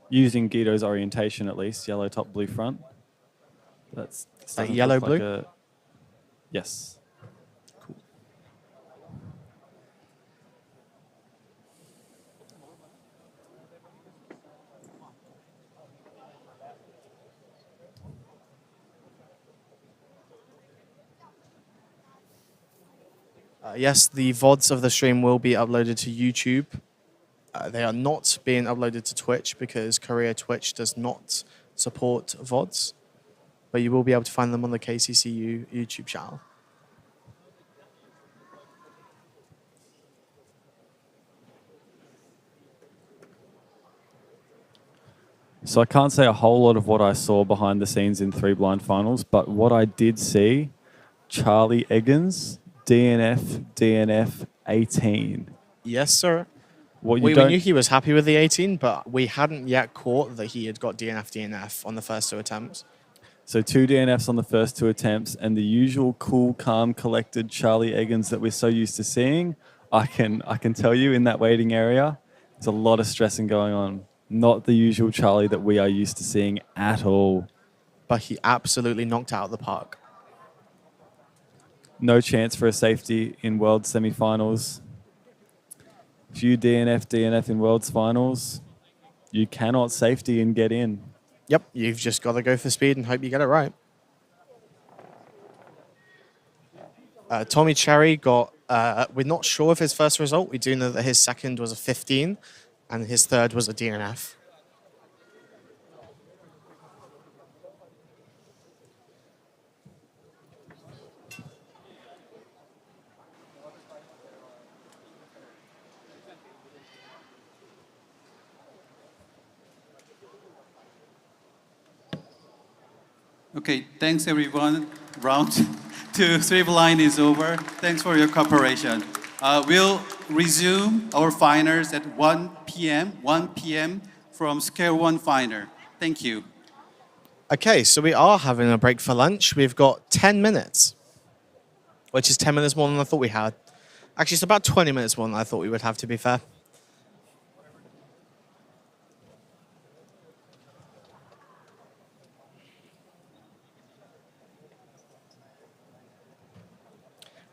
Using Guido's orientation at least, yellow top, blue front. That's Like yellow, blue? Yes. Cool. Yes, the VODs of the stream will be uploaded to YouTube. They are not being uploaded to Twitch because Korea Twitch does not support VODs. But you will be able to find them on the KCCU YouTube channel. So I can't say a whole lot of what I saw behind the scenes in 3 blind finals, but what I did see, Charlie Eggins, DNF 18. Yes, sir. What We you don't knew he was happy with the 18, but we hadn't yet caught that he had got DNF on the first 2 attempts. So 2 DNFs on the first 2 attempts, and the usual cool, calm, collected Charlie Eggins that we're so used to seeing. I can tell you in that waiting area, there's a lot of stressing going on. Not the usual Charlie that we are used to seeing at all. But he absolutely knocked out of the park. No chance for a safety in World semi-finals. If you DNF in World's finals, you cannot safety and get in. Yep, you've just got to go for speed and hope you get it right. Tommy Cherry got, we're not sure of his first result. We do know that his second was a 15 and his third was a DNF. Okay, thanks everyone. Round 2, 3 blind is over. Thanks for your cooperation. We'll resume our finals at 1 p.m. from Scale 1 final. Thank you. Okay, so we are having a break for lunch. We've got 10 minutes, which is 10 minutes more than I thought we had. Actually, it's about 20 minutes more than I thought we would have, to be fair.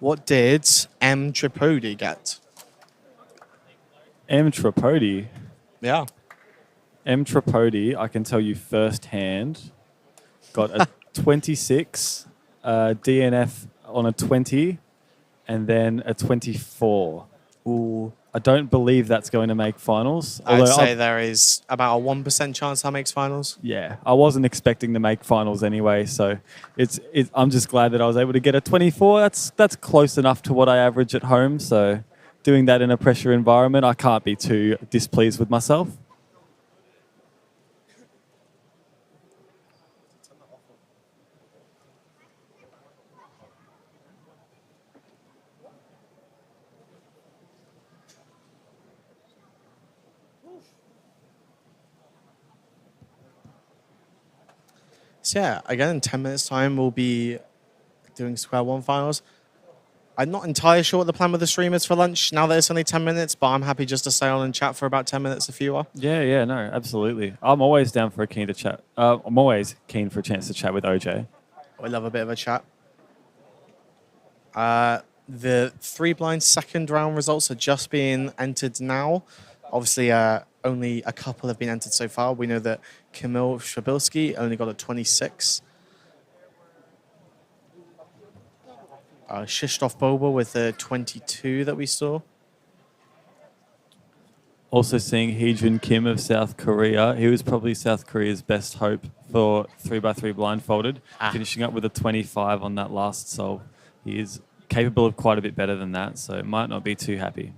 What did M. Tripodi get? M. Tripodi. Yeah. M. Tripodi, I can tell you firsthand, got a 26, DNF on a 20, and then a 24. Ooh. I don't believe that's going to make finals. I'd say there is about a 1% chance that makes finals. Yeah, I wasn't expecting to make finals anyway, so I'm just glad that I was able to get a 24. That's close enough to what I average at home, so doing that in a pressure environment, I can't be too displeased with myself. So yeah, again, in 10 minutes time, we'll be doing Square 1 finals. I'm not entirely sure what the plan with the stream is for lunch now that it's only 10 minutes, but I'm happy just to stay on and chat for about 10 minutes if you are. Yeah, no, absolutely. I'm always down for a keen to chat. I'm always keen for a chance to chat with OJ. We love a bit of a chat. The 3 blind second round results are just being entered now Obviously, only a couple have been entered so far. We know that Kamil Shabilski only got a 26. Krzysztof Boba with a 22 that we saw. Also seeing Heejun Kim of South Korea. He was probably South Korea's best hope for 3x3 blindfolded, finishing up with a 25 on that last solve. He is capable of quite a bit better than that, so might not be too happy.